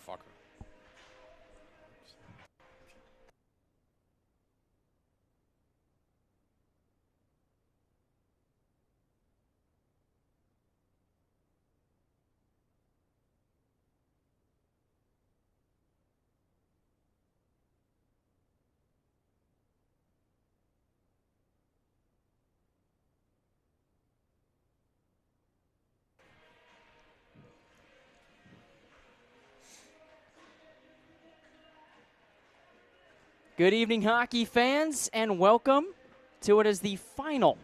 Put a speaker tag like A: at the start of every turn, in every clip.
A: Motherfucker.
B: Good evening, hockey fans, and welcome to what is the final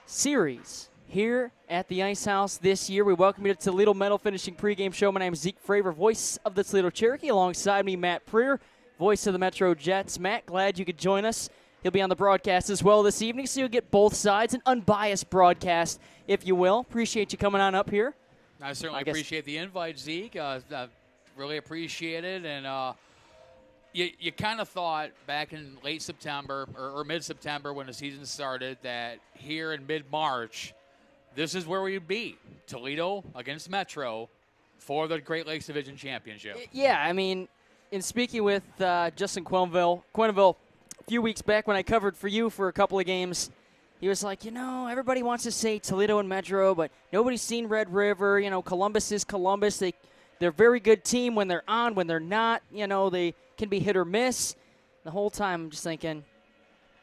B: series here at the Ice House this year. We welcome you to Toledo Medal Finishing pregame show. My name is Zeke Fravor, voice of the Toledo Cherokee. Alongside me, Matt Preer, voice of the MetroJets. Matt, glad you could join us. He'll be on the broadcast as well this evening, so you'll get both sides, an unbiased broadcast, if you will. Appreciate you coming on up here.
A: I certainly appreciate the invite, Zeke. Really appreciate it, and You kind of thought back in late September or mid-September when the season started that here in mid-March, this is where we'd be. Toledo against Metro for the Great Lakes Division Championship.
B: Yeah, I mean, in speaking with Justin Quenneville a few weeks back when I covered for you for a couple of games, he was like, everybody wants to say Toledo and Metro, but nobody's seen Red River. Columbus is Columbus. They're a very good team when they're on. When they're not, they can be hit or miss. The whole time I'm just thinking,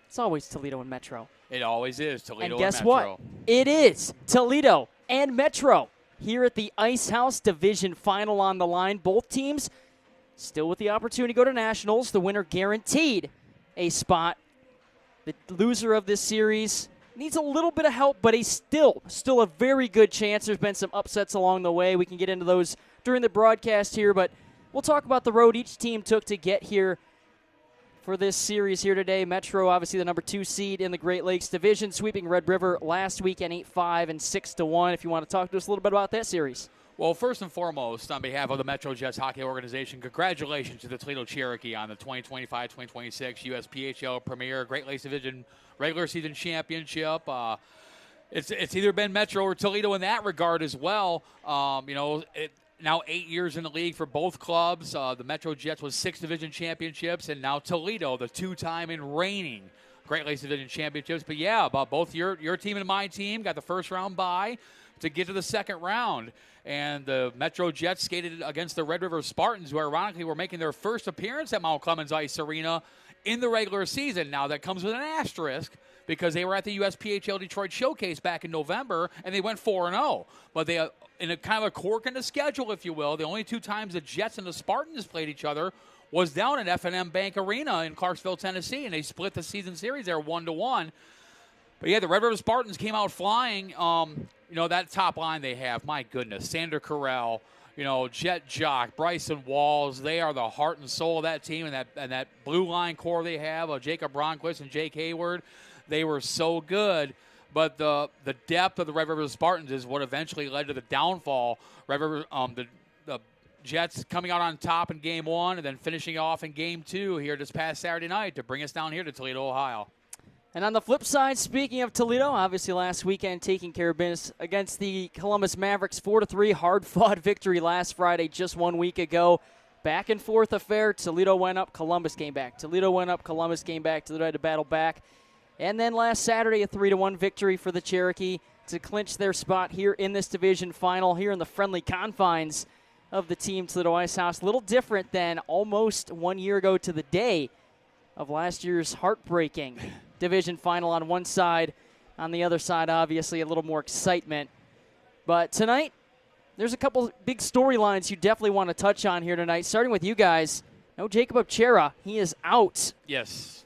B: it's always Toledo and Metro.
A: It always is Toledo and Metro.
B: And guess what? It is Toledo and Metro here at the Ice House Division Final on the line. Both teams still with the opportunity to go to Nationals. The winner guaranteed a spot. The loser of this series needs a little bit of help, but he's still a very good chance. There's been some upsets along the way. We can get into those during the broadcast here, but we'll talk about the road each team took to get here for this series here today. Metro, obviously the number 2 seed in the Great Lakes Division, sweeping Red River last weekend 8-5 and 6-1. If you want to talk to us a little bit about that series.
A: Well, first and foremost, on behalf of the MetroJets Hockey Organization, congratulations to the Toledo Cherokee on the 2025-2026 USPHL Premier Great Lakes Division regular season championship. It's either been Metro or Toledo in that regard as well. Now 8 years in the league for both clubs. The MetroJets with 6 division championships, and now Toledo, the 2-time and reigning Great Lakes Division championships. But yeah, about both your team and my team got the first round bye to get to the second round. And the MetroJets skated against the Red River Spartans, who ironically were making their first appearance at Mount Clemens Ice Arena in the regular season. Now that comes with an asterisk, because they were at the USPHL Detroit Showcase back in November, and they went 4-0. But they, in a kind of a quirk in the schedule, if you will, the only 2 times the Jets and the Spartans played each other was down at F&M Bank Arena in Clarksville, Tennessee, and they split the season series there 1-1. But yeah, the Red River Spartans came out flying. That top line they have, my goodness, Sander Carell, Jet Jock, Bryson Walls, they are the heart and soul of that team, and that blue line core they have, Jacob Bronquist and Jake Hayward. They were so good, but the depth of the Red River Spartans is what eventually led to the downfall. Red River, the Jets coming out on top in Game 1 and then finishing off in Game 2 here this past Saturday night to bring us down here to Toledo, Ohio.
B: And on the flip side, speaking of Toledo, obviously last weekend taking care of business against the Columbus Mavericks, 4-3, hard-fought victory last Friday, just 1 week ago. Back and forth affair. Toledo went up, Columbus came back. Toledo went up, Columbus came back. Toledo had to battle back. And then last Saturday, a 3-1 victory for the Cherokee to clinch their spot here in this division final, here in the friendly confines of the Team Toledo Ice House. A little different than almost 1 year ago to the day of last year's heartbreaking division final on one side. On the other side, obviously, a little more excitement. But tonight, there's a couple big storylines you definitely want to touch on here tonight, starting with you guys. No Jacob Opchera. He is out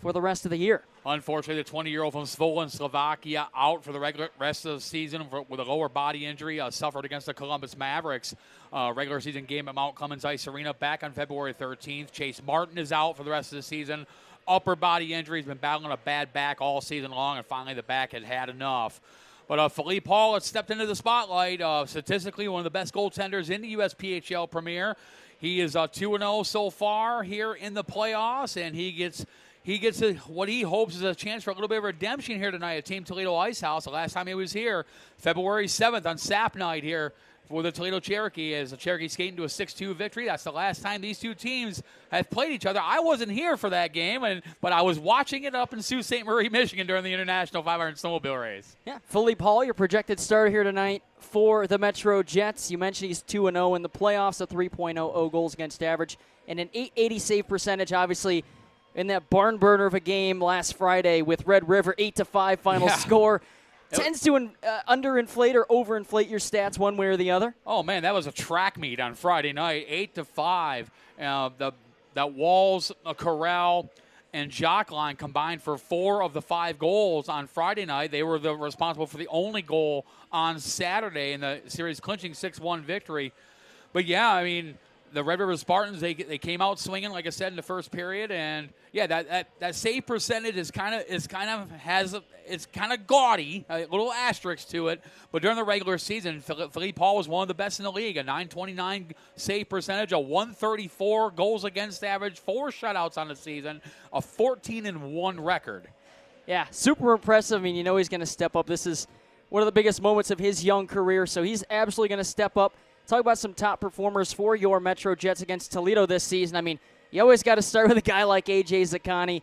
B: for the rest of the year.
A: Unfortunately, the 20-year-old from Zvolen, Slovakia, out for the rest of the season with a lower body injury, suffered against the Columbus Mavericks. Regular season game at Mount Clemens Ice Arena back on February 13th. Chase Martin is out for the rest of the season. Upper body injury. He's been battling a bad back all season long, and finally the back had enough. But Philippe Hall has stepped into the spotlight. Statistically, one of the best goaltenders in the USPHL Premier. He is 2-0 so far here in the playoffs, and he gets what he hopes is a chance for a little bit of redemption here tonight at Team Toledo Ice House. The last time he was here, February 7th on SAP night here for the Toledo Cherokee as the Cherokee skating to a 6-2 victory. That's the last time these two teams have played each other. I wasn't here for that game, but I was watching it up in Sault Ste. Marie, Michigan during the International 500 Snowmobile Race.
B: Yeah, Philippe Hall, your projected starter here tonight for the MetroJets. You mentioned he's 2-0 in the playoffs, a 3.00 goals against average, and an .880 save percentage, obviously, in that barn burner of a game last Friday with Red River, 8-5 final score. Tends to underinflate or overinflate your stats one way or the other.
A: Oh, man, that was a track meet on Friday night, 8-5. That Walls, Corral, and Jockline combined for 4 of the 5 goals on Friday night. They were responsible for the only goal on Saturday in the series clinching 6-1 victory. But, yeah, I mean, the Red River Spartans, they came out swinging, like I said, in the first period, and yeah, that save percentage is kind of gaudy, a little asterisk to it. But during the regular season, Philippe Hall was one of the best in the league, a .929 save percentage, a .134 goals against average, 4 shutouts on the season, a 14-1 record.
B: Yeah, super impressive. I mean, you know he's going to step up. This is one of the biggest moments of his young career, so he's absolutely going to step up. Talk about some top performers for your MetroJets against Toledo this season. I mean, you always got to start with a guy like A.J. Zaccani.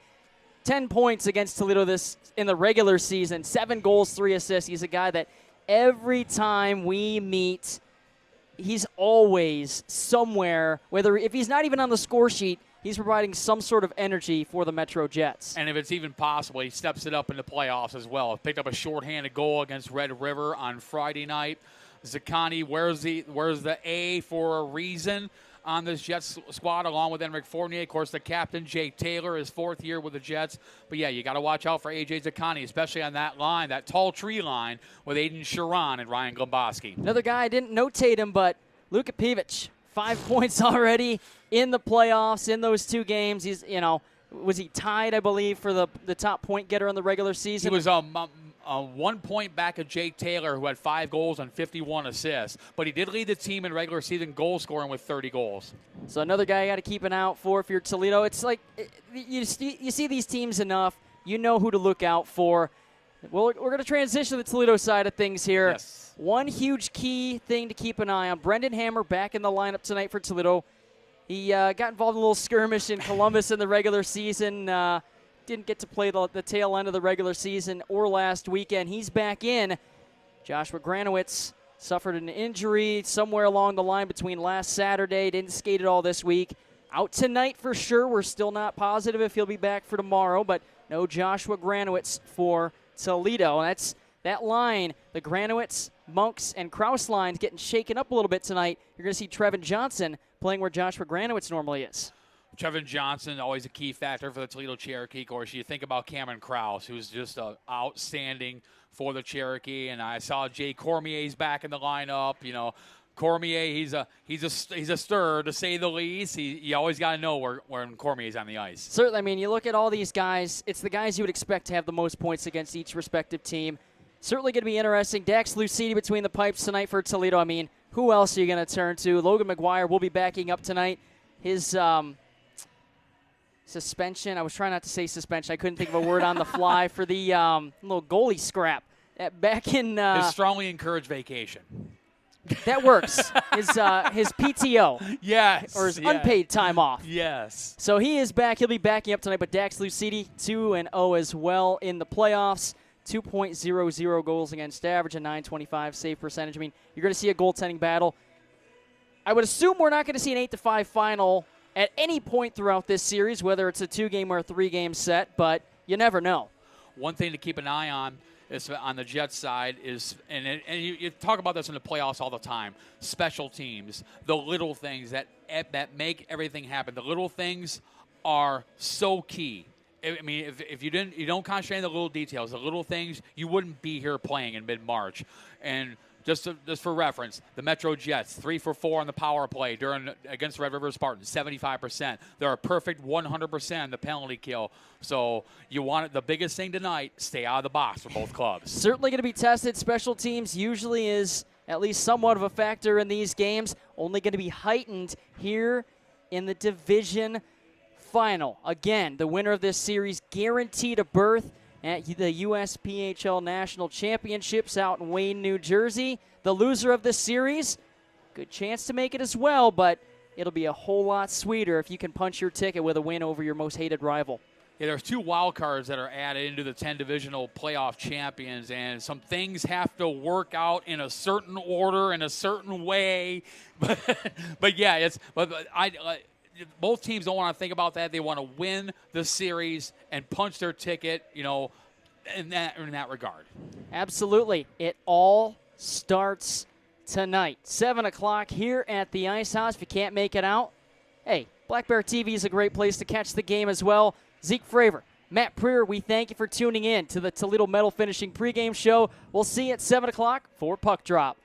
B: 10 points against Toledo this in the regular season, 7 goals, 3 assists. He's a guy that every time we meet, he's always somewhere, if he's not even on the score sheet, he's providing some sort of energy for the MetroJets.
A: And if it's even possible, he steps it up in the playoffs as well. Picked up a shorthanded goal against Red River on Friday night. Zaccani wears the A for a reason on this Jets squad, along with Enric Fournier. Of course, the captain, Jake Taylor, his 4th year with the Jets. But, yeah, you got to watch out for A.J. Zaccani, especially on that line, that tall tree line with Aiden Sharon and Ryan Glomboski.
B: Another guy, I didn't notate him, but Luka Pivic, 5 points already in the playoffs in those 2 games. He's, was he tied, I believe, for the top point getter in the regular season?
A: He was 1 point back of Jake Taylor, who had 5 goals and 51 assists. But he did lead the team in regular season goal scoring with 30 goals.
B: So another guy you got to keep an eye out for if you're Toledo. It's like you see these teams enough, you know who to look out for. Well, we're going to transition to the Toledo side of things here.
A: Yes.
B: One huge key thing to keep an eye on. Brendan Hammer back in the lineup tonight for Toledo. He got involved in a little skirmish in Columbus in the regular season. Didn't get to play the tail end of the regular season or last weekend. He's back in. Joshua Granowitz suffered an injury somewhere along the line between last Saturday. Didn't skate at all this week. Out tonight for sure. We're still not positive if he'll be back for tomorrow, but no Joshua Granowitz for Toledo. And that's that line, the Granowitz, Monks, and Kraus lines getting shaken up a little bit tonight. You're going to see Trevin Johnson playing where Joshua Granowitz normally is.
A: Trevin Johnson, always a key factor for the Toledo Cherokee. Of course, you think about Cameron Kraus, who's just outstanding for the Cherokee. And I saw Jay Cormier's back in the lineup. You know, Cormier, he's a stir, to say the least. You always got to know when Cormier's on the ice.
B: Certainly. I mean, you look at all these guys, it's the guys you would expect to have the most points against each respective team. Certainly going to be interesting. Dax Lucidi between the pipes tonight for Toledo. I mean, who else are you going to turn to? Logan McGuire will be backing up tonight. His suspension. I was trying not to say suspension. I couldn't think of a word on the fly for the little goalie scrap. Back in
A: his strongly encouraged vacation.
B: That works. His PTO.
A: Yes.
B: Or his unpaid time off.
A: Yes.
B: So he is back. He'll be backing up tonight. But Dax Lucidi, 2-0 as well in the playoffs. 2.00 goals against average, a .925 save percentage. I mean, you're going to see a goaltending battle. I would assume we're not going to see an 8-5 final at any point throughout this series, whether it's a 2-game or a 3-game set, but you never know.
A: One thing to keep an eye on is on the Jets side is, and you talk about this in the playoffs all the time, special teams, the little things that make everything happen. The little things are so key. I mean, if you don't concentrate on the little details, the little things, you wouldn't be here playing in mid-March. And just for reference, the MetroJets, 3 for 4 on the power play against Red River Spartans, 75%. They're a perfect 100% on the penalty kill. So you want the biggest thing tonight, stay out of the box for both clubs.
B: Certainly going to be tested. Special teams usually is at least somewhat of a factor in these games. Only going to be heightened here in the division final. Again, the winner of this series guaranteed a berth at the USPHL National Championships out in Wayne, New Jersey. The loser of this series Good chance to make it as well, but it'll be a whole lot sweeter if you can punch your ticket with a win over your most hated rival.
A: Yeah, there's 2 wild cards that are added into the 10 divisional playoff champions, and some things have to work out in a certain order, in a certain way. But yeah, both teams don't want to think about that. They want to win the series and punch their ticket, in that regard.
B: Absolutely. It all starts tonight, 7 o'clock here at the Ice House. If you can't make it out, hey, Black Bear TV is a great place to catch the game as well. Zeke Fravor, Matt Preer, we thank you for tuning in to the Toledo Metal Finishing pregame show. We'll see you at 7 o'clock for Puck Drop.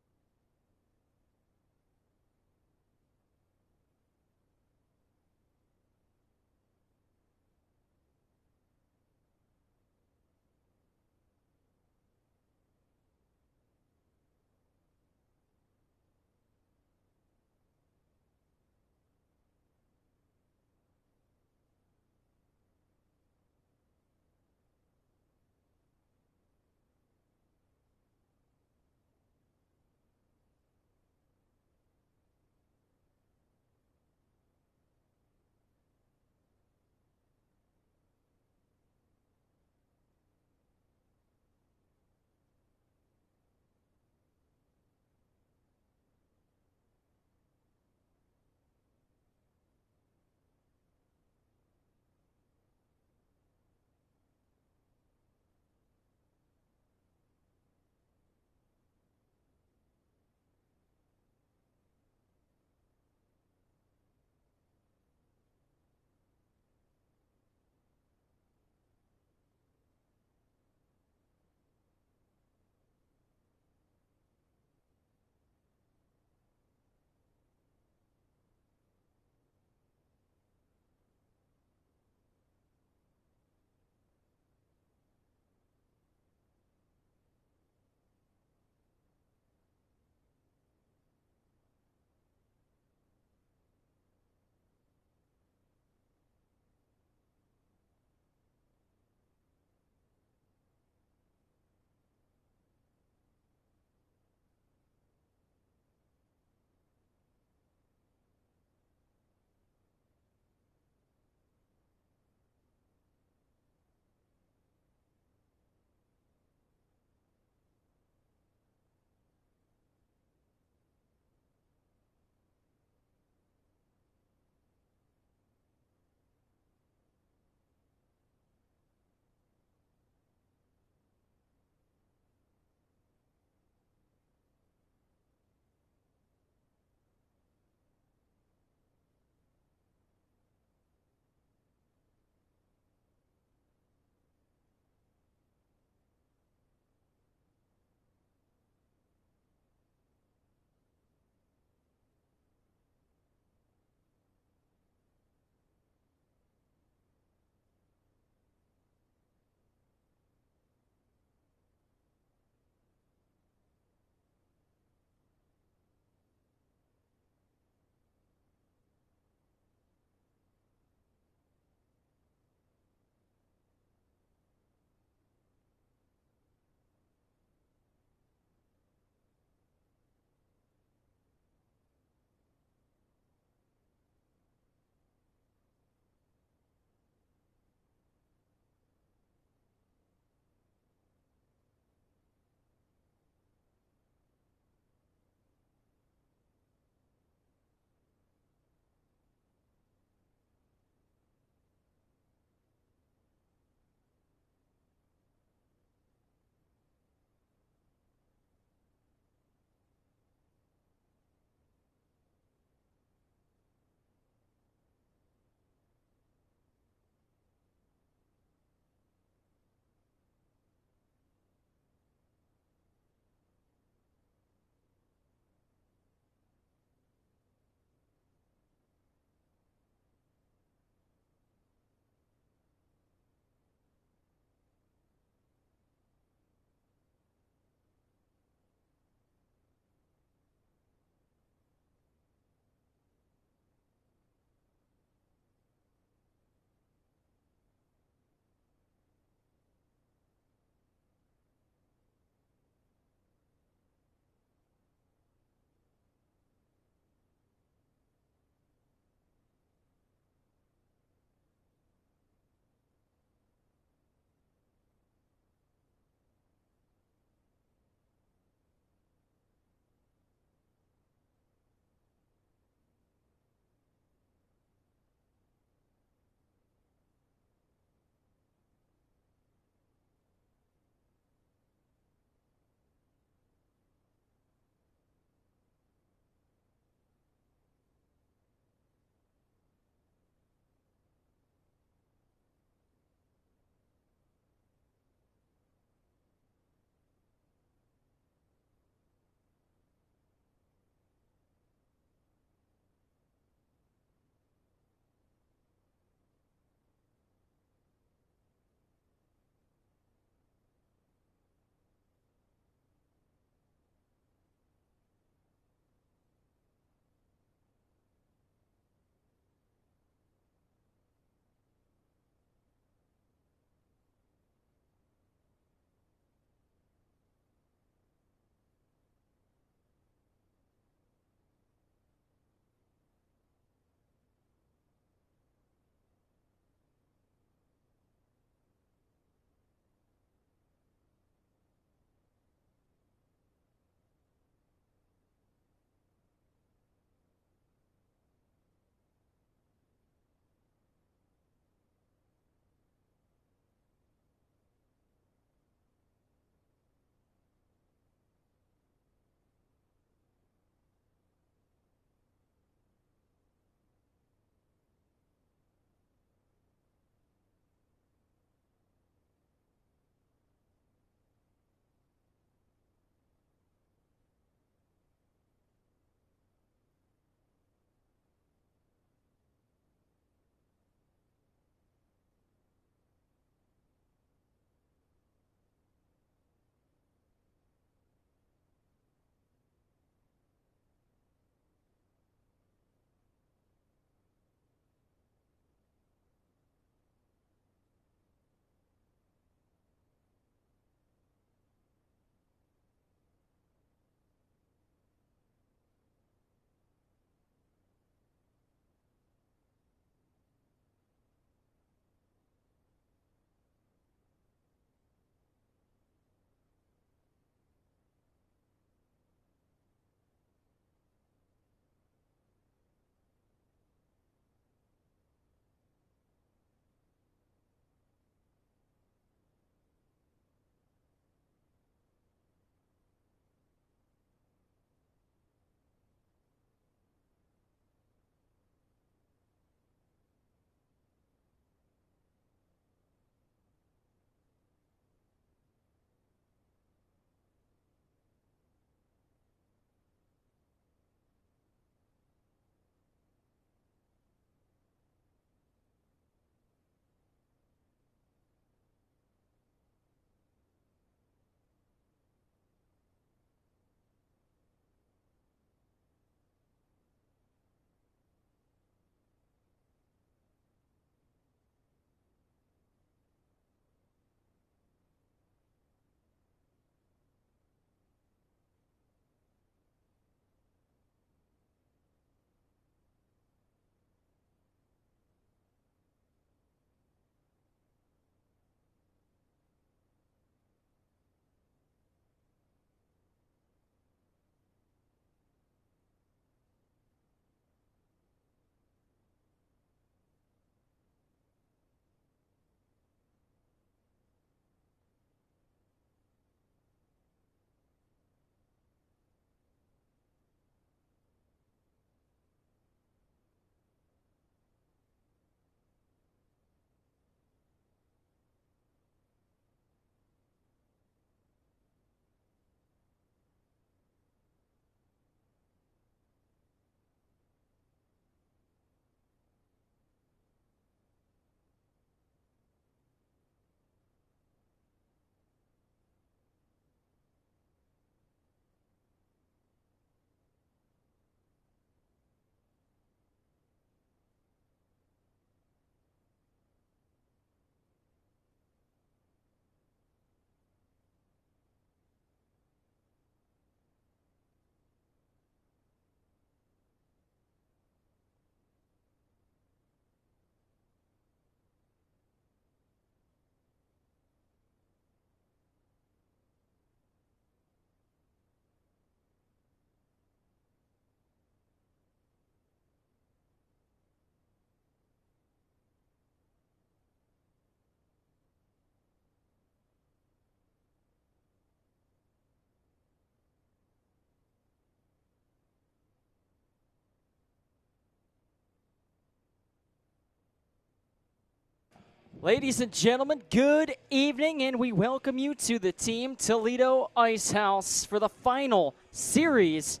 B: Ladies and gentlemen, good evening, and we welcome you to the Team Toledo Ice House for the final series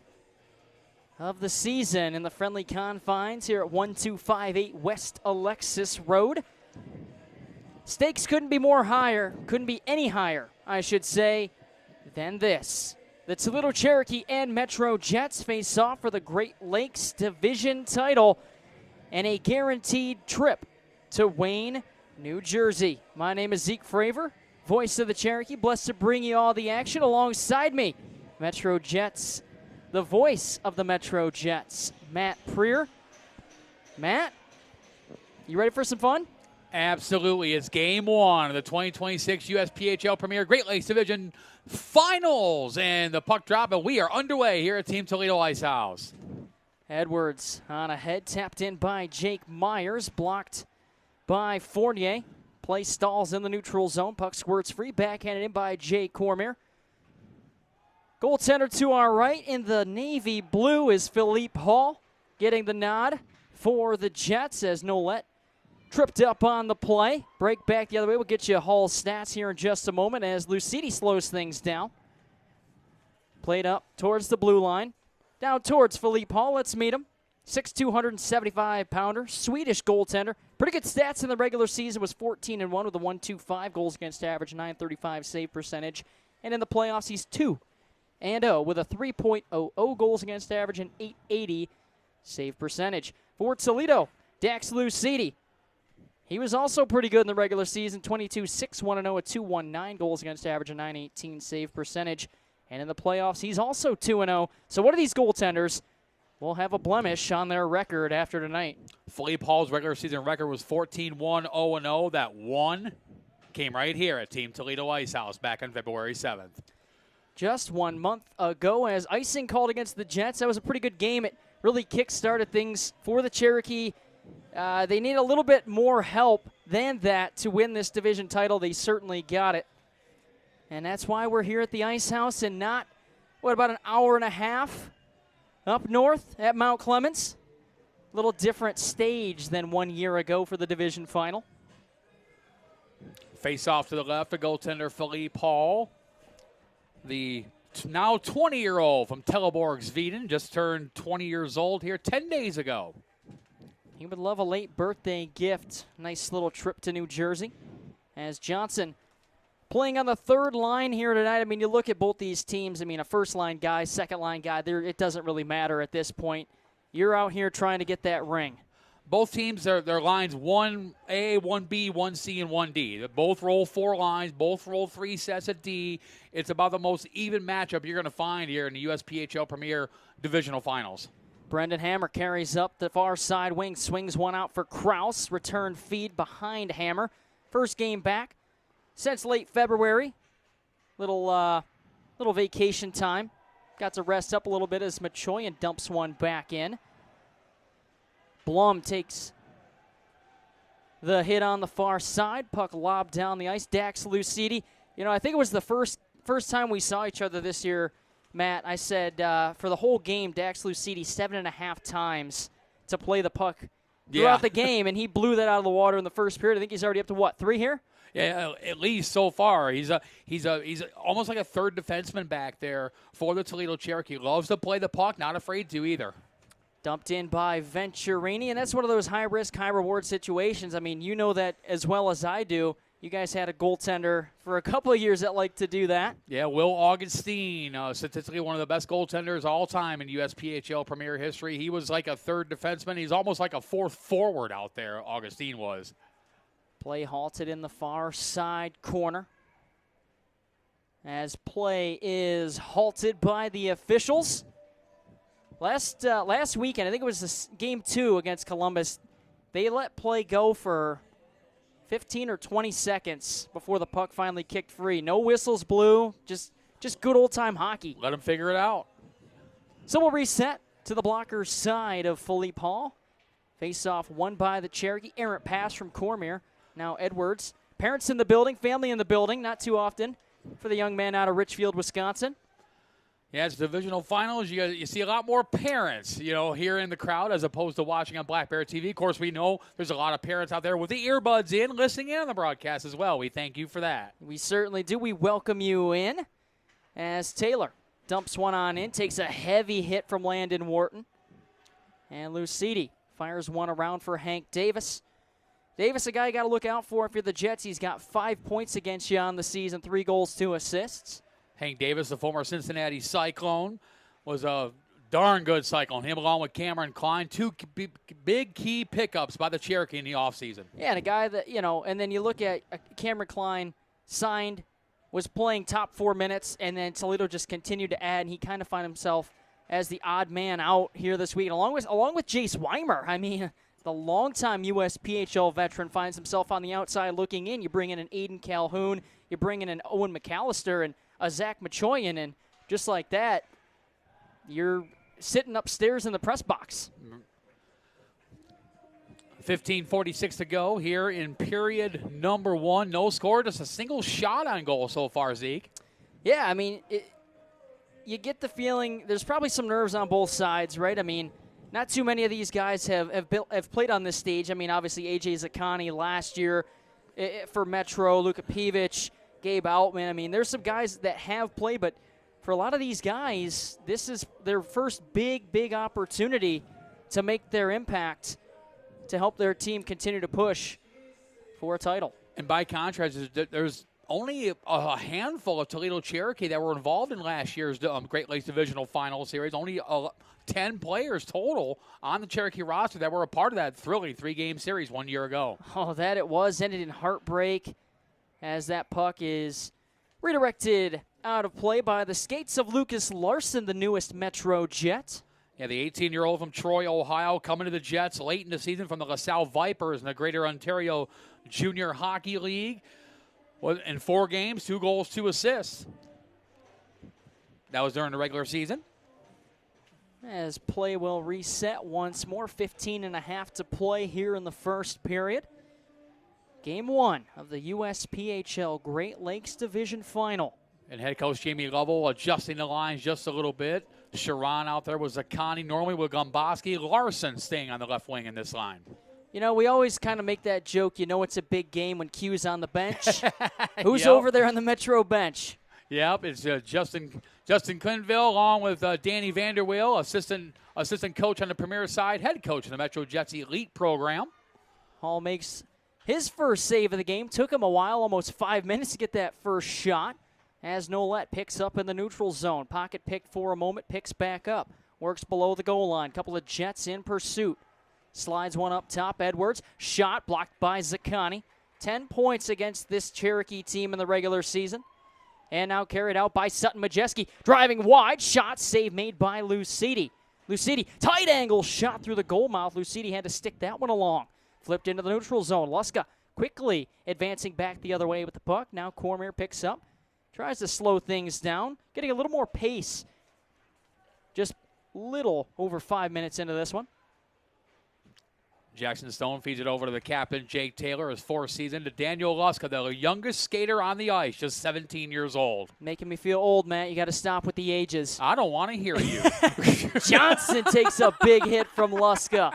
B: of the season in the friendly confines here at 1258 West Alexis Road. Stakes couldn't be any higher, I should say, than this. The Toledo Cherokee and MetroJets face off for the Great Lakes Division title and a guaranteed trip to Wayne, New Jersey. My name is Zeke Fravor, voice of the Cherokee. Blessed to bring you all the action. Alongside me, MetroJets, the voice of the MetroJets, Matt Preer. Matt, you ready for some fun?
A: Absolutely. It's game one of the 2026 USPHL Premier Great Lakes Division Finals. And the puck drop, and we are underway here at Team Toledo Ice House.
B: Edwards on ahead, tapped in by Jake Myers, blocked by Fournier. Play stalls in the neutral zone. Puck squirts free. Backhanded in by Jay Cormier. Goaltender to our right in the navy blue is Philippe Hall. Getting the nod for the Jets as Nolette tripped up on the play. Break back the other way. We'll get you Hall's stats here in just a moment as Lucidi slows things down. Played up towards the blue line. Down towards Philippe Hall. Let's meet him. 6'2", 175-pounder, Swedish goaltender. Pretty good stats in the regular season. Was 14-1 with a 1.25 goals against average, 935 save percentage. And in the playoffs, he's 2-0 with a 3.00 goals against average and 880 save percentage. For Toledo, Dax Lucidi. He was also pretty good in the regular season, 22-6-1-0 with 219 goals against average and 918 save percentage. And in the playoffs, he's also 2-0. So what are these goaltenders? Will have a blemish on their record after tonight.
A: Philippe Hall's regular season record was 14-1-0-0. That one came right here at Team Toledo Ice House back on February 7th.
B: Just 1 month ago as icing called against the Jets. That was a pretty good game. It really kick-started things for the Cherokee. They need a little bit more help than that to win this division title. They certainly got it. And that's why we're here at the Ice House and not, about an hour and a half up north at Mount Clemens. A little different stage than 1 year ago for the division final.
A: Face off to the left, the goaltender Philippe Hall. The now 20-year-old from Teleborg, Sweden, just turned 20 years old here 10 days ago.
B: He would love a late birthday gift. Nice little trip to New Jersey. As Johnson playing on the third line here tonight. I mean, you look at both these teams. I mean, a first-line guy, second-line guy, it doesn't really matter at this point. You're out here trying to get that ring.
A: Both teams, their lines 1A, 1B, 1C, and 1D. They both roll 4 lines, both roll 3 sets of D. It's about the most even matchup you're going to find here in the USPHL Premier Divisional Finals.
B: Brendan Hammer carries up the far side wing, swings one out for Kraus. Return feed behind Hammer. First game back since late February. Little vacation time. Got to rest up a little bit as Machoyan dumps one back in. Blum takes the hit on the far side. Puck lobbed down the ice. Dax Lucidi. I think it was the first time we saw each other this year, Matt. I said for the whole game, Dax Lucidi 7.5 times to play the puck throughout the game, and he blew that out of the water in the first period. I think he's already up to 3 here?
A: Yeah, at least so far. He's almost like a third defenseman back there for the Toledo Cherokee. Loves to play the puck, not afraid to either.
B: Dumped in by Venturini, and that's one of those high-risk, high-reward situations. I mean, you know that as well as I do. You guys had a goaltender for a couple of years that liked to do that.
A: Yeah, Will Augustine, statistically one of the best goaltenders all time in USPHL Premier history. He was like a third defenseman. He's almost like a fourth forward out there, Augustine was.
B: Play halted in the far side corner. As play is halted by the officials. Last weekend, I think it was game 2 against Columbus, they let play go for 15 or 20 seconds before the puck finally kicked free. No whistles blew, just good old-time hockey.
A: Let them figure it out.
B: So we'll reset to the blocker side of Philippe Hall. Face-off won by the Cherokee. Errant pass from Cormier. Now Edwards. Parents in the building, family in the building, not too often for the young man out of Richfield, Wisconsin.
A: Yeah, it's divisional finals. You see a lot more parents, here in the crowd as opposed to watching on Black Bear TV. Of course, we know there's a lot of parents out there with the earbuds in, listening in on the broadcast as well. We thank you for that.
B: We certainly do. We welcome you in as Taylor dumps one on in, takes a heavy hit from Landon Wharton. And Lucidi fires one around for Hank Davis. Davis, a guy you got to look out for if you're the Jets. He's got 5 points against you on the season, 3 goals, 2 assists.
A: Hank Davis, the former Cincinnati Cyclone, was a darn good Cyclone. Him along with Cameron Klein, 2 big key pickups by the Cherokee in the offseason.
B: Yeah, and a guy that, and then you look at Cameron Klein, signed, was playing top 4 minutes, and then Toledo just continued to add, and he kind of found himself as the odd man out here this week, along with Jace Weimer. I mean, the longtime USPHL veteran finds himself on the outside looking in. You bring in an Aiden Calhoun, you bring in an Owen McAllister, and a Zach Machoyan, and just like that, you're sitting upstairs in the press box.
A: 15:46 to go here in period number 1. No score, just a single shot on goal so far, Zeke.
B: Yeah, I mean, you get the feeling there's probably some nerves on both sides, right? I mean, not too many of these guys have played on this stage. I mean, obviously, A.J. Zaccani last year for Metro, Luka Pivic, Gabe Outman. I mean, there's some guys that have played, but for a lot of these guys, this is their first big opportunity to make their impact to help their team continue to push for a title.
A: And by contrast, there's only a handful of Toledo Cherokee that were involved in last year's Great Lakes Divisional Final Series. Only 10 players total on the Cherokee roster that were a part of that thrilling 3-game series 1 year ago.
B: Oh, that it was. Ended in heartbreak as that puck is redirected out of play by the skates of Lucas Larson, the newest Metro Jet.
A: Yeah, the 18-year-old from Troy, Ohio, coming to the Jets late in the season from the LaSalle Vipers in the Greater Ontario Junior Hockey League. In 4 games, 2 goals, 2 assists. That was during the regular season.
B: As play will reset once more, 15.5 to play here in the first period. Game 1 of the USPHL Great Lakes Division Final.
A: And head coach Jamie Lovell adjusting the lines just a little bit. Sharon out there with Zaccani, normally with Gomboski. Larson staying on the left wing in this line.
B: We always kind of make that joke, it's a big game when Q's on the bench. Who's over there on the Metro bench?
A: Yep, it's Justin Quinville along with Danny Vanderweel, assistant coach on the Premier side, head coach in the Metro Jets Elite program.
B: Hall makes his first save of the game. Took him a while, almost 5 minutes to get that first shot. As Nolette picks up in the neutral zone. Pocket pick for a moment, picks back up. Works below the goal line. Couple of Jets in pursuit. Slides one up top. Edwards. Shot blocked by Zaccani. 10 points against this Cherokee team in the regular season. And now carried out by Sutton Majeski. Driving wide. Shot save made by Lucidi. Lucidi, tight angle shot through the goal mouth. Lucidi had to stick that one along. Flipped into the neutral zone. Luska quickly advancing back the other way with the puck. Now Cormier picks up. Tries to slow things down. Getting a little more pace. Just little over 5 minutes into this one.
A: Jackson Stone feeds it over to the captain, Jake Taylor, his 4th season, to Daniel Luska, the youngest skater on the ice, just 17 years old.
B: Making me feel old, Matt. You got to stop with the ages.
A: I don't want to hear you.
B: Johnson takes a big hit from Luska.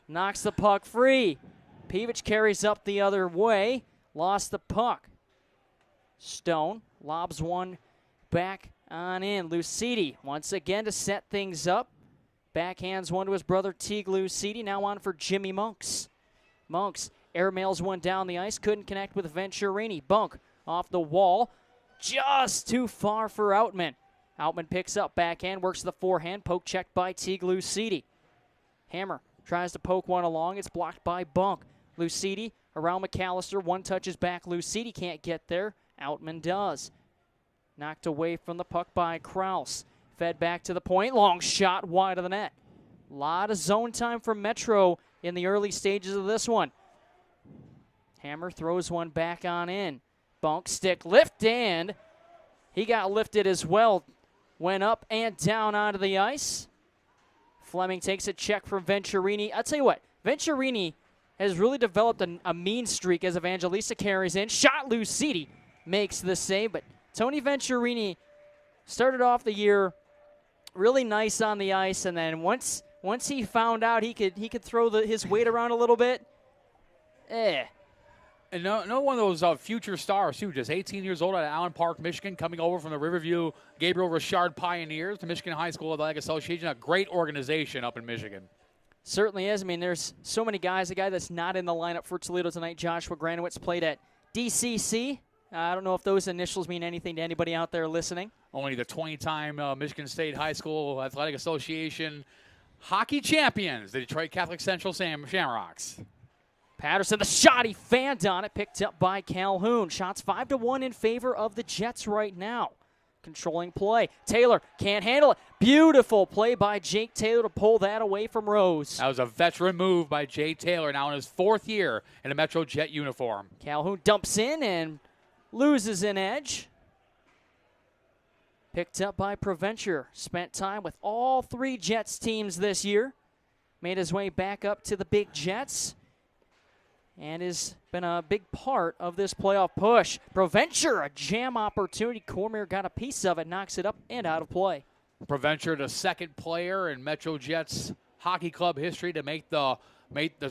B: Knocks the puck free. Pivic carries up the other way. Lost the puck. Stone lobs one back on in. Lucidi once again to set things up. Backhands one to his brother Teague Lucidi. Now on for Jimmy Monks. Monks airmails one down the ice. Couldn't connect with Venturini. Bunk off the wall. Just too far for Outman. Outman picks up backhand. Works the forehand. Poke checked by Teague Lucidi. Hammer tries to poke one along. It's blocked by Bunk. Lucidi around McAllister. One touches back. Lucidi can't get there. Outman does. Knocked away from the puck by Kraus. Fed back to the point. Long shot wide of the net. A lot of zone time for Metro in the early stages of this one. Hammer throws one back on in. Bunk stick lift, and he got lifted as well. Went up and down onto the ice. Fleming takes a check from Venturini. I'll tell you what, Venturini has really developed a mean streak as Evangelista carries in. Shot Lucidi makes the save, but Tony Venturini started off the year really nice on the ice, and then once he found out he could throw his weight around a little bit,
A: And no one of those future stars, too, just 18 years old out of Allen Park, Michigan, coming over from the Riverview Gabriel Richard Pioneers, the Michigan High School Athletic Association, a great organization up in Michigan.
B: Certainly is. I mean, there's so many guys. A guy that's not in the lineup for Toledo tonight, Joshua Granowitz, played at DCC. I don't know if those initials mean anything to anybody out there listening.
A: Only the 20-time Michigan State High School Athletic Association hockey champions, the Detroit Catholic Central Shamrocks.
B: Patterson, the shot, he fanned on it, picked up by Calhoun. Shots 5-1 in favor of the Jets right now. Controlling play. Taylor can't handle it. Beautiful play by Jake Taylor to pull that away from Rose.
A: That was a veteran move by Jake Taylor, now in his 4th year in a MetroJet uniform.
B: Calhoun dumps in and loses an edge. Picked up by Provencher. Spent time with all 3 Jets teams this year. Made his way back up to the Big Jets. And has been a big part of this playoff push. Provencher, a jam opportunity. Cormier got a piece of it, knocks it up and out of play.
A: Provencher, the 2nd player in MetroJets hockey club history to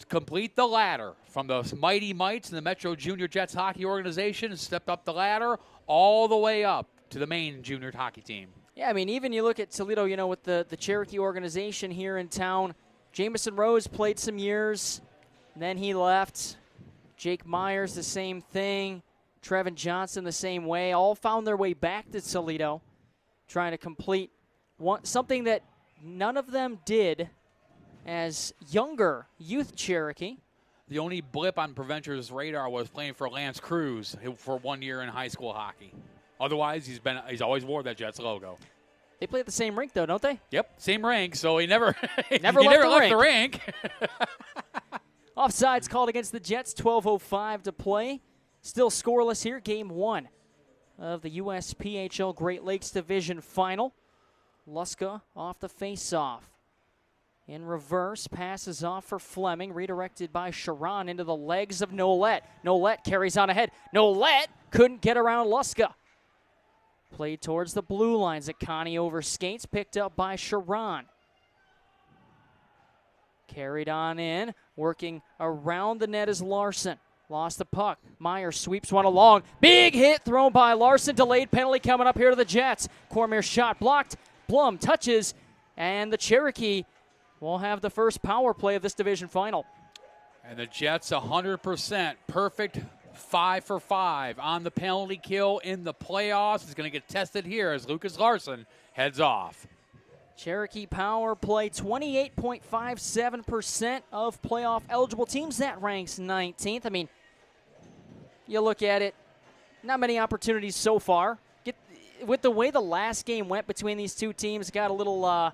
A: complete the ladder from the Mighty Mites and the Metro Junior Jets hockey organization, and stepped up the ladder all the way up to the main junior hockey team.
B: Yeah, I mean, even you look at Toledo, with the Cherokee organization here in town. Jamison Rose played some years. Then he left. Jake Myers, the same thing. Trevin Johnson, the same way. All found their way back to Toledo, trying to complete something that none of them did as younger youth Cherokee.
A: The only blip on Provencher's radar was playing for Lance Cruz for 1 year in high school hockey. Otherwise, he's always wore that Jets logo.
B: They play at the same rink, though, don't they?
A: Yep, same rink, so he never
B: left the rink. Offsides called against the Jets, 12:05 to play. Still scoreless here, game 1 of the USPHL Great Lakes Division Final. Luska off the face-off. In reverse, passes off for Fleming, redirected by Sharon into the legs of Nolette. Nolette carries on ahead. Nolette couldn't get around Luska. Played towards the blue lines. Akani over skates, picked up by Sharon. Carried on in, working around the net is Larson. Lost the puck. Meyer sweeps one along. Big hit thrown by Larson. Delayed penalty coming up here to the Jets. Cormier shot blocked. Blum touches, and the Cherokee will have the first power play of this division final.
A: And the Jets 100% perfect 5 for 5 on the penalty kill in the playoffs. Is going to get tested here as Lucas Larson heads off.
B: Cherokee power play, 28.57% of playoff eligible teams. That ranks 19th. I mean, you look at it, not many opportunities so far. With the way the last game went between these two teams, got a little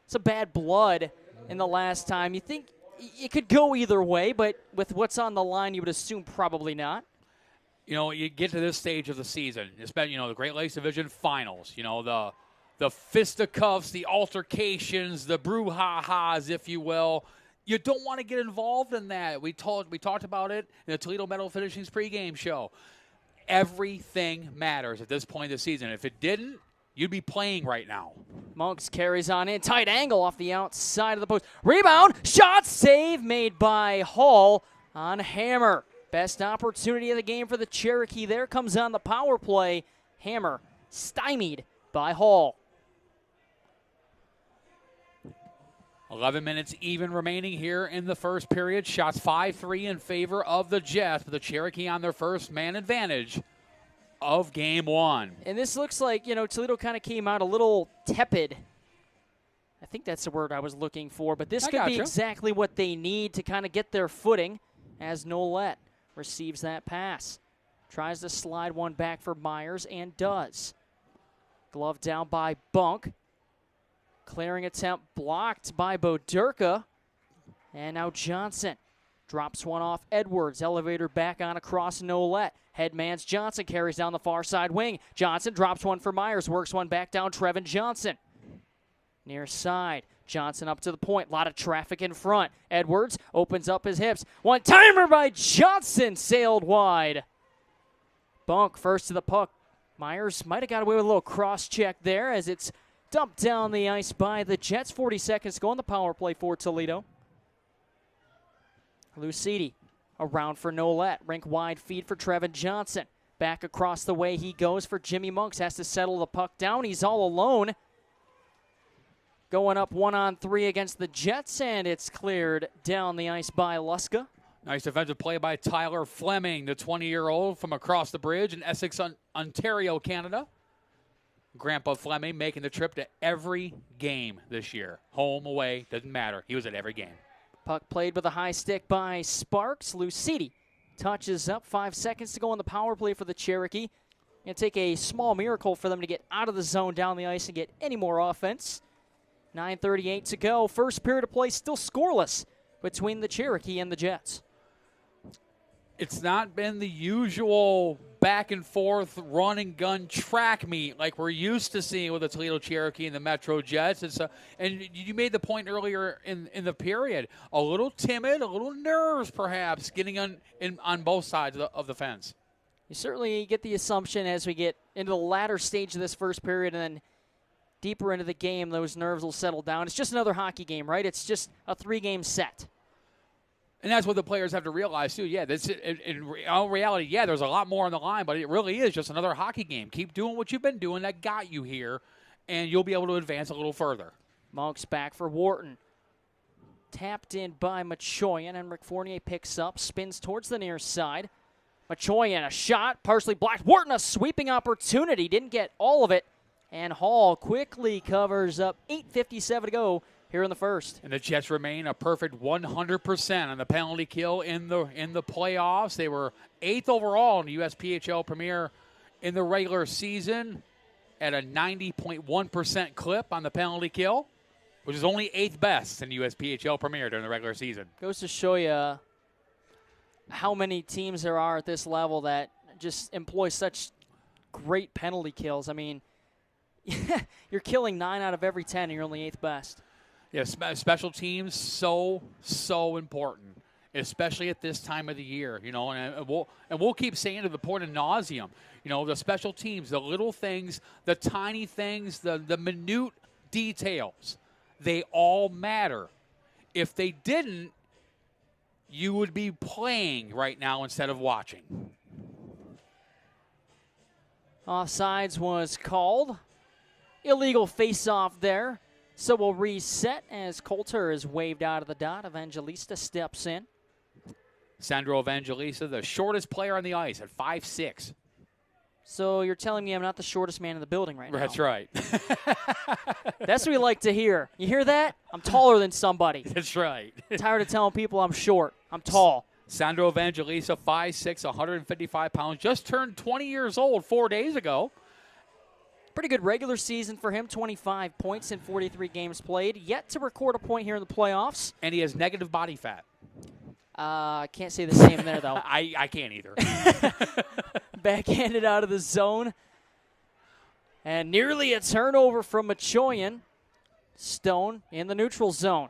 B: some bad blood in the last time. You think it could go either way, but with what's on the line, you would assume probably not.
A: You get to this stage of the season, especially, the Great Lakes Division Finals, the fisticuffs, the altercations, the brouhahas, if you will. You don't want to get involved in that. We talked about it in the Toledo Metal Finishing's pregame show. Everything matters at this point of the season. If it didn't, you'd be playing right now.
B: Monks carries on in. Tight angle off the outside of the post. Rebound. Shot save made by Hall on Hammer. Best opportunity of the game for the Cherokee. There comes on the power play. Hammer stymied by Hall.
A: 11 minutes even remaining here in the first period. Shots 5-3 in favor of the Jets, with the Cherokee on their first man advantage of game 1.
B: And this looks like, Toledo kind of came out a little tepid. I think that's the word I was looking for, but this could be exactly what they need to kind of get their footing as Nolette receives that pass. Tries to slide one back for Myers and does. Glove down by Bunk. Clearing attempt blocked by Boderka. And now Johnson drops one off Edwards. Elevator back on across Nolette. Headman's Johnson carries down the far side wing. Johnson drops one for Myers. Works one back down Trevin Johnson. Near side. Johnson up to the point. A lot of traffic in front. Edwards opens up his hips. One-timer by Johnson. Sailed wide. Bunk first to the puck. Myers might have got away with a little cross-check there as it's dumped down the ice by the Jets. 40 seconds to go on the power play for Toledo. Lucidi around for Nolette. Rink wide feed for Trevin Johnson. Back across the way he goes for Jimmy Monks. Has to settle the puck down. He's all alone. Going up 1-on-3 against the Jets, and it's cleared down the ice by Luska.
A: Nice defensive play by Tyler Fleming, the 20-year-old from across the bridge in Essex, Ontario, Canada. Grandpa Fleming making the trip to every game this year. Home, away, doesn't matter. He was at every game.
B: Puck played with a high stick by Sparks. Lucidi touches up. 5 seconds to go on the power play for the Cherokee. Going to take a small miracle for them to get out of the zone down the ice and get any more offense. 9:38 to go. First period of play still scoreless between the Cherokee and the Jets.
A: It's not been the usual back and forth run and gun track meet like we're used to seeing with the Toledo Cherokee and the MetroJets. And you made the point earlier in the period, a little timid, a little nerves perhaps getting on both sides of the fence.
B: You certainly get the assumption as we get into the latter stage of this first period and then deeper into the game, those nerves will settle down. It's just another hockey game, right? It's just a 3-game set.
A: And that's what the players have to realize, too. Yeah, in reality, yeah, there's a lot more on the line, but it really is just another hockey game. Keep doing what you've been doing that got you here, and you'll be able to advance a little further.
B: Monks back for Wharton. Tapped in by Machoyan, and Rick Fournier picks up, spins towards the near side. Machoyan, a shot, partially blocked. Wharton, a sweeping opportunity, didn't get all of it. And Hall quickly covers up. 8:57 to go here in the first.
A: And the Jets remain a perfect 100% on the penalty kill in the playoffs. They were 8th overall in the USPHL Premier in the regular season at a 90.1% clip on the penalty kill, which is only 8th best in the USPHL Premier during the regular season.
B: Goes to show you how many teams there are at this level that just employ such great penalty kills. I mean, you're killing 9 out of every 10 and you're only 8th best.
A: Yeah, special teams so important, especially at this time of the year. You know, and we'll keep saying to the point of nauseum. You know, the special teams, the little things, the tiny things, the minute details, they all matter. If they didn't, you would be playing right now instead of watching.
B: Offsides was called. Illegal face-off there. So we'll reset as Coulter is waved out of the dot. Evangelista steps in.
A: Sandro Evangelista, the shortest player on the ice at 5'6".
B: So you're telling me I'm not the shortest man in the building right now?
A: That's right.
B: That's what we like to hear. You hear that? I'm taller than somebody.
A: That's right.
B: Tired of telling people I'm short. I'm tall.
A: Sandro Evangelista, 5'6", 155 pounds, just turned 20 years old 4 days ago.
B: Pretty good regular season for him, 25 points in 43 games played. Yet to record a point here in the playoffs.
A: And he has negative body fat.
B: I can't say the same there, though.
A: I can't either.
B: Backhanded out of the zone. And nearly a turnover from Machoyan. Stone in the neutral zone.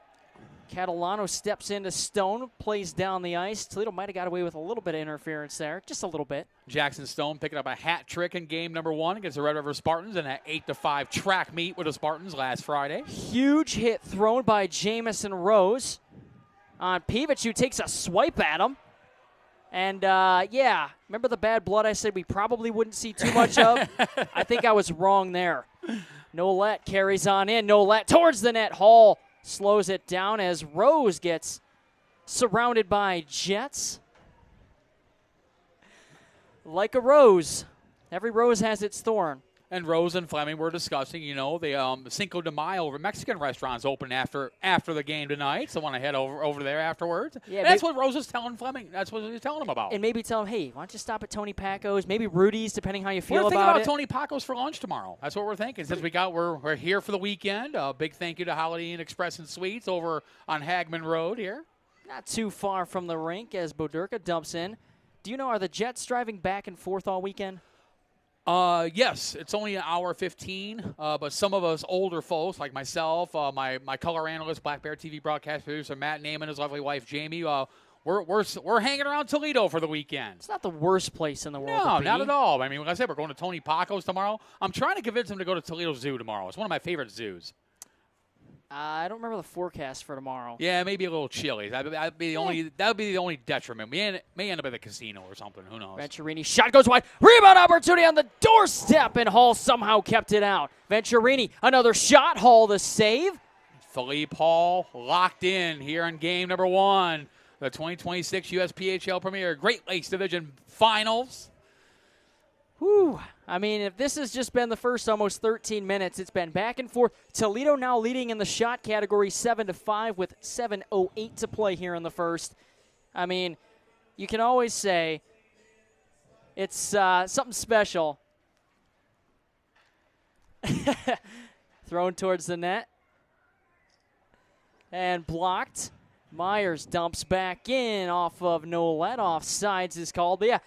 B: Catalano steps into Stone, plays down the ice. Toledo might have got away with a little bit of interference there, just a little bit.
A: Jackson Stone picking up a hat trick in game number 1 against the Red River Spartans in that 8-5 track meet with the Spartans last Friday.
B: Huge hit thrown by Jamison Rose on Pievich, who takes a swipe at him. And, yeah, remember the bad blood I said we probably wouldn't see too much of? I think I was wrong there. Nolette carries on in. Nolette towards the net. Hall slows it down as Rose gets surrounded by Jets. Like a rose. Every rose has its thorn.
A: And Rose and Fleming were discussing, you know, the Cinco de Mayo over Mexican restaurants open after the game tonight. So I want to head over there afterwards. Yeah, that's what Rose is telling Fleming. That's what he's telling him about.
B: And maybe tell him, hey, why don't you stop at Tony Paco's, maybe Rudy's, depending how you feel about it.
A: We're thinking about Tony Paco's for lunch tomorrow. That's what we're thinking. Since we're here for the weekend. Big thank you to Holiday Inn Express and Suites over on Hagman Road here.
B: Not too far from the rink as Boderka dumps in. Do you know, are the Jets driving back and forth all weekend?
A: Yes, it's only an hour 15, but some of us older folks, like myself, my color analyst, Black Bear TV broadcast producer, Matt Naiman, his lovely wife, Jamie, we're hanging around Toledo for the weekend.
B: It's not the worst place in the world.
A: No, not at all. I mean, like I said, we're going to Tony Paco's tomorrow. I'm trying to convince him to go to Toledo Zoo tomorrow. It's one of my favorite zoos.
B: I don't remember the forecast for tomorrow.
A: Yeah, maybe a little chilly. That would be the only detriment. May end up at the casino or something. Who knows?
B: Venturini, shot goes wide. Rebound opportunity on the doorstep, and Hall somehow kept it out. Venturini, another shot. Hall the save.
A: Philippe Hall locked in here in game number 1, the 2026 USPHL Premier Great Lakes Division Finals.
B: Whew. I mean, if this has just been the first almost 13 minutes, it's been back and forth. Toledo now leading in the shot category 7-5 with 7:08 to play here in the first. I mean, you can always say it's something special. Thrown towards the net. And blocked. Myers dumps back in off of Nolet. Offsides is called. But,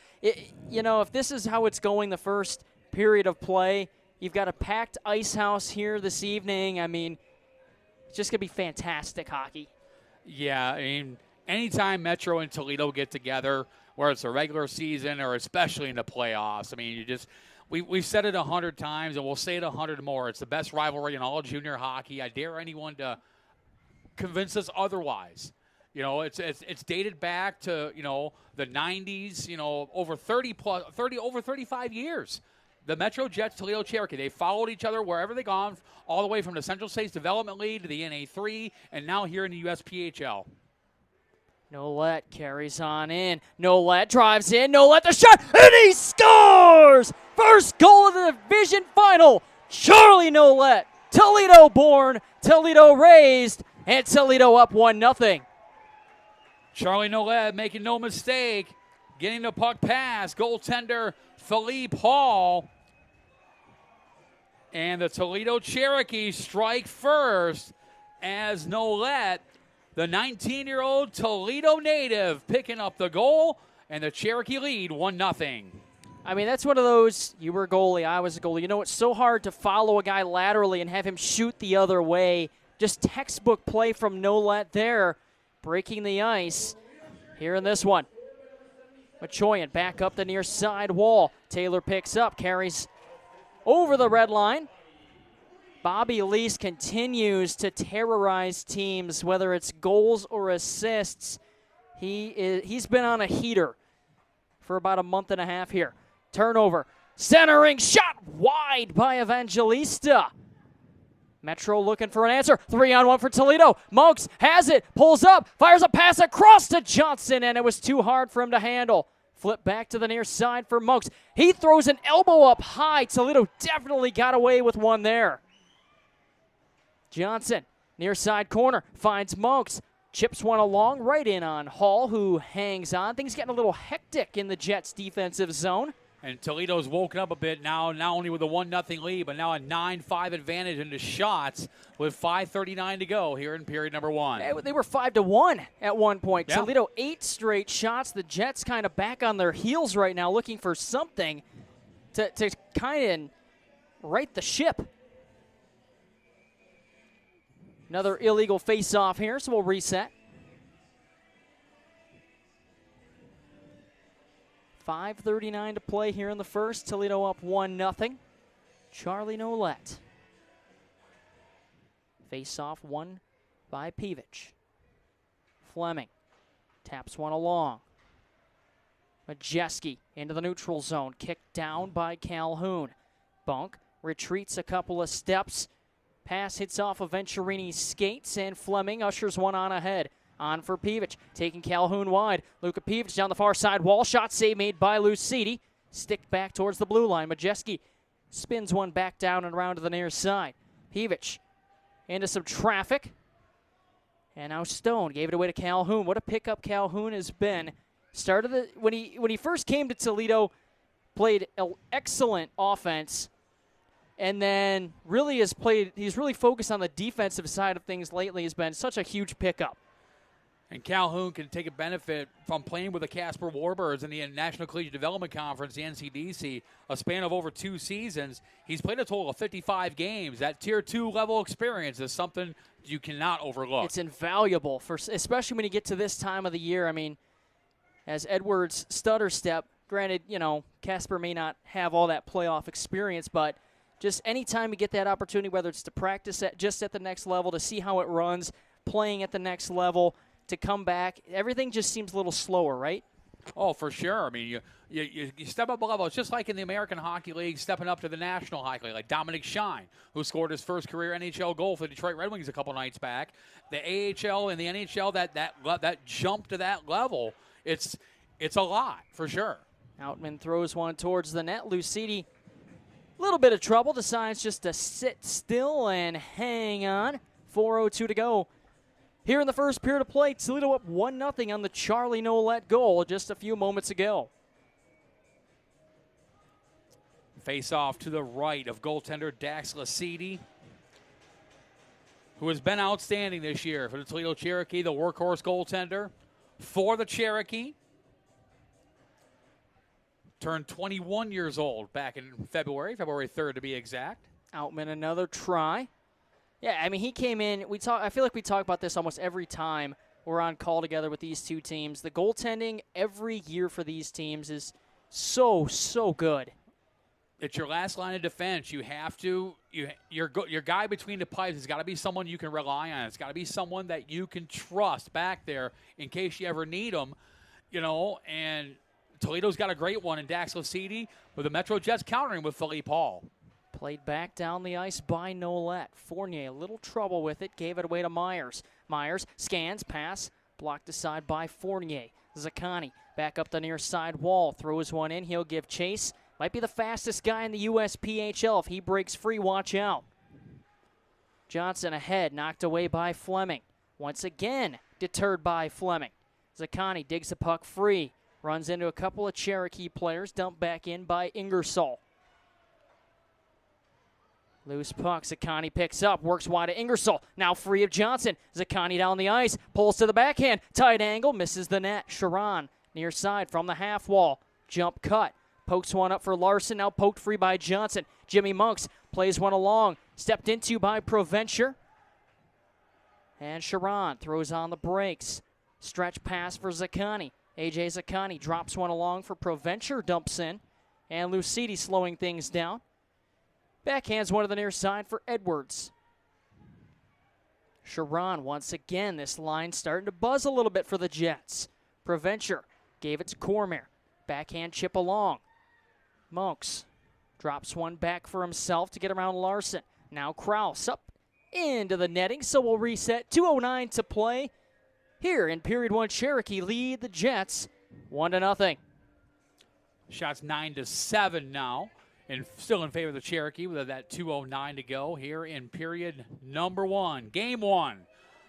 B: yeah, if this is how it's going the first period of play, you've got a packed ice house here this evening. I mean, it's just going to be fantastic hockey.
A: Yeah, I mean, anytime Metro and Toledo get together, whether it's a regular season or especially in the playoffs, I mean, we've said it 100 times, and we'll say it 100 more. It's the best rivalry in all junior hockey. I dare anyone to convince us otherwise. It's dated back to, the 90s, over 35 years. The MetroJets, Toledo Cherokee, they followed each other wherever they gone, all the way from the Central States Development League to the NA3, and now here in the USPHL.
B: Nolet carries on in. Nolet drives in. Nolet the shot, and he scores! First goal of the division final. Charlie Nolet, Toledo born, Toledo raised, and Toledo up 1-0.
A: Charlie Nolet making no mistake, getting the puck pass. Goaltender Philippe Hall. And the Toledo Cherokee strike first as Nolet, the 19-year-old Toledo native, picking up the goal, and the Cherokee lead 1-0.
B: I mean, that's one of those, you were a goalie, I was a goalie. It's so hard to follow a guy laterally and have him shoot the other way. Just textbook play from Nolet there, breaking the ice here in this one. Machoyan back up the near side wall. Taylor picks up, carries over the red line. Bobby Lease continues to terrorize teams, whether it's goals or assists. He's been on a heater for about a month and a half here. Turnover, centering, shot wide by Evangelista. Metro looking for an answer. 3-on-1 for Toledo. Monks has it, pulls up, fires a pass across to Johnson, and it was too hard for him to handle. Flip back to the near side for Monks. He throws an elbow up high. Toledo definitely got away with one there. Johnson, near side corner, finds Monks. Chips one along, right in on Hall, who hangs on. Things getting a little hectic in the Jets' defensive zone.
A: And Toledo's woken up a bit now, not only with a 1-0 lead, but now a 9-5 advantage into shots with 5:39 to go here in period number 1.
B: They were 5-1 at one point.
A: Yeah.
B: Toledo 8 straight shots. The Jets kind of back on their heels right now, looking for something to kind of right the ship. Another illegal face-off here, so we'll reset. 5:39 to play here in the first. Toledo up 1-0. Charlie Nolet. Face-off won by Pivich. Fleming taps one along. Majeski into the neutral zone. Kicked down by Calhoun. Bunk retreats a couple of steps. Pass hits off of Venturini's skates, and Fleming ushers one on ahead. On for Pivich, taking Calhoun wide. Luka Pivich down the far side wall. Shot save made by Lucidi. Stick back towards the blue line. Majeski spins one back down and around to the near side. Pivich into some traffic. And now Stone gave it away to Calhoun. What a pickup Calhoun has been. When he first came to Toledo, played excellent offense. And then he's really focused on the defensive side of things lately. Has been such a huge pickup.
A: And Calhoun can take a benefit from playing with the Casper Warbirds in the National Collegiate Development Conference, the NCDC, a span of over 2 seasons. He's played a total of 55 games. That Tier 2 level experience is something you cannot overlook.
B: It's invaluable, especially when you get to this time of the year. I mean, as Edwards stutter step. Granted, Casper may not have all that playoff experience, but just anytime you get that opportunity, whether it's to practice just at the next level, to see how it runs, playing at the next level, to come back, everything just seems a little slower, right?
A: Oh, for sure. I mean, you step up a level. It's just like in the American Hockey League, stepping up to the National Hockey League, like Dominic Shine, who scored his first career NHL goal for the Detroit Red Wings a couple nights back. The AHL and the NHL, that jump to that level, it's a lot, for sure.
B: Outman throws one towards the net. Lucidi, a little bit of trouble, decides just to sit still and hang on. 4:02 to go. Here in the first period of play, Toledo up 1-0 on the Charlie Nolet goal just a few moments ago.
A: Face off to the right of goaltender Dax Lasidi, who has been outstanding this year for the Toledo Cherokee, the workhorse goaltender for the Cherokee. Turned 21 years old back in February 3rd to be exact.
B: Outman another try. Yeah, I mean, he came in. I feel like we talk about this almost every time we're on call together with these two teams. The goaltending every year for these teams is so good.
A: It's your last line of defense. You have to your guy between the pipes has got to be someone you can rely on. It's got to be someone that you can trust back there in case you ever need them. And Toledo's got a great one in Dax Lasidi, with the MetroJets countering with Philippe Hall.
B: Played back down the ice by Nolet. Fournier, a little trouble with it, gave it away to Myers. Myers scans, pass, blocked aside by Fournier. Zaccani back up the near side wall, throws one in. He'll give chase. Might be the fastest guy in the USPHL. If he breaks free, watch out. Johnson ahead, knocked away by Fleming. Once again, deterred by Fleming. Zaccani digs the puck free, runs into a couple of Cherokee players, dumped back in by Ingersoll. Loose puck, Zaccani picks up, works wide to Ingersoll. Now free of Johnson. Zaccani down the ice, pulls to the backhand. Tight angle, misses the net. Sharon, near side from the half wall. Jump cut, pokes one up for Larson, now poked free by Johnson. Jimmy Monks plays one along, stepped into by Provencher. And Sharon throws on the brakes. Stretch pass for Zaccani. A.J. Zaccani drops one along for Provencher, dumps in. And Lucidi slowing things down. Backhands one to the near side for Edwards. Sharon once again. This line starting to buzz a little bit for the Jets. Provencher gave it to Cormier. Backhand chip along. Monks drops one back for himself to get around Larson. Now Krause up into the netting, so we'll reset. 2:09 to play. Here in period one, Cherokee lead the Jets 1-0.
A: Shots 9-7 now, and still in favor of the Cherokee with that 2:09 to go here in period number one. Game one,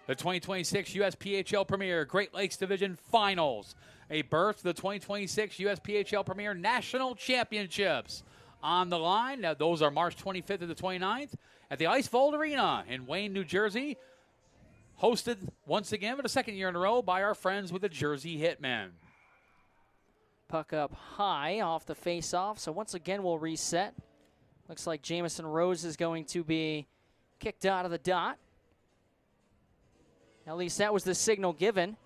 A: the 2026 USPHL Premier Great Lakes Division Finals. A berth to the 2026 USPHL Premier National Championships. On the line, now those are March 25th to the 29th at the Icefold Arena in Wayne, New Jersey. Hosted once again for the second year in a row by our friends with the Jersey Hitmen.
B: Puck up high off the face-off, so once again we'll reset. Looks like Jamison Rose is going to be kicked out of the dot. At least that was the signal given.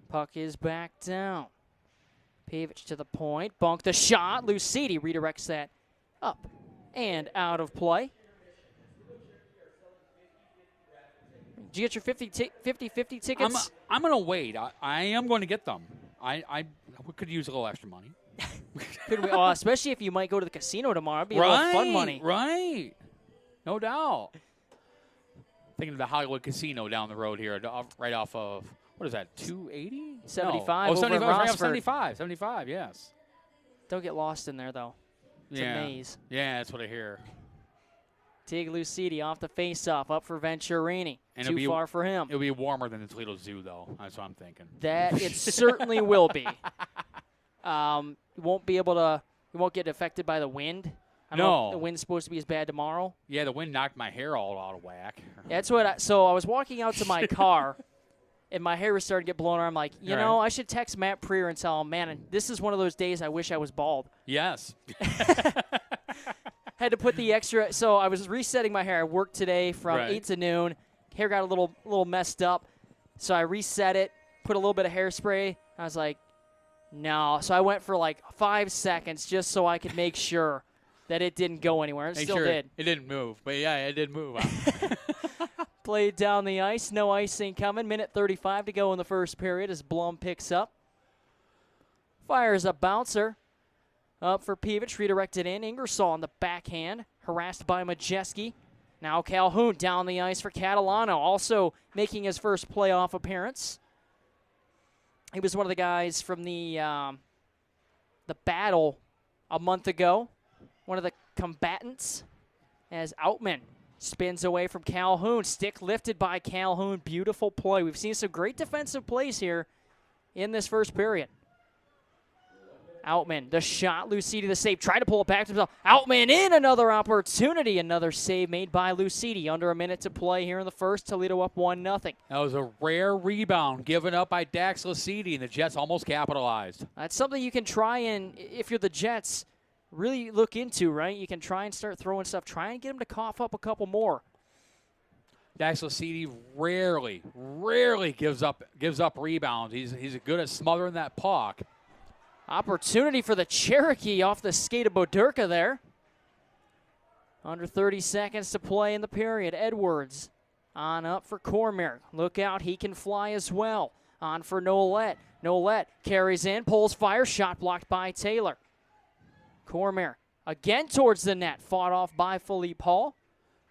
B: Puck is back down. Pavic to the point. Bunk the shot. Lucidi redirects that up and out of play. Did you get your 50-50 tickets?
A: I'm going to wait. I am going to get them. I could use a little extra money.
B: Could we? Oh, especially if you might go to the casino tomorrow. It'd be a little fun money.
A: Right. No doubt. Thinking of the Hollywood Casino down the road here, right off of, what is that, 280?
B: 75.
A: No. Oh,
B: over
A: 75,
B: in
A: right off
B: Rossford.
A: 75, yes.
B: Don't get lost in there, though. It's a maze.
A: Yeah, that's what I hear.
B: Tig Lucidi off the face-off, up for Venturini. And too far for him.
A: It'll be warmer than the Toledo Zoo, though. That's what I'm thinking.
B: That it certainly will be. You won't get affected by the wind. I don't know if the wind's supposed to be as bad tomorrow.
A: Yeah, the wind knocked my hair all out of whack.
B: That's what. So I was walking out to my car, and my hair was starting to get blown out. I'm like, you know, I should text Matt Preer and tell him, man, this is one of those days I wish I was bald.
A: Yes.
B: Had to put the extra. So I was resetting my hair. I worked today from 8 to noon. Hair got a little messed up, so I reset it. put a little bit of hairspray. I was like, no. So I went for like 5 seconds just so I could make sure that it didn't go anywhere. It still did.
A: It didn't move, but yeah, it did move.
B: Played down the ice. No icing coming. Minute 35 to go in the first period as Blum picks up. Fires a bouncer. Up for Peevich, redirected in. Ingersoll on the backhand, harassed by Majeski. Now Calhoun down the ice for Catalano, also making his first playoff appearance. He was one of the guys from the battle a month ago, one of the combatants, as Outman spins away from Calhoun. Stick lifted by Calhoun. Beautiful play. We've seen some great defensive plays here in this first period. Outman, the shot, Lucidi the save, tried to pull it back to himself. Outman in, another opportunity, another save made by Lucidi. Under a minute to play here in the first, Toledo up 1-0.
A: That was a rare rebound given up by Dax Lucidi, and the Jets almost capitalized.
B: That's something you can try and, if you're the Jets, really look into, right? You can try and start throwing stuff, try and get him to cough up a couple more.
A: Dax Lucidi rarely gives up rebounds. He's good at smothering that puck.
B: Opportunity for the Cherokee off the skate of Boderka there. Under 30 seconds to play in the period. Edwards on up for Cormier. Look out, he can fly as well. On for Nolette. Nolette carries in, pulls fire, shot blocked by Taylor. Cormier again towards the net, fought off by Philippe Hall.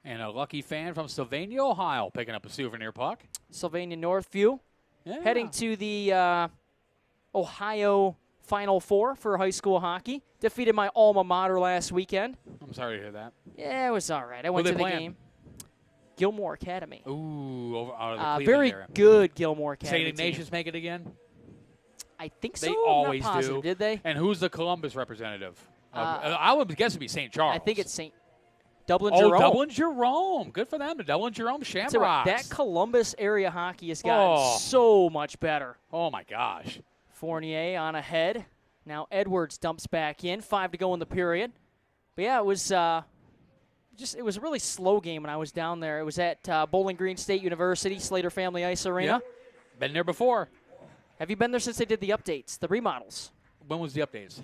A: And a lucky fan from Sylvania, Ohio, picking up a souvenir puck.
B: Sylvania Northview heading to the Ohio Final Four for high school hockey. Defeated my alma mater last weekend.
A: I'm sorry to hear that.
B: Yeah, it was all right. I went to the game. Gilmore Academy.
A: Ooh, out of the Cleveland
B: very
A: area.
B: Good Gilmore Academy.
A: St. Ignatius make it again?
B: I think so.
A: They
B: I'm
A: always
B: not positive.
A: do.
B: Did they?
A: And who's the Columbus representative? I would guess it'd be St. Charles.
B: I think it's St. Dublin Jerome.
A: Dublin Jerome. Good for them. The Dublin Jerome Shamrocks.
B: That Columbus area hockey has gotten so much better.
A: Oh, my gosh.
B: Fournier on ahead. Now Edwards dumps back in. 5 to go in the period. But yeah, it was it was a really slow game when I was down there. It was at Bowling Green State University, Slater Family Ice Arena.
A: Yep. Been there before.
B: Have you been there since they did the updates, the remodels?
A: When was the updates?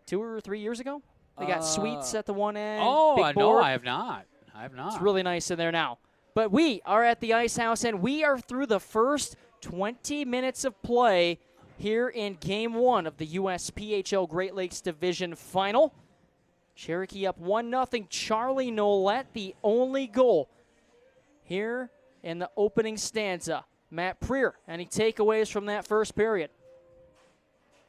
B: 2 or 3 years ago? They got suites at the one end.
A: No, I have not.
B: It's really nice in there now. But we are at the Ice House, and we are through the first 20 minutes of play here in Game 1 of the USPHL Great Lakes Division Final. Cherokee up 1-0. Charlie Nolette, the only goal here in the opening stanza. Matt Preer, any takeaways from that first period?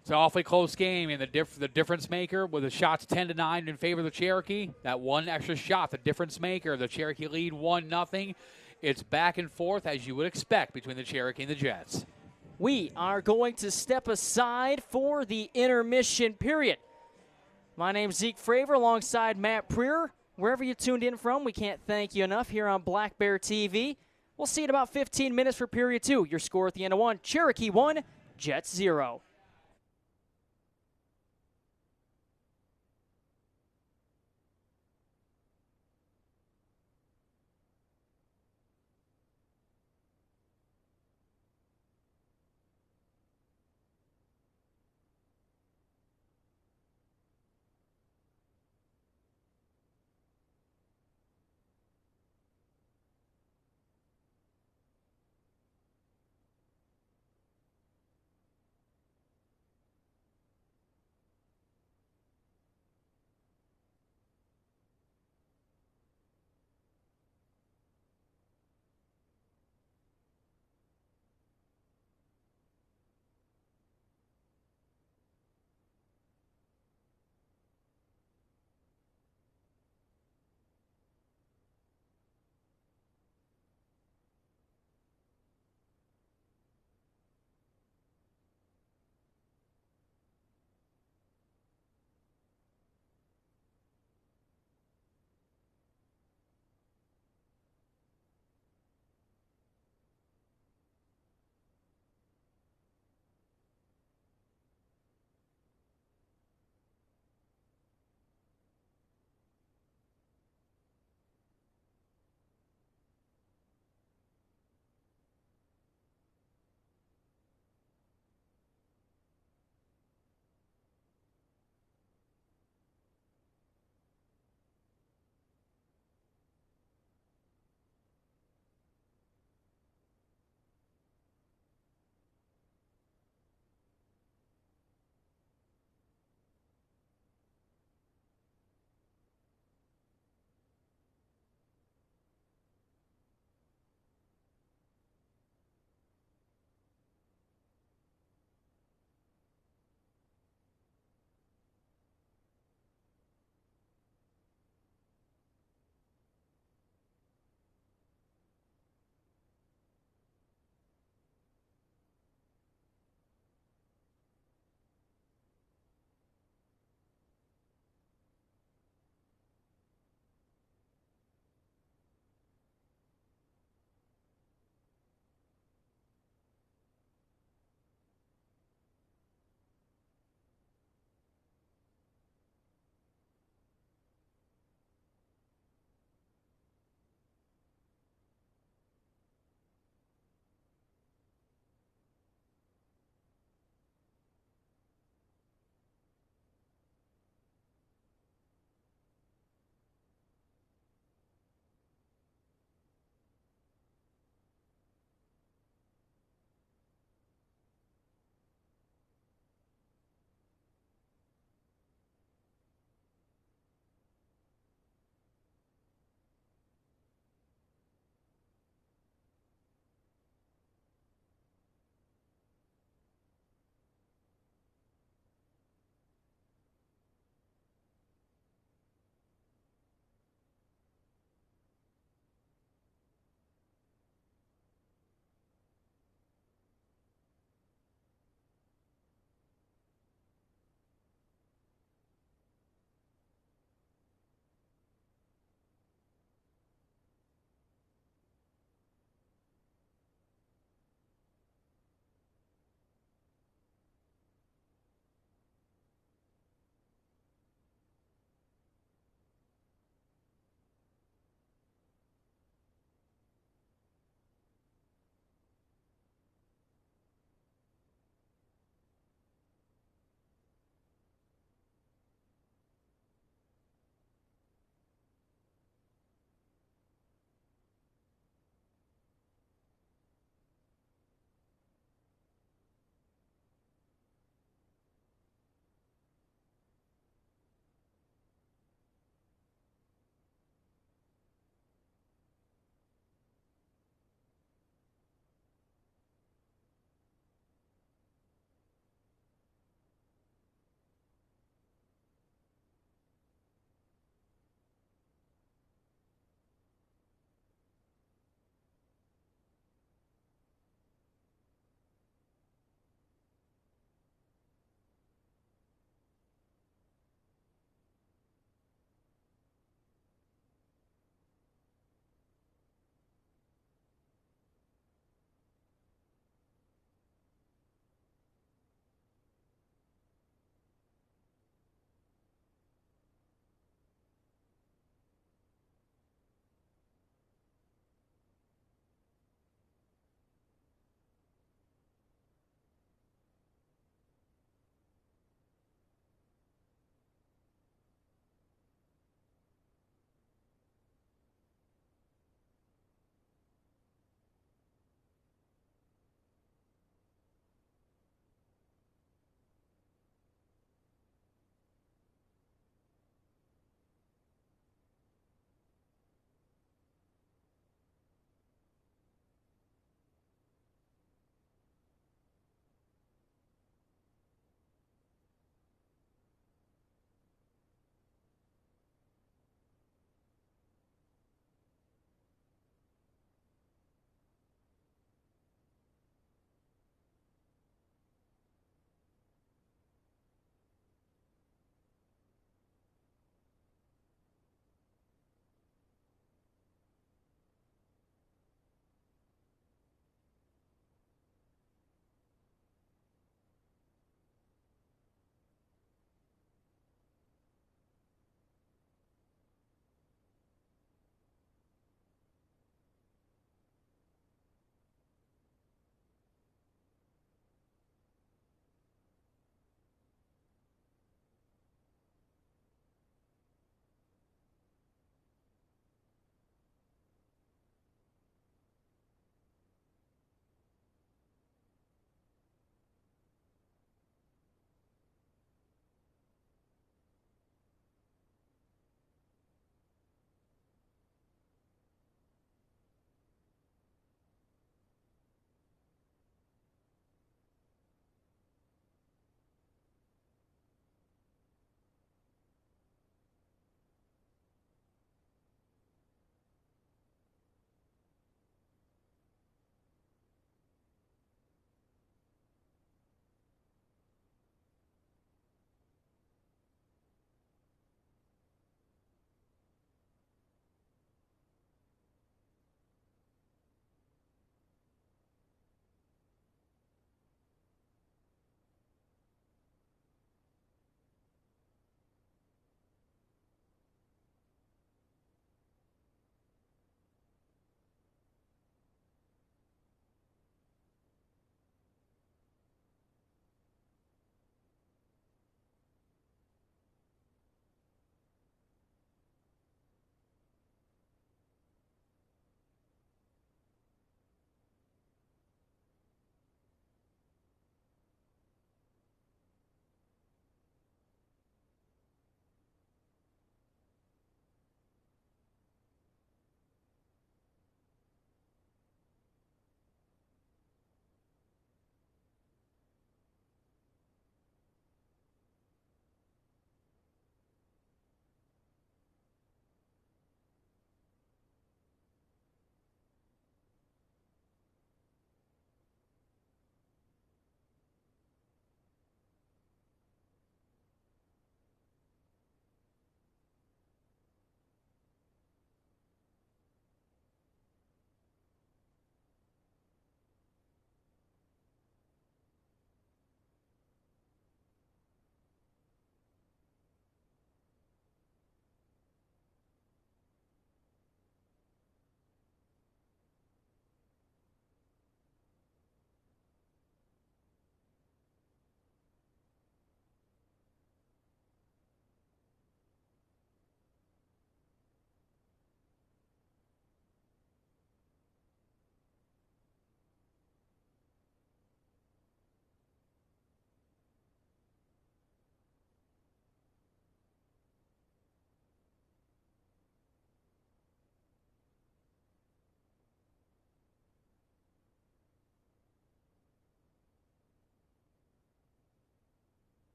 A: It's an awfully close game, and the difference maker with the shots 10-9 in favor of the Cherokee. That one extra shot, the difference maker. The Cherokee lead 1-0. It's back and forth as you would expect between the Cherokee and the Jets.
B: We are going to step aside for the intermission period. My name's Zeke Fravor alongside Matt Preer. Wherever you tuned in from, we can't thank you enough here on Black Bear TV. We'll see you in about 15 minutes for period 2. Your score at the end of 1, Cherokee 1, Jets 0.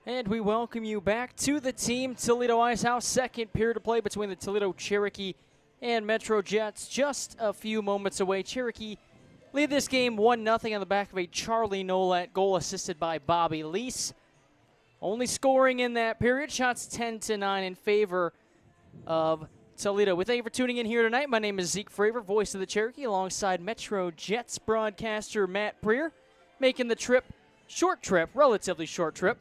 B: And we welcome you back to the Team Toledo Ice House. Second period of play between the Toledo Cherokee and MetroJets. Just a few moments away. Cherokee lead this game 1-0 on the back of a Charlie Nolet goal assisted by Bobby Lease. Only scoring in that period. Shots 10-9 in favor of Toledo. We thank you for tuning in here tonight. My name is Zeke Fravor, voice of the Cherokee, alongside MetroJets broadcaster Matt Preer, making the trip, relatively short trip,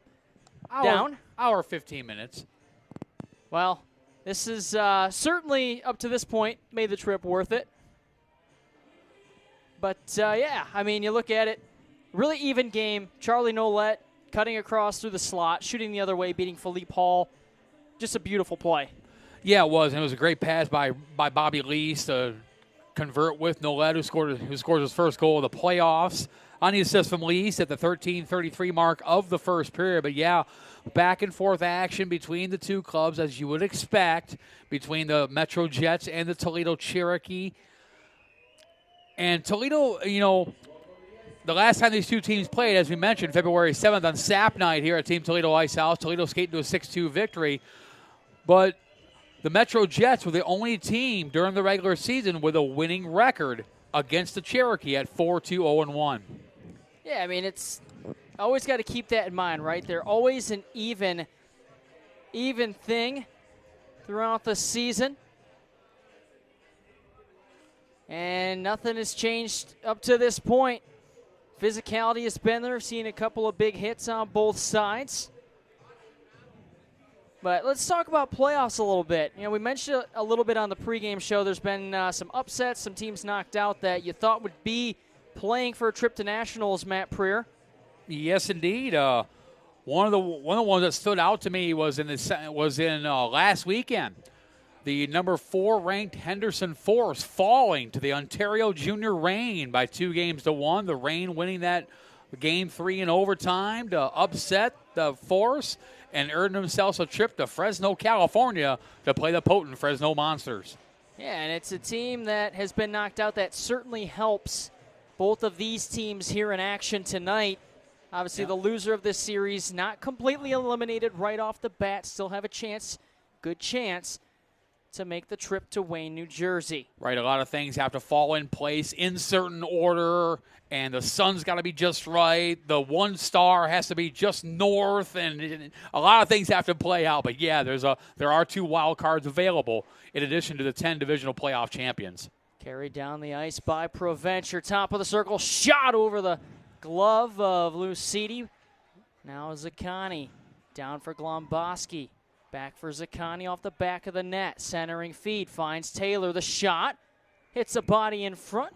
B: down.
A: Hour 15 minutes.
B: Well, this is certainly, up to this point, made the trip worth it. But, yeah, I mean, you look at it, really even game. Charlie Nolet cutting across through the slot, shooting the other way, beating Philippe Hall. Just a beautiful play.
A: Yeah, it was, and it was a great pass by Bobby Lease to convert with Nolet, who scores his first goal of the playoffs. On the assist from Lease at the 13:33 mark of the first period. But, yeah, back and forth action between the two clubs, as you would expect, between the MetroJets and the Toledo Cherokee. And Toledo, the last time these two teams played, as we mentioned, February 7th on SAP night here at Team Toledo Ice House, Toledo skated to a 6-2 victory. But the MetroJets were the only team during the regular season with a winning record against the Cherokee at 4-2-0-1.
B: Yeah, I mean, it's always got to keep that in mind, right? They're always an even thing throughout the season. And nothing has changed up to this point. Physicality has been there. Seen a couple of big hits on both sides. But let's talk about playoffs a little bit. We mentioned a little bit on the pregame show. There's been some upsets, some teams knocked out that you thought would be playing for a trip to nationals, Matt Preer.
A: Yes, indeed. One of the ones that stood out to me was in last weekend. The number 4 ranked Henderson Force falling to the Ontario Junior Reign by 2-1. The Reign winning that game 3 in overtime to upset the Force and earned themselves a trip to Fresno, California to play the potent Fresno Monsters.
B: Yeah, and it's a team that has been knocked out. That certainly helps both of these teams here in action tonight. Obviously, The loser of this series not completely eliminated right off the bat. Still have a chance, good chance, to make the trip to Wayne, New Jersey. Right,
A: a lot of things have to fall in place in certain order, and the sun's got to be just right. The one star has to be just north, and a lot of things have to play out. But, yeah, there are 2 wild cards available in addition to the 10 divisional playoff champions.
B: Carried down the ice by Provencher. Top of the circle, shot over the glove of Lucidi. Now Zaccani down for Glomboski. Back for Zaccani off the back of the net. Centering feed, finds Taylor. The shot hits a body in front.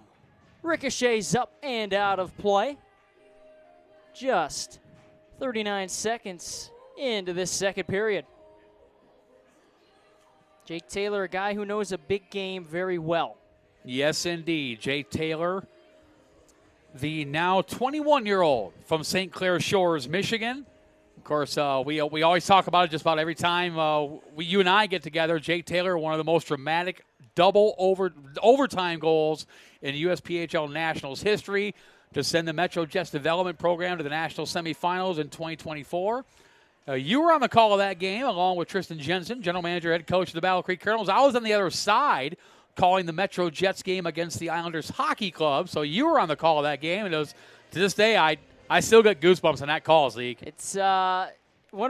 B: Ricochets up and out of play. Just 39 seconds into this second period. Jake Taylor, a guy who knows a big game very well.
A: Yes, indeed. Jake Taylor, the now 21-year-old from St. Clair Shores, Michigan. Of course, we always talk about it just about every time you and I get together. Jake Taylor, one of the most dramatic overtime goals in USPHL Nationals history to send the MetroJets development program to the national semifinals in 2024. You were on the call of that game along with Tristan Jensen, general manager, head coach of the Battle Creek Colonels. I was on the other side calling the MetroJets game against the Islanders Hockey Club. So you were on the call of that game, and it was, to this day, I still get goosebumps on that call, Zeke.
B: It's one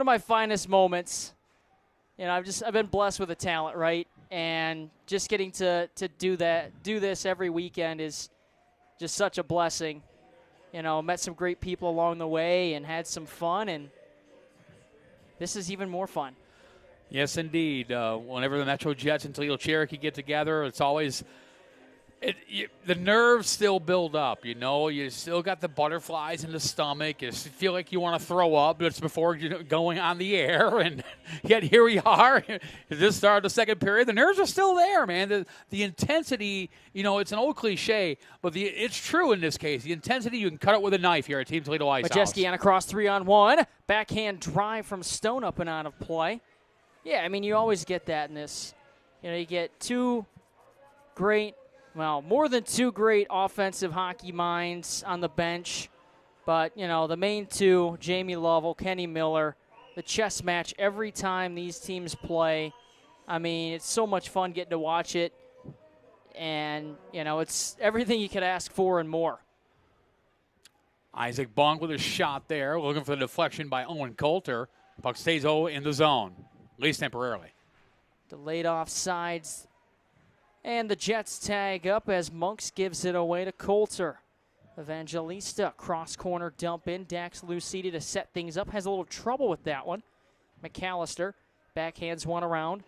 B: of my finest moments. I've been blessed with the talent, right? And just getting to do this every weekend is just such a blessing. Met some great people along the way and had some fun, and this is even more fun.
A: Yes, indeed. Whenever the MetroJets and Toledo Cherokee get together, it's always the nerves still build up. You still got the butterflies in the stomach. You feel like you want to throw up. It's before going on the air, and yet here we are. This started the second period. The nerves are still there, man. The intensity. It's an old cliche, but it's true in this case. The intensity, you can cut it with a knife here at Team Toledo Ice House.
B: Majeski on a cross 3-on-1. Backhand drive from Stone up and out of play. Yeah, I mean, you always get that in this. You get more than 2 great offensive hockey minds on the bench. But, the main 2, Jamie Lovell, Kenny Miller, the chess match every time these teams play. I mean, it's so much fun getting to watch it. And, it's everything you could ask for and more.
A: Isaac Bunk with a shot there, looking for the deflection by Owen Coulter. Puck stays in the zone, at least temporarily.
B: Delayed offsides. And the Jets tag up as Monks gives it away to Coulter. Evangelista, cross-corner dump in. Dax Lucidi to set things up. Has a little trouble with that one. McAllister backhands one around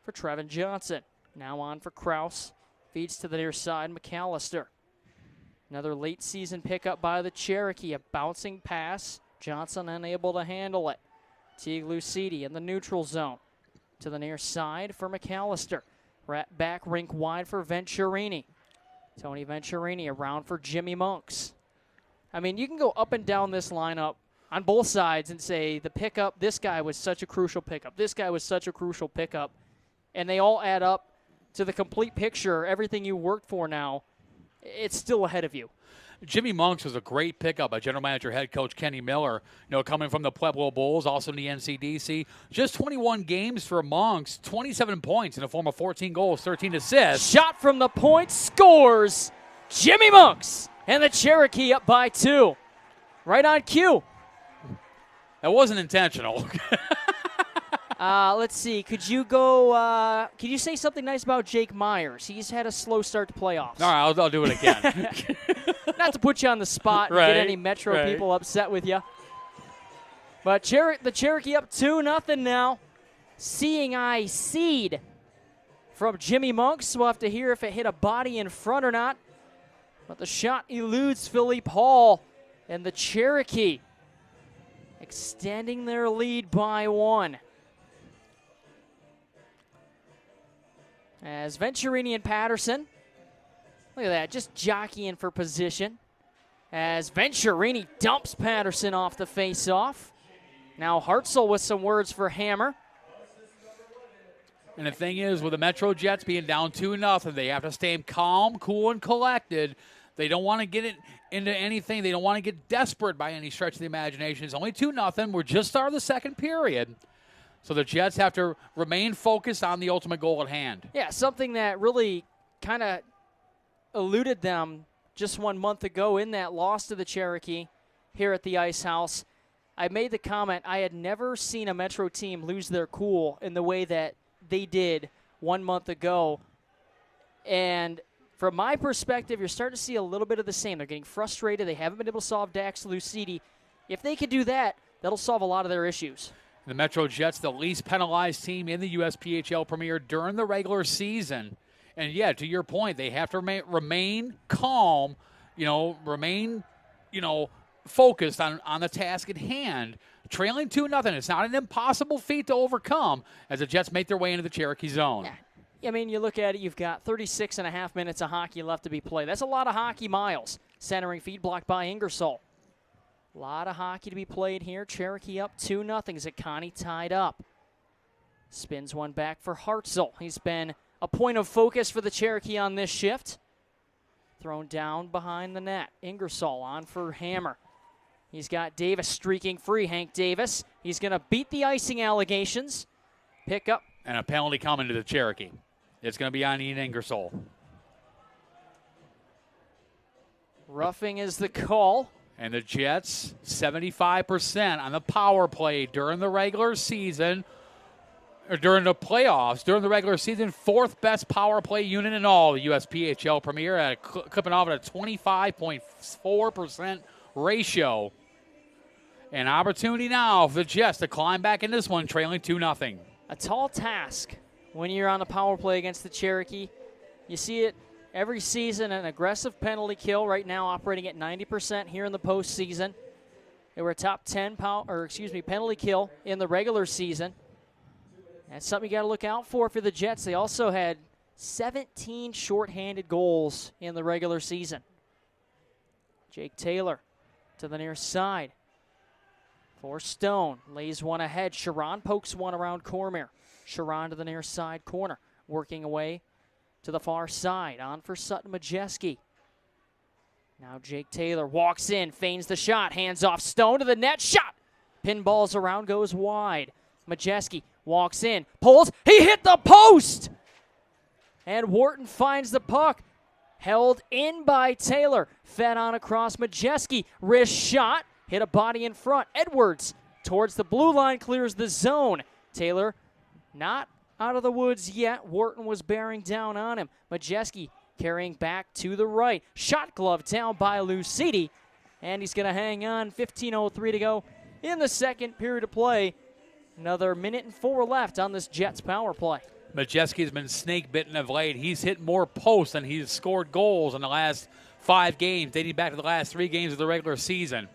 B: for Trevin Johnson. Now on for Kraus. Feeds to the near side, McAllister. Another late season pickup by the Cherokee. A bouncing pass. Johnson unable to handle it. Teague Lucidi in the neutral zone. To the near side for McAllister. Back rink wide for Venturini. Tony Venturini around for Jimmy Monks. I mean, you can go up and down this lineup on both sides and say the pickup, this guy was such a crucial pickup. This guy was such a crucial pickup. And they all add up to the complete picture, everything you worked for now. It's still ahead of you.
A: Jimmy Monks was a great pickup by general manager head coach Kenny Miller, coming from the Pueblo Bulls, also in the NCDC. Just 21 games for Monks, 27 points in the form of 14 goals, 13 assists.
B: Shot from the point, scores Jimmy Monks, and the Cherokee up by 2. Right on cue.
A: That wasn't intentional.
B: Let's see. Could you say something nice about Jake Myers? He's had a slow start to playoffs.
A: All right, I'll do it again.
B: Not to put you on the spot and get any Metro people upset with you. But the Cherokee up 2-0 now. Seeing eye seed from Jimmy Monks. We'll have to hear if it hit a body in front or not. But the shot eludes Philippe Hall. And the Cherokee extending their lead by 1. As Venturini and Patterson, look at that, just jockeying for position. As Venturini dumps Patterson off the face-off. Now Hartzell with some words for Hammer.
A: And the thing is, with the MetroJets being down 2-0, they have to stay calm, cool, and collected. They don't want to get it into anything. They don't want to get desperate by any stretch of the imagination. It's only 2-0. We're just starting the second period. So the Jets have to remain focused on the ultimate goal at hand.
B: Yeah, something that really kind of eluded them just 1 month ago in that loss to the Cherokee here at the Ice House. I made the comment, I had never seen a Metro team lose their cool in the way that they did 1 month ago. And from my perspective, you're starting to see a little bit of the same. They're getting frustrated. They haven't been able to solve Dax Lucidi. If they could do that, that'll solve a lot of their issues.
A: The MetroJets, the least penalized team in the USPHL Premier during the regular season. And, yeah, to your point, they have to remain calm, remain, focused on the task at hand. Trailing 2-0, it's not an impossible feat to overcome as the Jets make their way into the Cherokee zone.
B: Yeah. I mean, you look at it, you've got 36 and a half minutes of hockey left to be played. That's a lot of hockey miles. Centering feed blocked by Ingersoll. A lot of hockey to be played here. Cherokee up 2-0. Zaccani tied up. Spins one back for Hartzell. He's been a point of focus for the Cherokee on this shift. Thrown down behind the net. Ingersoll on for Hammer. He's got Davis streaking free. Hank Davis. He's going to beat the icing allegations. Pick up.
A: And a penalty coming to the Cherokee. It's going to be on Ian Ingersoll.
B: Roughing is the call.
A: And the Jets, 75% on the power play during the regular season, or during the playoffs, during the regular season, 4th best power play unit in all the USPHL Premier, at clipping off at a 25.4% ratio. An opportunity now for the Jets to climb back in this one, trailing 2-0.
B: A tall task when you're on the power play against the Cherokee. You see it every season, an aggressive penalty kill right now operating at 90% here in the postseason. They were a top 10 penalty kill in the regular season. That's something you got to look out for the Jets. They also had 17 shorthanded goals in the regular season. Jake Taylor to the near side. For Stone, lays one ahead. Sharon pokes one around Cormier. Sharon to the near side corner, working away to the far side. On for Sutton Majeski. Now Jake Taylor walks in, feigns the shot, hands off Stone to the net. Shot Pinballs around, goes wide. Majeski walks in, pulls, he hit the post! And Wharton finds the puck. Held in by Taylor. Fed on across Majeski. Wrist shot. Hit a body in front. Edwards towards the blue line, clears the zone. Taylor not out of the woods yet. Wharton was bearing down on him. Majeski carrying back to the right. Shot glove down by Lucidi. And he's going to hang on. 15:03 to go in the second period of play. Another minute and 4 left on this Jets power play.
A: Majeski's been snake-bitten of late. He's hit more posts than he's scored goals in the last 5 games, dating back to the last 3 games of the regular season.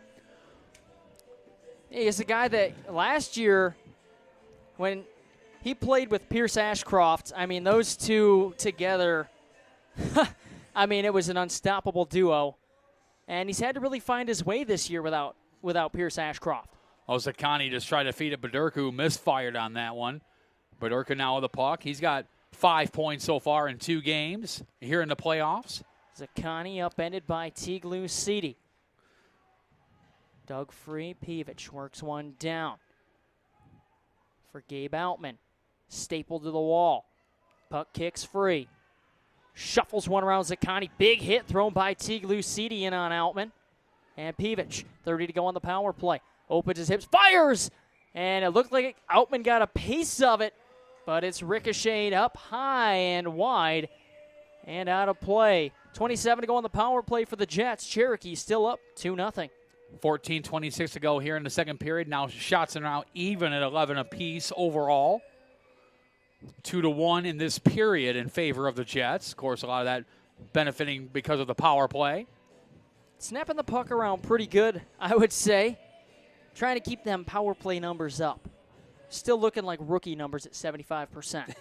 B: He's a guy that last year, when he played with Pierce Ashcroft, I mean, those two together, I mean, it was an unstoppable duo. And he's had to really find his way this year without Pierce Ashcroft.
A: Zakani just tried to feed it. Bedurku misfired on that one. Bedurka now with the puck. He's got 5 points so far in 2 games here in the playoffs.
B: Zakani upended by Teague Lucidi. Dug free. Peevich works one down for Gabe Outman. Stapled to the wall. Puck kicks free. Shuffles one around Zakani. Big hit thrown by Teague Lucidi in on Outman. And Peevich, 30 to go on the power play. Opens his hips, fires! And it looked like Outman got a piece of it, but it's ricocheted up high and wide and out of play. 27 to go on the power play for the Jets. Cherokee still up 2-0.
A: 14:26 to go here in the second period. Now shots are now even at 11 apiece overall. 2-1 in this period in favor of the Jets. Of course, a lot of that benefiting because of the power play.
B: Snapping the puck around pretty good, I would say. Trying to keep them power play numbers up. Still looking like rookie numbers at 75%.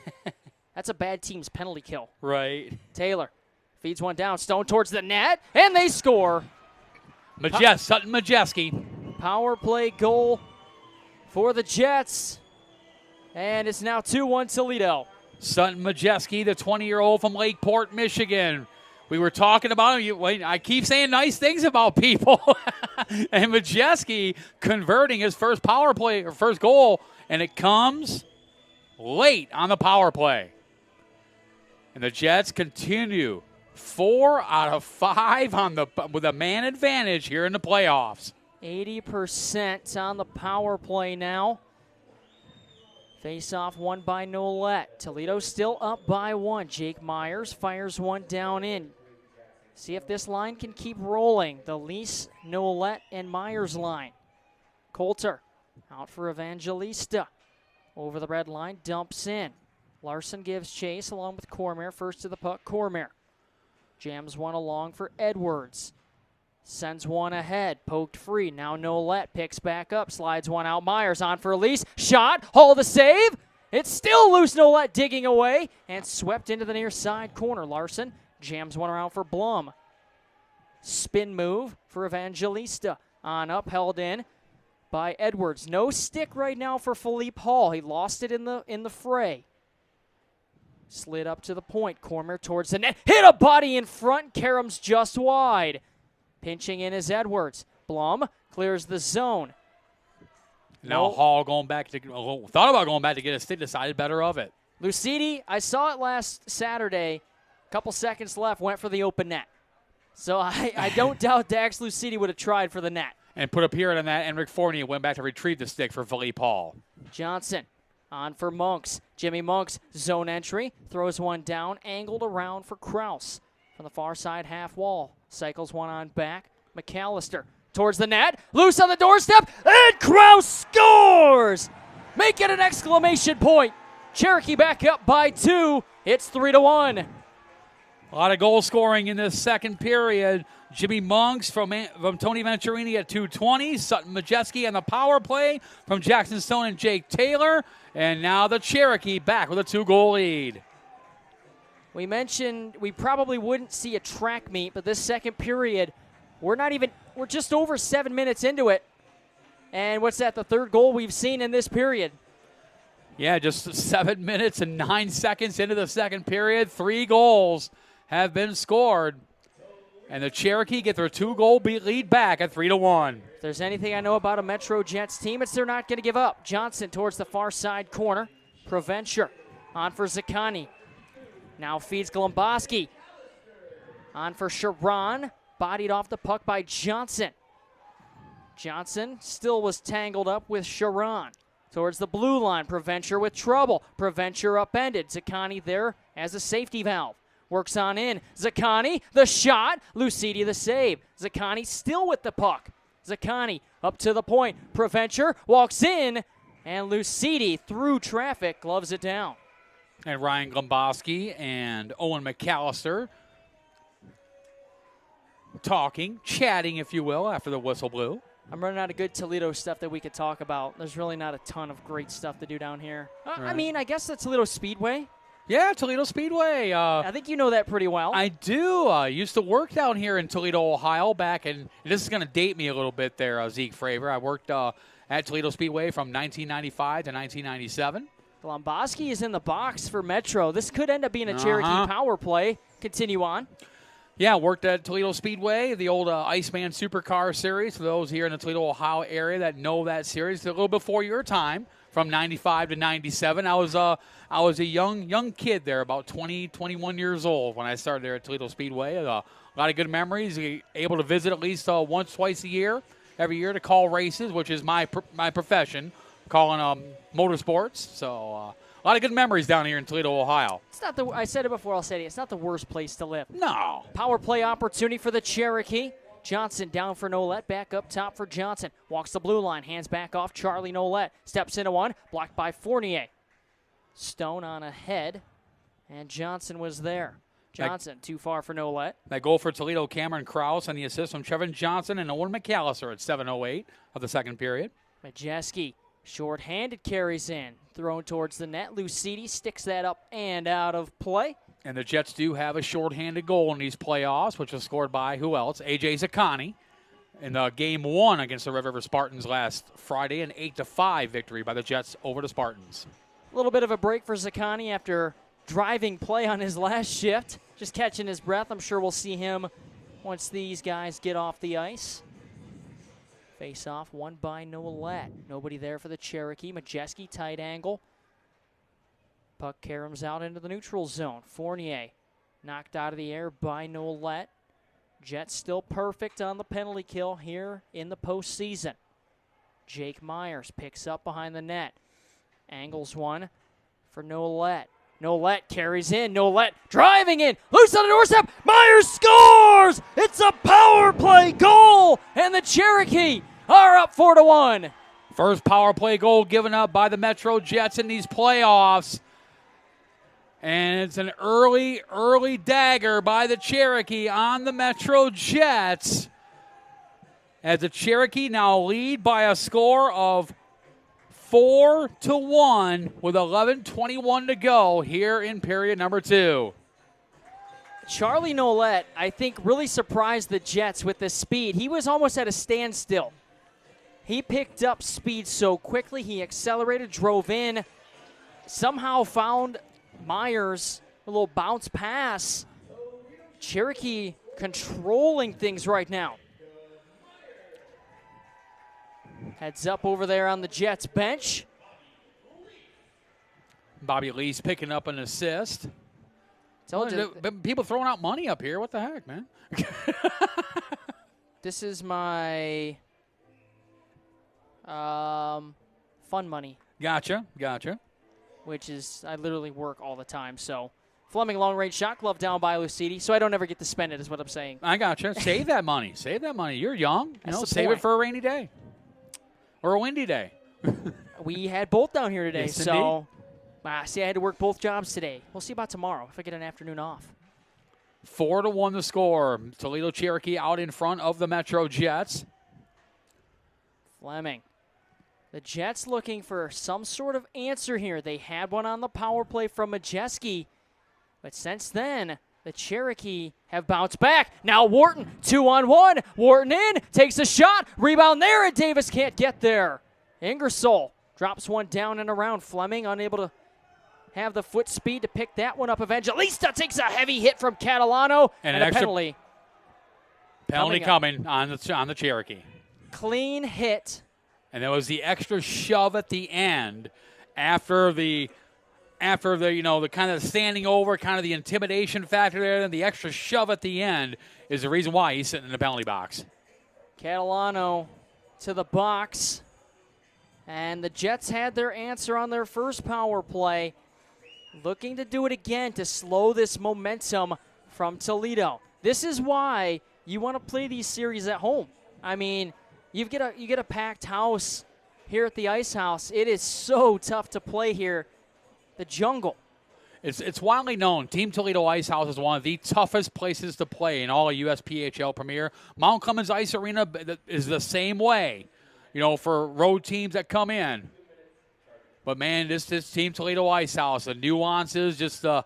B: That's a bad team's penalty kill.
A: Right.
B: Taylor feeds one down. Stone towards the net, and they score.
A: Sutton Majeski.
B: Power play goal for the Jets. And it's now 2-1 Toledo.
A: Sutton Majeski, the 20-year-old from Lakeport, Michigan. We were talking about him. I keep saying nice things about people. And Majeski converting his first power play or first goal, and it comes late on the power play. And the Jets continue 4 out of 5 with a man advantage here in the playoffs.
B: 80% on the power play now. Face-off won by Nolette. Toledo still up by 1. Jake Myers fires one down in. See if this line can keep rolling. The Lease, Nolette, and Myers line. Coulter out for Evangelista. Over the red line, dumps in. Larson gives chase along with Cormier. First to the puck, Cormier. Jams one along for Edwards. Sends one ahead, poked free. Now Nolette picks back up, slides one out. Myers on for Elise. Shot, Hall the save. It's still loose. Nolette digging away and swept into the near side corner. Larson jams one around for Blum. Spin move for Evangelista. On up, held in by Edwards. No stick right now for Philippe Hall. He lost it in the fray. Slid up to the point. Cormier towards the net. Hit a body in front. Karam's just wide. Pinching in is Edwards. Blum clears the zone.
A: Now Hall thought about going back to get a stick, decided better of it.
B: Lucidi, I saw it last Saturday. Couple seconds left, went for the open net. So I don't doubt Dax Lucidi would have tried for the net.
A: And put a period on that, and Rick Fournier went back to retrieve the stick for Philippe Hall.
B: Johnson on for Monks. Jimmy Monks, zone entry, throws one down, angled around for Kraus. From the far side half wall, cycles one on back. McAllister towards the net, loose on the doorstep, and Kraus scores! Make it an exclamation point. Cherokee back up by 2. It's 3-1.
A: A lot of goal scoring in this second period. Jimmy Monks from Tony Venturini at 2:20. Sutton Majeski on the power play from Jackson Stone and Jake Taylor. And now the Cherokee back with a 2-goal lead.
B: We mentioned we probably wouldn't see a track meet, but this second period, we're just over 7 minutes into it. And what's that, the third goal we've seen in this period?
A: Yeah, just 7 minutes and 9 seconds into the second period. 3 goals have been scored. And the Cherokee get their 2-goal lead back at 3-1.
B: If there's anything I know about a MetroJets team, it's they're not going to give up. Johnson towards the far side corner. Provencher on for Zaccani. Now feeds Glomboski. On for Sharon. Bodied off the puck by Johnson. Johnson still was tangled up with Sharon. Towards the blue line, Provencher with trouble. Provencher upended. Zaccani there as a safety valve. Works on in. Zaccani, the shot. Lucidi, the save. Zaccani still with the puck. Zaccani up to the point. Provencher walks in, and Lucidi through traffic gloves it down.
A: And Ryan Glomboski and Owen McAllister talking, chatting, if you will, after the whistle blew.
B: I'm running out of good Toledo stuff that we could talk about. There's really not a ton of great stuff to do down here.
A: Right.
B: I mean, I guess the Toledo Speedway.
A: Yeah, Toledo Speedway.
B: I think you know that pretty well.
A: I do. I used to work down here in Toledo, Ohio back, and this is going to date me a little bit there, Zeke Fravor. I worked at Toledo Speedway from 1995 to 1997.
B: Glomboski is in the box for Metro. This could end up being a Cherokee power play. Continue on.
A: Yeah, worked at Toledo Speedway, the old Iceman Supercar series. For those here in the Toledo, Ohio area that know that series, a little before your time, from 95 to 97. I was a young kid there, about 20, 21 years old when I started there at Toledo Speedway. A lot of good memories. Able to visit at least once, twice a year, every year to call races, which is my profession, calling motorsports. So a lot of good memories down here in Toledo, Ohio.
B: It's not I said it before, I'll say it. It's not the worst place to live.
A: No.
B: Power play opportunity for the Cherokee. Johnson down for Nolette, back up top for Johnson. Walks the blue line, hands back off Charlie Nolette. Steps into one, blocked by Fournier. Stone on ahead, and Johnson was there. Johnson too far for Nolette.
A: That goal for Toledo, Cameron Krause, and the assist from Trevin Johnson and Owen McAllister at 7:08 of the second period.
B: Majeski, short-handed, carries in. Thrown towards the net. Lucidi sticks that up and out of play.
A: And the Jets do have a shorthanded goal in these playoffs, which was scored by who else? A.J. Zaccani in Game 1 against the Red River Spartans last Friday, an 8-5 victory by the Jets over the Spartans.
B: A little bit of a break for Zaccani after driving play on his last shift. Just catching his breath. I'm sure we'll see him once these guys get off the ice. Face off, won by Nolette. Nobody there for the Cherokee. Majeski, tight angle. Puck caroms out into the neutral zone. Fournier knocked out of the air by Nolette. Jets still perfect on the penalty kill here in the postseason. Jake Myers picks up behind the net. Angles one for Nolette. Nolette carries in. Nolette driving in. Loose on the doorstep. Myers scores! It's a power play goal! And the Cherokee are up 4-1.
A: First power play goal given up by the MetroJets in these playoffs. And it's an early dagger by the Cherokee on the MetroJets. As the Cherokee now lead by a score of 4-1 with 11:21 to go here in period number 2.
B: Charlie Nolette, I think, really surprised the Jets with the speed. He was almost at a standstill. He picked up speed so quickly. He accelerated, drove in, somehow found Myers, a little bounce pass. Cherokee controlling things right now. Heads up over there on the Jets bench.
A: Bobby Lee's picking up an assist. People throwing out money up here. What the heck, man?
B: This is my fun money.
A: Gotcha.
B: Which is, I literally work all the time. So, Fleming long-range shot glove down by Lucidi, so I don't ever get to spend it is what I'm saying.
A: I gotcha. Save that money. Save that money. You're young. Save it for a rainy day. Or a windy day.
B: We had both down here today,
A: yes,
B: so see, I had to work both jobs today. We'll see about tomorrow if I get an afternoon off.
A: 4-1 the score. Toledo Cherokee out in front of the MetroJets.
B: Fleming. The Jets looking for some sort of answer here. They had one on the power play from Majeski, but since then, the Cherokee have bounced back. Now Wharton, 2-on-1. Wharton in, takes a shot. Rebound there, and Davis can't get there. Ingersoll drops one down and around. Fleming unable to have the foot speed to pick that one up. Evangelista takes a heavy hit from Catalano and a penalty.
A: Penalty coming on the Cherokee.
B: Clean hit.
A: And there was the extra shove at the end after the the kind of standing over, kind of the intimidation factor there, and the extra shove at the end is the reason why he's sitting in the penalty box.
B: Catalano to the box. And the Jets had their answer on their first power play. Looking to do it again to slow this momentum from Toledo. This is why you want to play these series at home. I mean, you get a packed house here at the Ice House. It is so tough to play here. The jungle.
A: It's widely known. Team Toledo Ice House is one of the toughest places to play in all of USPHL Premier. Mount Clemens Ice Arena is the same way, for road teams that come in. But, man, this Team Toledo Ice House, the nuances, just the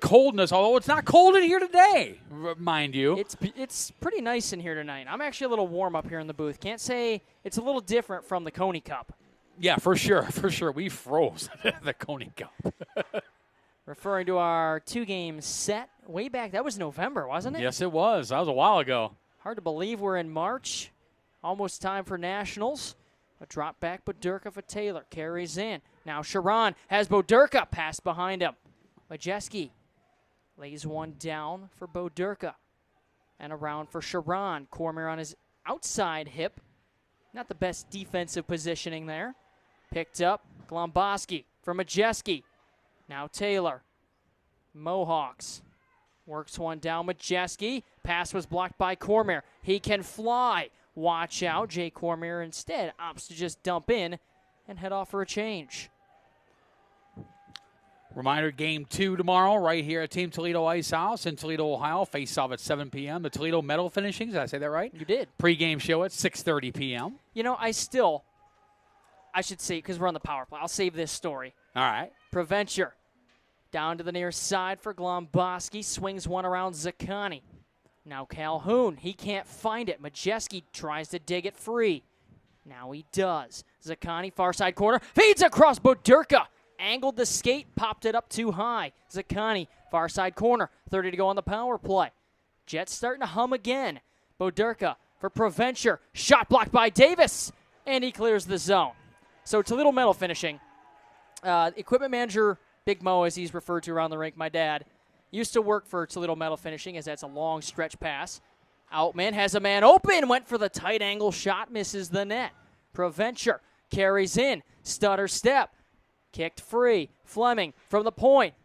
A: coldness, although it's not cold in here today, mind you.
B: It's pretty nice in here tonight. I'm actually a little warm up here in the booth. Can't say it's a little different from the Coney Cup.
A: Yeah, for sure. We froze the Coney Cup.
B: Referring to our 2-game set way back, that was November, wasn't it?
A: Yes, it was. That was a while ago.
B: Hard to believe we're in March. Almost time for Nationals. A drop back, Boderka for Taylor. Carries in. Now Sharon has Boderka passed behind him. Majeski lays one down for Boderka. And around for Sharon. Cormier on his outside hip. Not the best defensive positioning there. Picked up Glomboski for Majeski. Now Taylor. Mohawks. Works one down. Majeski. Pass was blocked by Cormier. He can fly. Watch out. Jay Cormier instead opts to just dump in and head off for a change.
A: Reminder, Game 2 tomorrow right here at Team Toledo Ice House in Toledo, Ohio. Face-off at 7 p.m. The Toledo Metal Finishings. Did I say that right?
B: You did.
A: Pre-game show at 6:30 p.m.
B: I should say, because we're on the power play, I'll save this story.
A: All right.
B: Provencher. Down to the near side for Glomboski. Swings one around Zaccani. Now Calhoun. He can't find it. Majeski tries to dig it free. Now he does. Zaccani, far side corner. Feeds across Boderka. Angled the skate. Popped it up too high. Zaccani, far side corner. 30 to go on the power play. Jets starting to hum again. Boderka for Provencher. Shot blocked by Davis. And he clears the zone. So Toledo Metal Finishing. Equipment manager Big Mo, as he's referred to around the rink, my dad, used to work for Toledo Metal Finishing, as that's a long stretch pass. Outman has a man open, went for the tight angle shot, misses the net. Provencher carries in, stutter step, kicked free. Fleming from the point,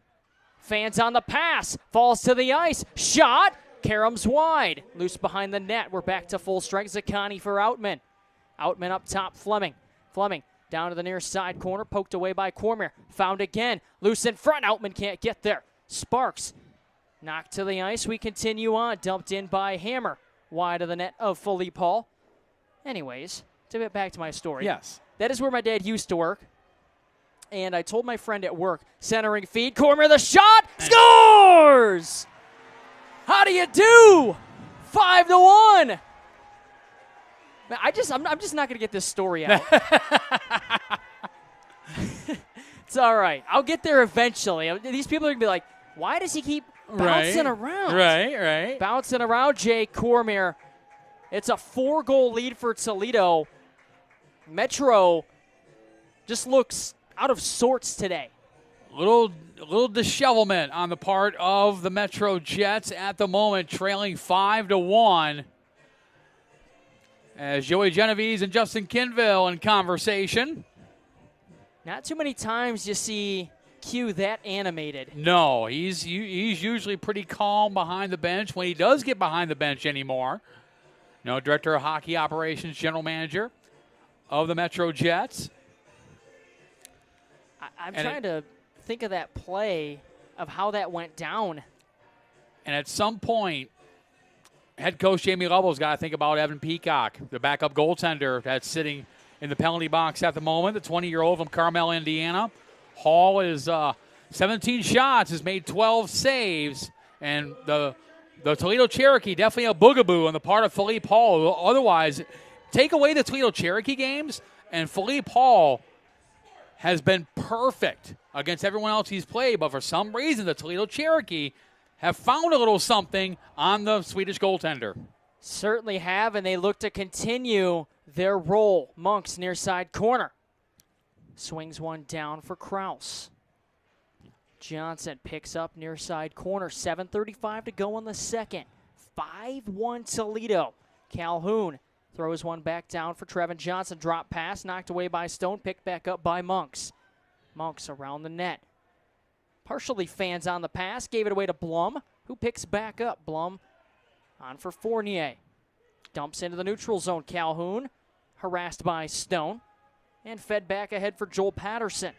B: fans on the pass, falls to the ice, shot, Karams wide, loose behind the net. We're back to full strength. Zaccani for Outman. Outman up top, Fleming down to the near side corner, poked away by Cormier. Found again, loose in front. Outman can't get there. Sparks knocked to the ice. We continue on. Dumped in by Hammer. Wide of the net of Philippe Paul. Anyways, to get back to my story.
A: Yes.
B: That is where my dad used to work. And I told my friend at work, centering feed, Cormier the shot, scores! How do you do? 5-1. Man, I'm just not going to get this story out. It's all right. I'll get there eventually. These people are going to be like, why does he keep bouncing around?
A: Right.
B: Bouncing around, Jay Cormier. It's a 4-goal lead for Toledo. Metro just looks out of sorts today.
A: Little dishevelment on the part of the MetroJets at the moment, trailing 5-1. As Joey Genovese and Justin Kinville in conversation.
B: Not too many times you see Q that animated.
A: No, he's usually pretty calm behind the bench when he does get behind the bench anymore. Director of Hockey Operations, General Manager of the MetroJets.
B: I'm trying to think of that play, of how that went down.
A: And at some point, head coach Jamie Lovell's got to think about Evan Peacock, the backup goaltender that's sitting in the penalty box at the moment, the 20-year-old from Carmel, Indiana. Hall is 17 shots, has made 12 saves, and the Toledo Cherokee, definitely a boogaboo on the part of Philippe Hall. Otherwise, take away the Toledo Cherokee games, and Philippe Hall has been perfect against everyone else he's played, but for some reason the Toledo Cherokee have found a little something on the Swedish goaltender.
B: Certainly have, and they look to continue their role. Monks near side corner. Swings one down for Kraus. Johnson picks up near side corner. 7:35 to go in the second. 5-1 Toledo. Calhoun throws one back down for Trevin Johnson. Drop pass, knocked away by Stone, picked back up by Monks. Monks around the net. Partially fans on the pass, gave it away to Blum, who picks back up. Blum on for Fournier. Dumps into the neutral zone. Calhoun harassed by Stone and fed back ahead for Joel Patterson.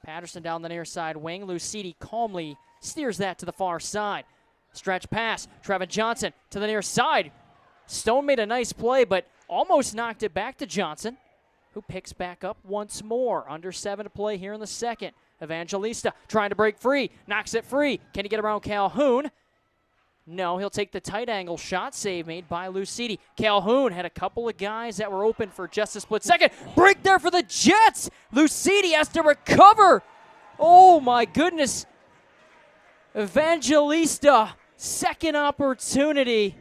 B: Patterson down the near side wing. Lucidi calmly steers that to the far side. Stretch pass. Trevin Johnson to the near side. Stone made a nice play, but almost knocked it back to Johnson, who picks back up once more. Under 7 to play here in the second. Evangelista trying to break free. Knocks it free. Can he get around Calhoun? No, he'll take the tight angle shot. Save made by Lucidi. Calhoun had a couple of guys that were open for just a split second. Break there for the Jets. Lucidi has to recover. Oh, my goodness. Evangelista, second opportunity.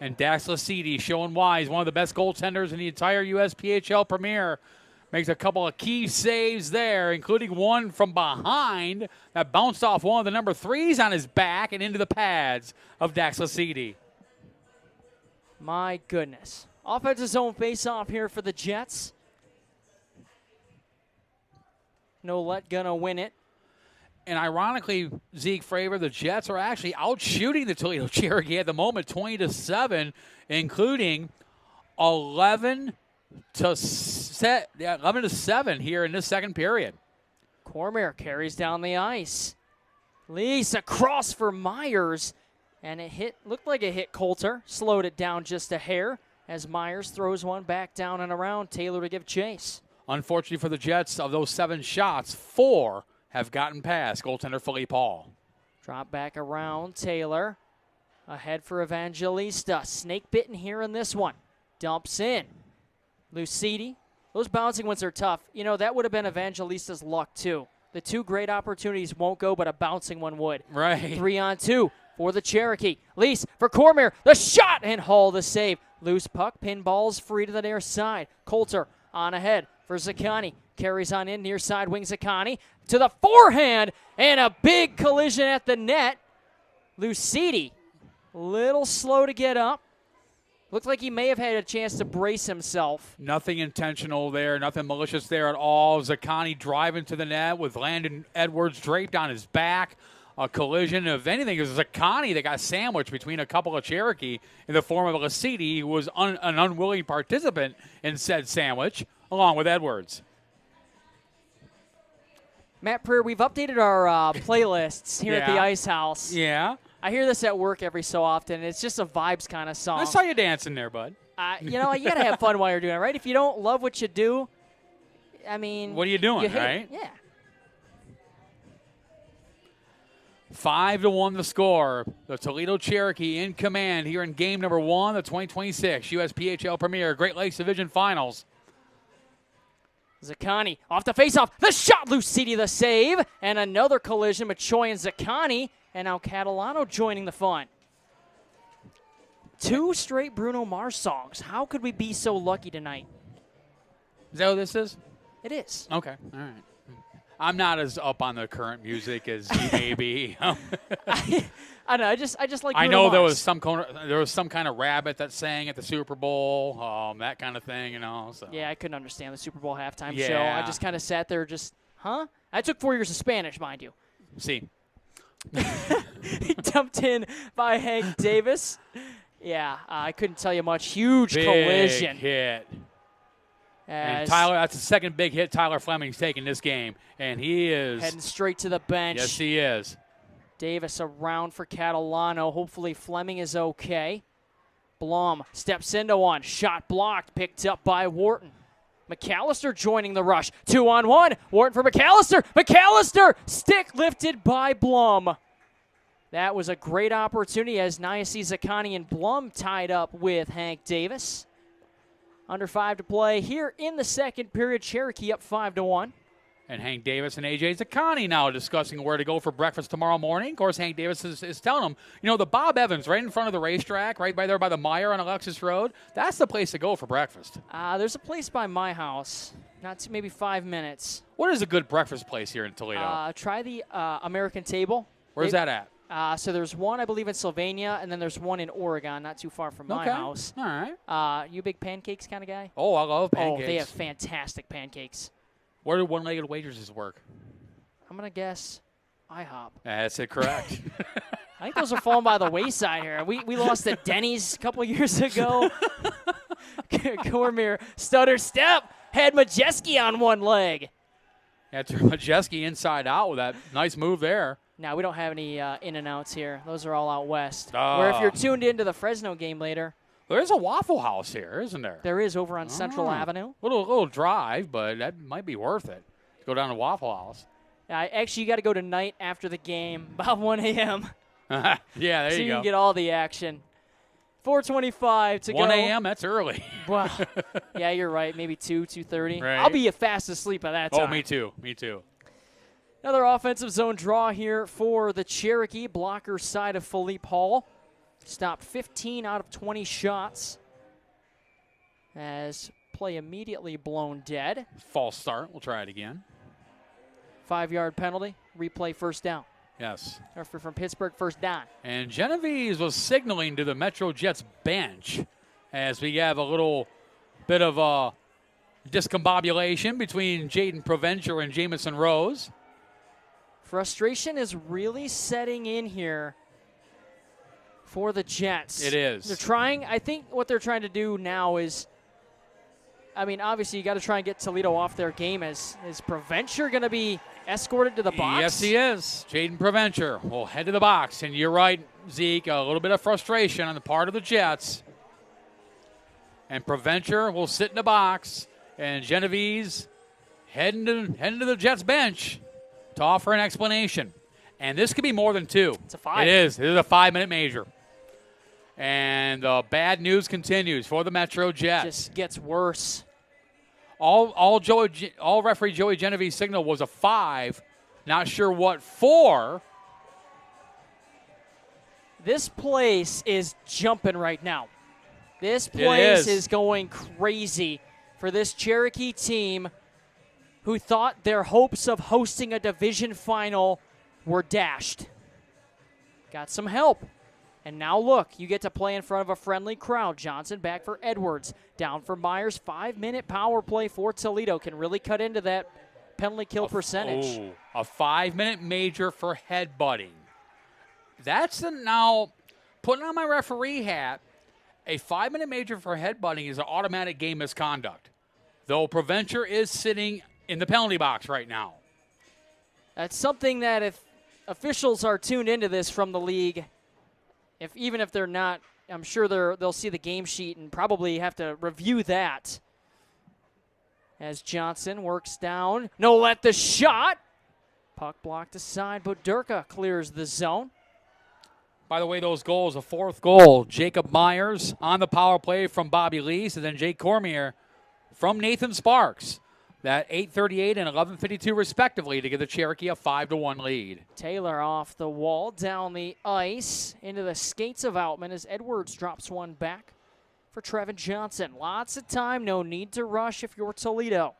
A: And Dax Lucidi showing why he's one of the best goaltenders in the entire USPHL Premier. Makes a couple of key saves there, including one from behind that bounced off one of the number 3s on his back and into the pads of Dax Lucidi.
B: My goodness. Offensive zone face-off here for the Jets. Nolet gonna win it.
A: And ironically, Zeke Fravor, the Jets are actually outshooting the Toledo Cherokee at the moment, 20-7, including 11 to 7 here in this second period.
B: Cormier carries down the ice. Lease across for Myers, and it looked like it hit Coulter. Slowed it down just a hair as Myers throws one back down and around. Taylor to give chase.
A: Unfortunately for the Jets, of those 7 shots, 4 have gotten past goaltender Philippe Paul.
B: Drop back around Taylor. Ahead for Evangelista. Snake bitten here in this one. Dumps in. Lucidi. Those bouncing ones are tough. You know, that would have been Evangelista's luck, too. The 2 great opportunities won't go, but a bouncing one would.
A: Right.
B: 3-on-2 for the Cherokee. Lease for Cormier. The shot and Hall the save. Loose puck. Pinballs free to the near side. Coulter on ahead for Zaccani. Carries on in near side wing. Zaccani to the forehand. And a big collision at the net. Lucidi, little slow to get up. Looked like he may have had a chance to brace himself.
A: Nothing intentional there, nothing malicious there at all. Zaccani driving to the net with Landon Edwards draped on his back. A collision. If anything, it was Zaccani that got sandwiched between a couple of Cherokee in the form of Lucidi, who was an unwilling participant in said sandwich, along with Edwards.
B: Matt Prayer, we've updated our playlists here at the
A: Yeah.
B: Ice House.
A: Yeah.
B: I hear this at work every so often. It's just a vibes kind of song.
A: I saw you dancing there, bud.
B: You know, you got to have fun while you're doing it, right? If you don't love what you do, I mean.
A: What are you doing,
B: hate it.
A: right?
B: Yeah.
A: 5-1 the score. The Toledo Cherokee in command here in game number 1, the 2026 USPHL Premier Great Lakes Division Finals.
B: Zaccani off the faceoff. The shot, Lucidi the save. And another collision, Machoy and Zaccani. And now Catalano joining the fun. 2 straight Bruno Mars songs. How could we be so lucky tonight?
A: Is that what this is?
B: It is.
A: Okay. All right. I'm not as up on the current music as you may be.
B: I don't know. I just like. Bruno
A: I know
B: Mars.
A: there was some kind of rabbit that sang at the Super Bowl, that kind of thing, you know. So.
B: Yeah, I couldn't understand the Super Bowl halftime
A: Yeah.
B: show. I just kind of sat there, huh? I took 4 years of Spanish, mind you.
A: See.
B: He dumped in by Hank Davis. Yeah, I couldn't tell you much. Huge
A: Big
B: collision.
A: hit. And
B: As
A: Tyler, that's the second big hit Tyler Fleming's taken this game, and he is
B: heading straight to the bench.
A: Yes, he is.
B: Davis around for Catalano. Hopefully Fleming is okay. Blum steps into one. Shot blocked. Picked up by Wharton. McAllister joining the rush. 2-on-1. Wharton for McAllister. McAllister! Stick lifted by Blum. That was a great opportunity as Niasi Zaccani and Blum tied up with Hank Davis. Under 5 to play here in the second period. Cherokee up 5-1.
A: And Hank Davis and A.J. Zaccani now discussing where to go for breakfast tomorrow morning. Of course, Hank Davis is telling them, the Bob Evans right in front of the racetrack, right by there by the Meyer on Alexis Road, that's the place to go for breakfast.
B: There's a place by my house, maybe 5 minutes.
A: What is a good breakfast place here in Toledo?
B: Try the American Table.
A: Where's that at?
B: So there's one, I believe, in Sylvania, and then there's one in Oregon, not too far from my house.
A: All right.
B: You a big pancakes kind of guy?
A: Oh, I love pancakes.
B: Oh, they have fantastic pancakes.
A: Where do one-legged waitresses work?
B: I'm going to guess IHOP.
A: That's it, correct.
B: I think those are falling by the wayside here. We lost to Denny's a couple years ago. Cormier, stutter step, had Majeski on one leg.
A: That's Majeski inside out with that nice move there.
B: Now, we don't have any in-and-outs here. Those are all out west. Where if you're tuned into the Fresno game later.
A: There's a Waffle House here, isn't there?
B: There is over on Central Avenue.
A: Little drive, but that might be worth it. Go down to Waffle House.
B: Actually, you got to go tonight after the game, about 1 a.m.
A: Yeah, there
B: so
A: you go.
B: You can get all the action. 4:25 to
A: 1
B: go.
A: 1 a.m., that's early.
B: Wow. Yeah, you're right. Maybe 2:30.
A: Right.
B: I'll be fast asleep by that time.
A: Oh, me too.
B: Another offensive zone draw here for the Cherokee. Blocker side of Philippe Hall. Stopped 15 out of 20 shots. As play immediately blown dead.
A: False start. We'll try it again.
B: 5-yard penalty. Replay first down.
A: Yes.
B: Referee from Pittsburgh, first down.
A: And Genovese was signaling to the MetroJets bench as we have a little bit of a discombobulation between Jaden Provencher and Jamison Rose.
B: Frustration is really setting in here for the Jets.
A: It is.
B: They're trying, I think what they're trying to do now is, obviously you got to try and get Toledo off their game. Is Provencher going to be escorted to the box?
A: Yes, he is. Jaden Provencher will head to the box. And you're right, Zeke, a little bit of frustration on the part of the Jets. And Provencher will sit in the box. And Genovese heading to the Jets bench to offer an explanation. And this could be more than two.
B: It's a 5.
A: It is. It is a 5-minute major. And the bad news continues for the MetroJets.
B: Just gets worse.
A: All referee Joey Genovese signal was a 5. Not sure what for.
B: This place is jumping right now. This place is going crazy for this Cherokee team who thought their hopes of hosting a division final were dashed. Got some help. And now look, you get to play in front of a friendly crowd. Johnson back for Edwards. Down for Myers. 5-minute power play for Toledo. Can really cut into that penalty kill percentage.
A: A 5-minute major for headbutting. That's now, putting on my referee hat, a 5-minute major for headbutting is an automatic game misconduct. Though Provencher is sitting in the penalty box right now.
B: That's something that if officials are tuned into this from the league, even if they're not, I'm sure they'll see the game sheet and probably have to review that. As Johnson works down. No, let the shot. Puck blocked aside, but Durka clears the zone.
A: By the way, those goals, a 4th goal, Jacob Myers on the power play from Bobby Lees, and then Jake Cormier from Nathan Sparks. That 8:38 and 11:52 respectively to give the Cherokee a 5-1 lead.
B: Taylor off the wall, down the ice, into the skates of Outman as Edwards drops one back for Trevin Johnson. Lots of time, no need to rush if you're Toledo.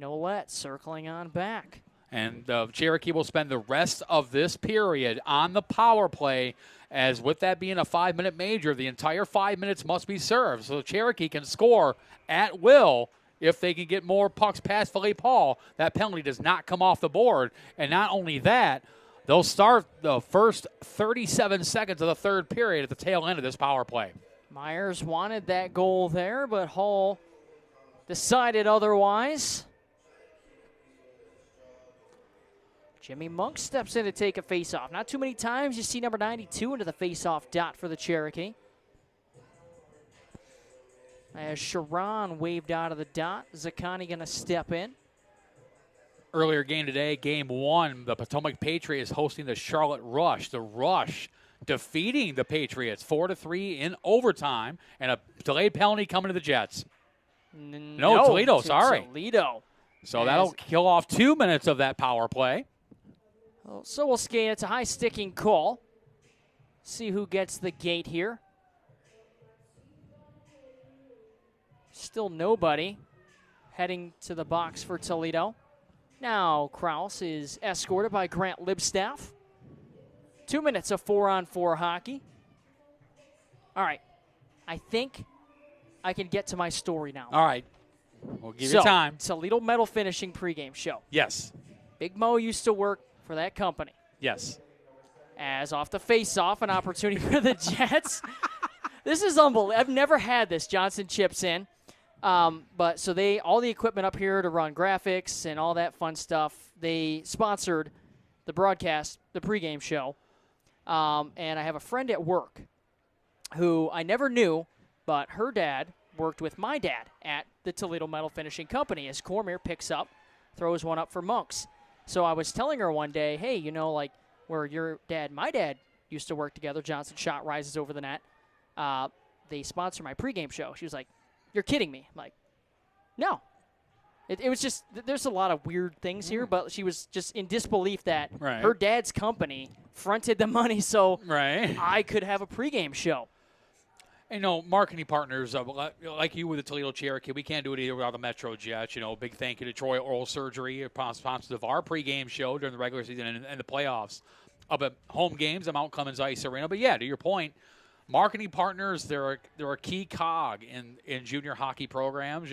B: Nolet circling on back.
A: And the Cherokee will spend the rest of this period on the power play, as with that being a 5-minute major, the entire 5 minutes must be served. So the Cherokee can score at will. If they can get more pucks past Philippe Hall, that penalty does not come off the board. And not only that, they'll start the first 37 seconds of the third period at the tail end of this power play.
B: Myers wanted that goal there, but Hall decided otherwise. Jimmy Monk steps in to take a faceoff. Not too many times you see number 92 into the faceoff dot for the Cherokee. As Sharon waved out of the dot, Zaccani going to step in.
A: Earlier game today, game 1, the Potomac Patriots hosting the Charlotte Rush. The Rush defeating the Patriots 4-3 in overtime, and a delayed penalty coming to the Jets.
B: No,
A: Toledo, sorry.
B: Toledo.
A: So that'll kill off 2 minutes of that power play.
B: So we'll skate. It's a high sticking call. See who gets the gate here. Still nobody heading to the box for Toledo. Now Kraus is escorted by Grant Libstaff. 2 minutes of 4-on-4 hockey. All right. I think I can get to my story now.
A: All right. We'll give you time.
B: Toledo Metal Finishing pregame show.
A: Yes.
B: Big Mo used to work for that company.
A: Yes.
B: As off the face-off, an opportunity for the Jets. This is unbelievable. I've never had this. Johnson chips in. But so all the equipment up here to run graphics and all that fun stuff, they sponsored the broadcast, the pregame show. And I have a friend at work who I never knew, but her dad worked with my dad at the Toledo Metal Finishing Company as Cormier picks up, throws one up for Monks. So I was telling her one day, hey, like where your dad, my dad used to work together, Johnson shot rises over the net. They sponsor my pregame show. She was like, you're kidding me. I'm like, no. It was just, there's a lot of weird things here, but she was just in disbelief that her dad's company fronted the money so I could have a pregame show.
A: Marketing partners like you with the Toledo Cherokee, we can't do it either without the MetroJets. Big thank you to Troy Oral Surgery, sponsors of our pregame show during the regular season and the playoffs up at home games at Mount Clemens Ice Arena. But yeah, to your point, marketing partners, they're a key cog in junior hockey programs.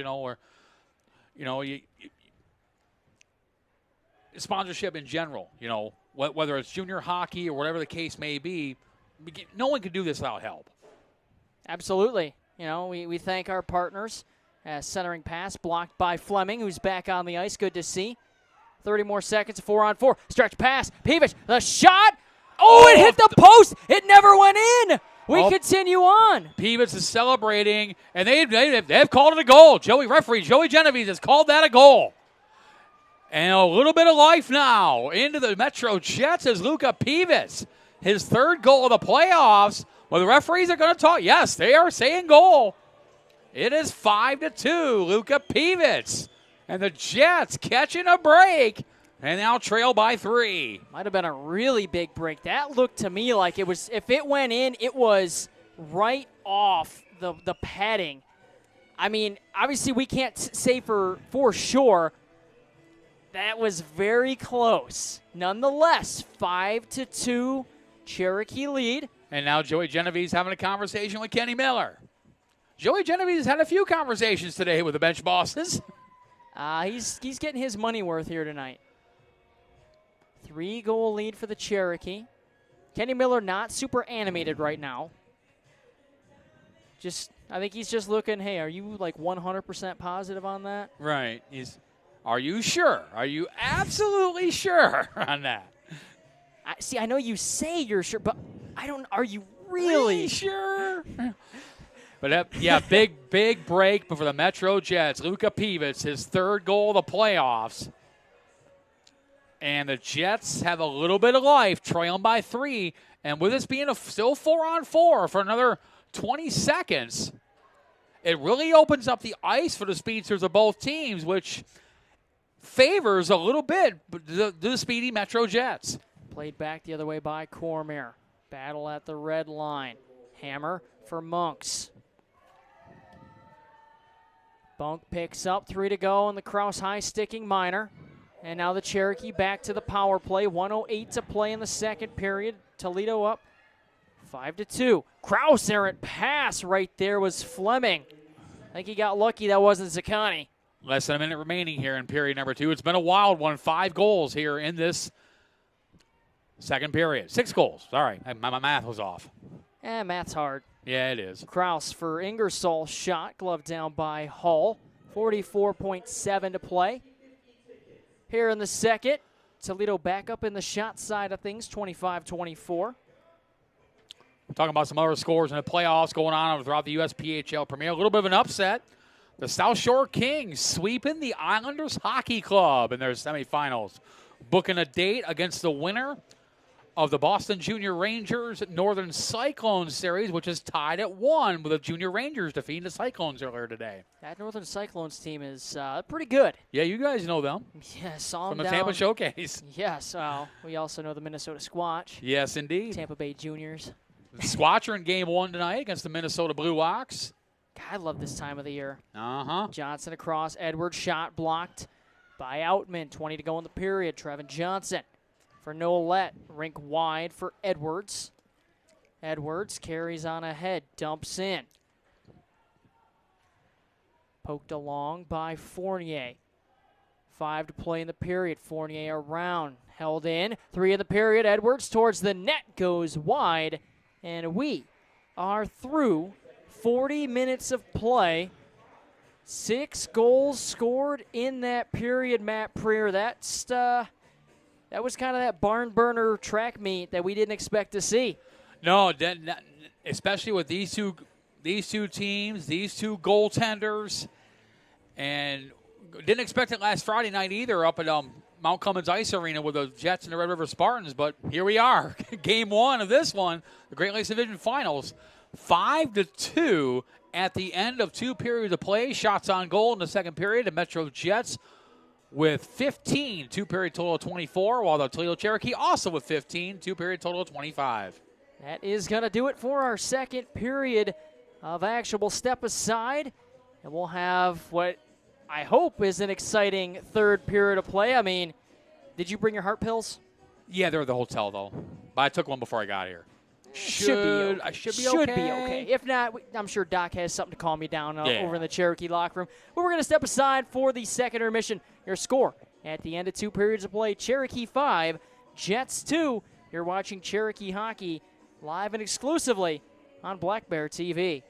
A: Sponsorship in general. Whether it's junior hockey or whatever the case may be, no one can do this without help.
B: Absolutely. We thank our partners. Centering pass blocked by Fleming, who's back on the ice. Good to see. 30 more seconds, 4-on-4. Stretch pass. Peevish, the shot. Oh, it hit the post. It never went in. We continue on.
A: Peevish is celebrating, and they've called it a goal. Referee Joey Genovese has called that a goal. And a little bit of life now into the MetroJets as Luka Peevish. His third goal of the playoffs. Well, the referees are going to talk. Yes, they are saying goal. It is 5-2, Luka Peevish. And the Jets catching a break and now trail by 3.
B: Might have been a really big break. That looked to me like it was, if it went in, it was right off the padding. I mean, obviously we can't say for sure. That was very close. Nonetheless, 5-2, Cherokee lead.
A: And now Joey Genovese having a conversation with Kenny Miller. Joey Genovese has had a few conversations today with the bench bosses.
B: He's getting his money worth here tonight. 3-goal lead for the Cherokee. Kenny Miller not super animated right now. I think he's just looking, hey, are you like 100% positive on that?
A: Right. Are you sure? Are you absolutely sure on that?
B: I know you say you're sure, but are you really
A: sure? But big break for the MetroJets. Luka Peevish, his third goal of the playoffs. And the Jets have a little bit of life, trailing by 3. And with this being still 4-on-4 for another 20 seconds, it really opens up the ice for the speedsters of both teams, which favors a little bit the speedy MetroJets.
B: Played back the other way by Cormier. Battle at the red line. Hammer for Monks. Bunk picks up, 3 to go in the Kraus high-sticking minor. And now the Cherokee back to the power play. 1:08 to play in the second period. Toledo up 5-2. Kraus errant pass right there was Fleming. I think he got lucky that wasn't Zaccani.
A: Less than a minute remaining here in period number 2. It's been a wild one. 5 goals here in this second period. 6 goals. Sorry, my math was off.
B: Math's hard.
A: Yeah, it is.
B: Kraus for Ingersoll shot. Glove down by Hull. 44.7 to play. Here in the second, Toledo back up in the shot side of things, 25-24.
A: Talking about some other scores in the playoffs going on throughout the USPHL Premier. A little bit of an upset. The South Shore Kings sweeping the Islanders Hockey Club in their semifinals. Booking a date against the winner of the Boston Junior Rangers Northern Cyclones series, which is tied at 1 with the Junior Rangers defeating the Cyclones earlier today.
B: That Northern Cyclones team is pretty good.
A: Yeah, you guys know them.
B: Yeah, saw them
A: from the Tampa
B: down.
A: Showcase.
B: Yes, well, we also know the Minnesota Squatch.
A: Yes, indeed.
B: Tampa Bay Juniors.
A: The Squatch are in Game 1 tonight against the Minnesota Blue Ox.
B: God, I love this time of the year.
A: Uh-huh.
B: Johnson across. Edwards shot blocked by Outman. 20 to go in the period. Trevin Johnson for Nolet. Rink wide for Edwards. Edwards carries on ahead. Dumps in. Poked along by Fournier. 5 to play in the period. Fournier around. Held in. 3 in the period. Edwards towards the net. Goes wide. And we are through 40 minutes of play. 6 goals scored in that period, Matt Preer. That was kind of that barn burner track meet that we didn't expect to see.
A: No, especially with these two teams, these two goaltenders, and didn't expect it last Friday night either up at Mount Cummins Ice Arena with the Jets and the Red River Spartans. But here we are, Game 1 of this one, the Great Lakes Division Finals, 5-2 at the end of 2 periods of play. Shots on goal in the second period. The MetroJets with 15, 2-period total of 24, while the Toledo Cherokee also with 15, 2-period total of 25.
B: That is going to do it for our second period of actual step aside. And we'll have what I hope is an exciting third period of play. I mean, did you bring your heart pills?
A: Yeah, they're at the hotel, though. But I took one before I got here.
B: Should be okay.
A: okay.
B: If not, I'm sure Doc has something to calm me down over in the Cherokee locker room. But we're going to step aside for the second intermission. Your score at the end of 2 periods of play, Cherokee 5, Jets 2. You're watching Cherokee Hockey live and exclusively on Black Bear TV.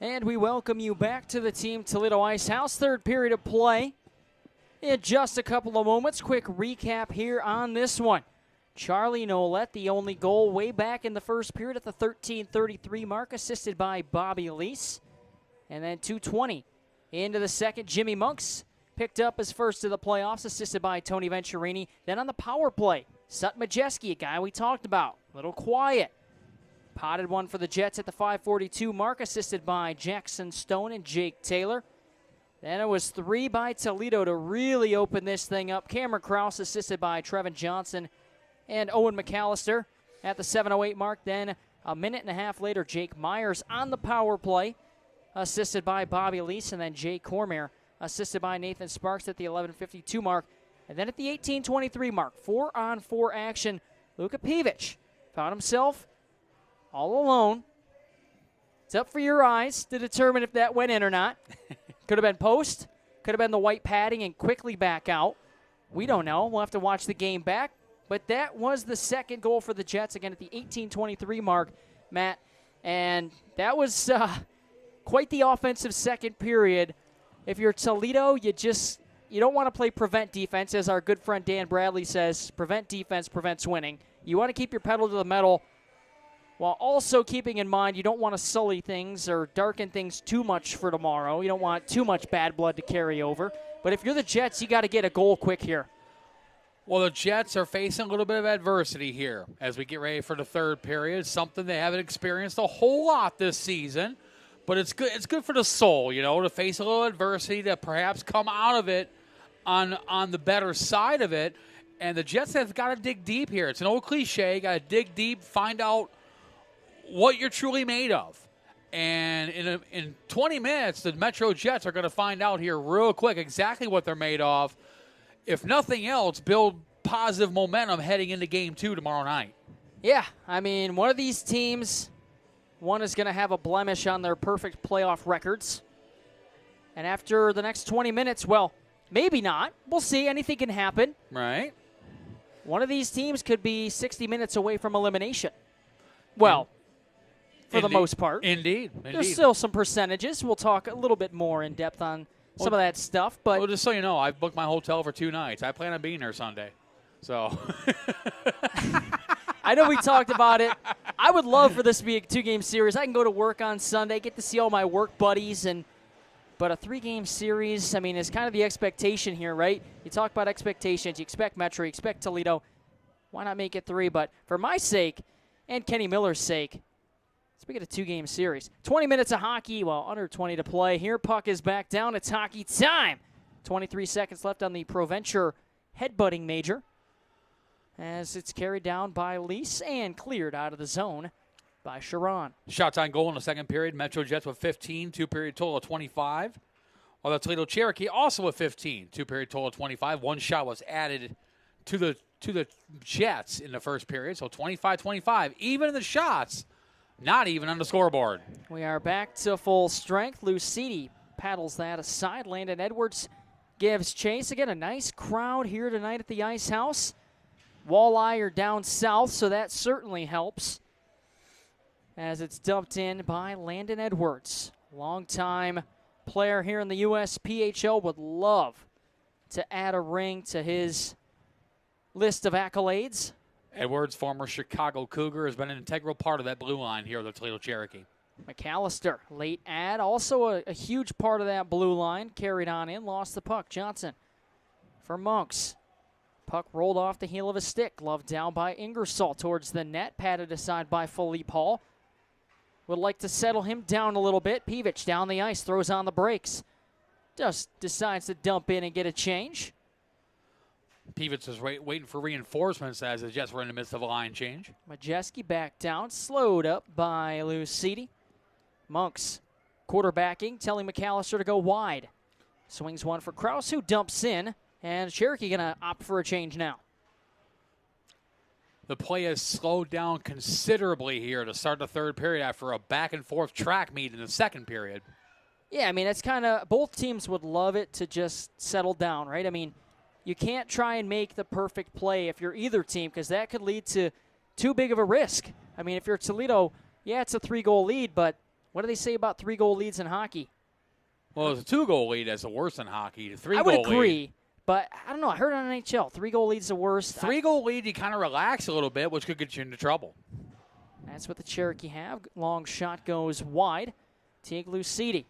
B: And we welcome you back to the Team Toledo Ice House. Third period of play in just a couple of moments. Quick recap here on this one. Charlie Nolette, the only goal way back in the first period at the 13:33 mark, assisted by Bobby Elise. And then 2:20 into the second, Jimmy Monks picked up his first of the playoffs, assisted by Tony Venturini. Then on the power play, Sutton Majeski, a guy we talked about, a little quiet. Potted one for the Jets at the 5:42 mark, assisted by Jackson Stone and Jake Taylor. Then it was 3 by Toledo to really open this thing up. Cameron Krause, assisted by Trevin Johnson and Owen McAllister at the 7:08 mark. Then a minute and a half later, Jake Myers on the power play, assisted by Bobby Elise, and then Jay Cormier, assisted by Nathan Sparks at the 11:52 mark. And then at the 18:23 mark, 4-on-4 action, Luka Pivic found himself all alone. It's up for your eyes to determine if that went in or not. Could have been post, could have been the white padding and quickly back out. We don't know. We'll have to watch the game back. But that was the second goal for the Jets, again at the 18:23 mark, Matt. And that was quite the offensive second period. If you're Toledo, you don't want to play prevent defense, as our good friend Dan Bradley says. Prevent defense prevents winning. You want to keep your pedal to the metal, while also keeping in mind you don't want to sully things or darken things too much for tomorrow. You don't want too much bad blood to carry over. But if you're the Jets, you got to get a goal quick here.
A: Well, the Jets are facing a little bit of adversity here as we get ready for the third period, something they haven't experienced a whole lot this season. But it's good. It's good for the soul, to face a little adversity, to perhaps come out of it on the better side of it. And the Jets have got to dig deep here. It's an old cliche. Got to dig deep, find out what you're truly made of. And in 20 minutes, the MetroJets are going to find out here real quick exactly what they're made of. If nothing else, build positive momentum heading into Game 2 tomorrow night.
B: Yeah, one of these teams, one is going to have a blemish on their perfect playoff records. And after the next 20 minutes, well, maybe not. We'll see. Anything can happen.
A: Right.
B: One of these teams could be 60 minutes away from elimination. Well, for the most part.
A: Indeed.
B: There's still some percentages. We'll talk a little bit more in depth on some of that stuff. But
A: well, just so you know, I've booked my hotel for 2 nights. I plan on being there Sunday. So
B: I know we talked about it. I would love for this to be a 2-game series. I can go to work on Sunday, get to see all my work buddies, but a 3-game series, is kind of the expectation here, right? You talk about expectations. You expect Metro, you expect Toledo. Why not make it 3? But for my sake and Kenny Miller's sake, let's make it a 2-game series. 20 minutes of hockey, under 20 to play. Here, puck is back down. It's hockey time. 23 seconds left on the ProVenture headbutting major, as it's carried down by Lease and cleared out of the zone by Sharon.
A: Shots on goal in the second period. MetroJets with 15, 2-period total of 25. While the Toledo Cherokee also with 15, 2-period total of 25. 1 shot was added to the Jets in the first period, so 25-25. Even in the shots, not even on the scoreboard.
B: We are back to full strength. Lucidi paddles that aside. Landon Edwards gives chase. Again, a nice crowd here tonight at the Ice House. Walleye are down south, so that certainly helps, as it's dumped in by Landon Edwards. Longtime player here in the USPHL, would love to add a ring to his list of accolades.
A: Edwards, former Chicago Cougar, has been an integral part of that blue line here at the Toledo Cherokee.
B: McAllister, late add, also a huge part of that blue line. Carried on in, lost the puck. Johnson for Monks. Puck rolled off the heel of a stick. Glove down by Ingersoll towards the net. Patted aside by Philippe Hall. Would like to settle him down a little bit. Pivic down the ice, throws on the brakes. Just decides to dump in and get a change.
A: Pivic is waiting for reinforcements as the Jets were in the midst of a line change.
B: Majeski back down, slowed up by Lucidi. Monks quarterbacking, telling McAllister to go wide. Swings one for Krause, who dumps in. And Cherokee going to opt for a change now.
A: The play has slowed down considerably here to start the third period after a back-and-forth track meet in the second period.
B: Yeah, it's kind of, both teams would love it to just settle down, right? You can't try and make the perfect play if you're either team, because that could lead to too big of a risk. If you're Toledo, yeah, it's a 3-goal lead, but What do they say about 3-goal leads in hockey?
A: Well, it's a 2-goal lead that's the worst in hockey. A 3-goal lead.
B: I would agree, but I don't know. I heard on NHL, 3-goal lead's the worst.
A: 3-goal lead, you kind of relax a little bit, which could get you into trouble.
B: That's what the Cherokee have. Long shot goes wide. Teague Lucidi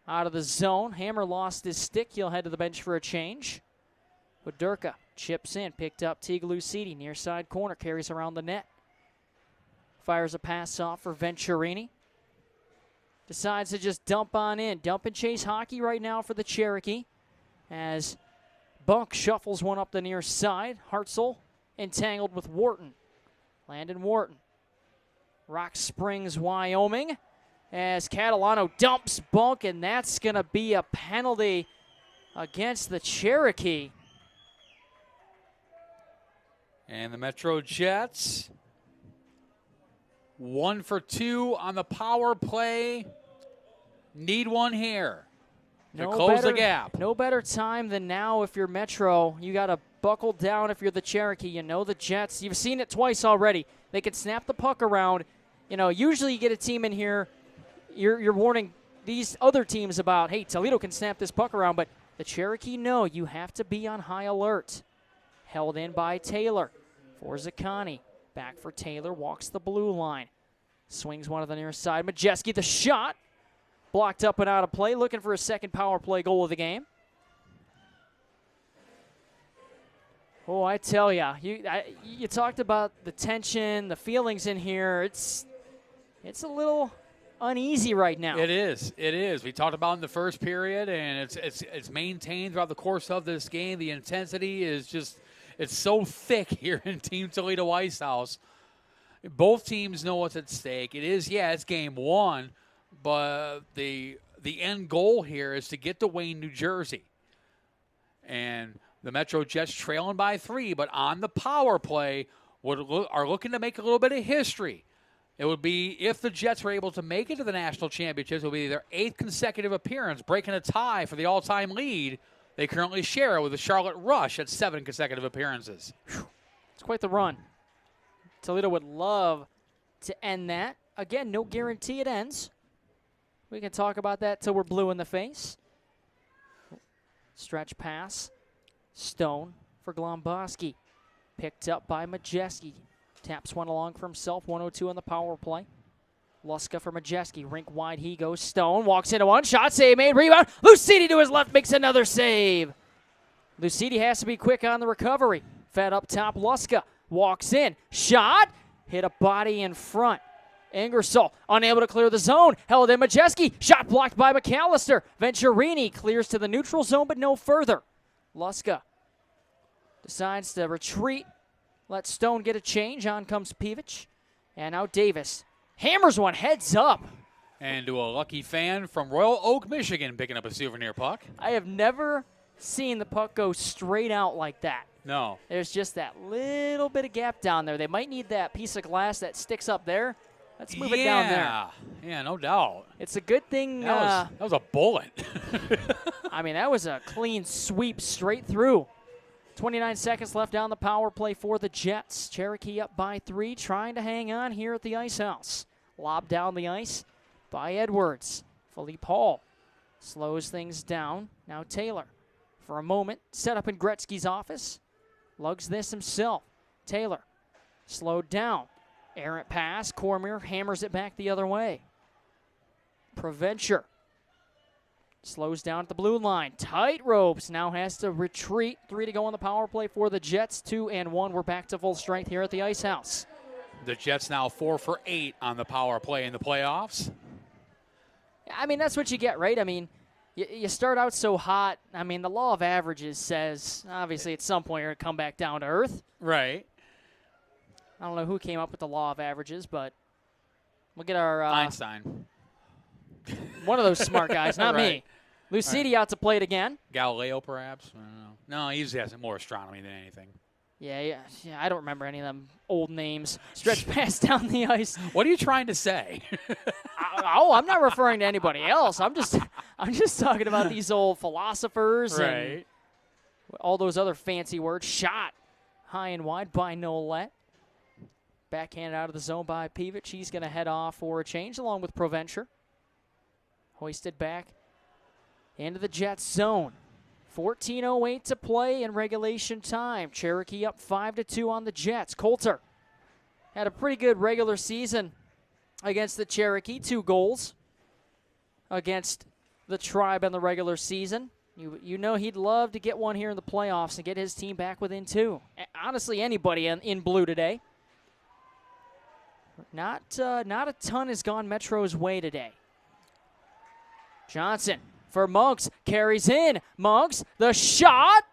B: out of the zone. Hammer lost his stick. He'll head to the bench for a change. Budurka chips in, picked up Teague Lucidi. Near side corner, carries around the net. Fires a pass off for Venturini. Decides to just dump on in. Dump and chase hockey right now for the Cherokee. As Bunk shuffles one up the near side. Hartzell entangled with Wharton. Landon Wharton. Rock Springs, Wyoming. As Catalano dumps Bunk, and that's going to be a penalty against the Cherokee.
A: And the MetroJets, 1 for 2 on the power play. Need one here to close the gap.
B: No better time than now if you're Metro. You got to buckle down if you're the Cherokee. You know the Jets. You've seen it twice already. They can snap the puck around. You know, usually you get a team in here, you're warning these other teams about, hey, Toledo can snap this puck around, but the Cherokee know you have to be on high alert. Held in by Taylor for Zaccani. Back for Taylor, walks the blue line. Swings one to the near side. Majeski, the shot. Blocked up and out of play, looking for a second power play goal of the game. Oh, I tell ya, you talked about the tension, the feelings in here. It's a little uneasy right now.
A: It is. It is. We talked about in the first period, and it's maintained throughout the course of this game. The intensity is just it's so thick here in Team Toledo Ice House. Both teams know what's at stake. It is, it's game one, but the end goal here is to get to Wayne, New Jersey. And the MetroJets trailing by 3, but on the power play are looking to make a little bit of history. It would be, if the Jets were able to make it to the national championships, it would be their 8th consecutive appearance, breaking a tie for the all-time lead they currently share with the Charlotte Rush at 7 consecutive appearances.
B: It's quite the run. Toledo would love to end that. Again, no guarantee it ends. We can talk about that till we're blue in the face. Stretch pass. Stone for Glomboski. Picked up by Majeski. Taps one along for himself. 102 on the power play. Luska for Majeski. Rink wide he goes. Stone walks into one. Shot save made. Rebound. Lucidi to his left makes another save. Lucidi has to be quick on the recovery. Fed up top. Luska walks in. Shot. Hit a body in front. Ingersoll unable to clear the zone. Held in Majeski. Shot blocked by McAllister. Venturini clears to the neutral zone but no further. Luska decides to retreat. Let Stone get a change. On comes Pivich. And now Davis hammers one heads up.
A: And to a lucky fan from Royal Oak, Michigan, picking up a souvenir puck.
B: I have never seen the puck go straight out like that.
A: No.
B: There's just that little bit of gap down there. They might need that piece of glass that sticks up there. Let's move it down there.
A: Yeah, no doubt.
B: It's a good thing.
A: That was a bullet.
B: I mean, that was a clean sweep straight through. 29 seconds left down the power play for the Jets. Cherokee up by 3, trying to hang on here at the Ice House. Lob down the ice by Edwards. Philippe Hall slows things down. Now Taylor, for a moment, set up in Gretzky's office. Lugs this himself. Taylor, slowed down. Errant pass. Cormier hammers it back the other way. Provencher slows down at the blue line. Tight ropes. Now has to retreat. 3 to go on the power play for the Jets. 2-1. We're back to full strength here at the Ice House.
A: The Jets now 4 for 8 on the power play in the playoffs.
B: I mean, that's what you get, right? I mean, you start out so hot. I mean, the law of averages says, obviously, at some point you're going to come back down to earth.
A: Right.
B: I don't know who came up with the law of averages, but we'll get our
A: Einstein.
B: One of those smart guys, not
A: right.
B: me. Lucidi out to play it again.
A: Galileo, perhaps? I don't know. No, he usually has more astronomy than anything.
B: Yeah, I don't remember any of them old names. Stretch pass down the ice.
A: What are you trying to say?
B: I'm not referring to anybody else. I'm just talking about these old philosophers and all those other fancy words. Shot high and wide by Nolette. Backhand out of the zone by Pivic. He's going to head off for a change along with Provencher. Hoisted back into the Jets zone. 14:08 to play in regulation time. Cherokee up 5-2 on the Jets. Coulter had a pretty good regular season against the Cherokee. 2 goals against the Tribe in the regular season. You know he'd love to get one here in the playoffs and get his team back within 2. Honestly, anybody in blue today. Not a ton has gone Metro's way today. Johnson for Muggs, carries in. Muggs, the shot!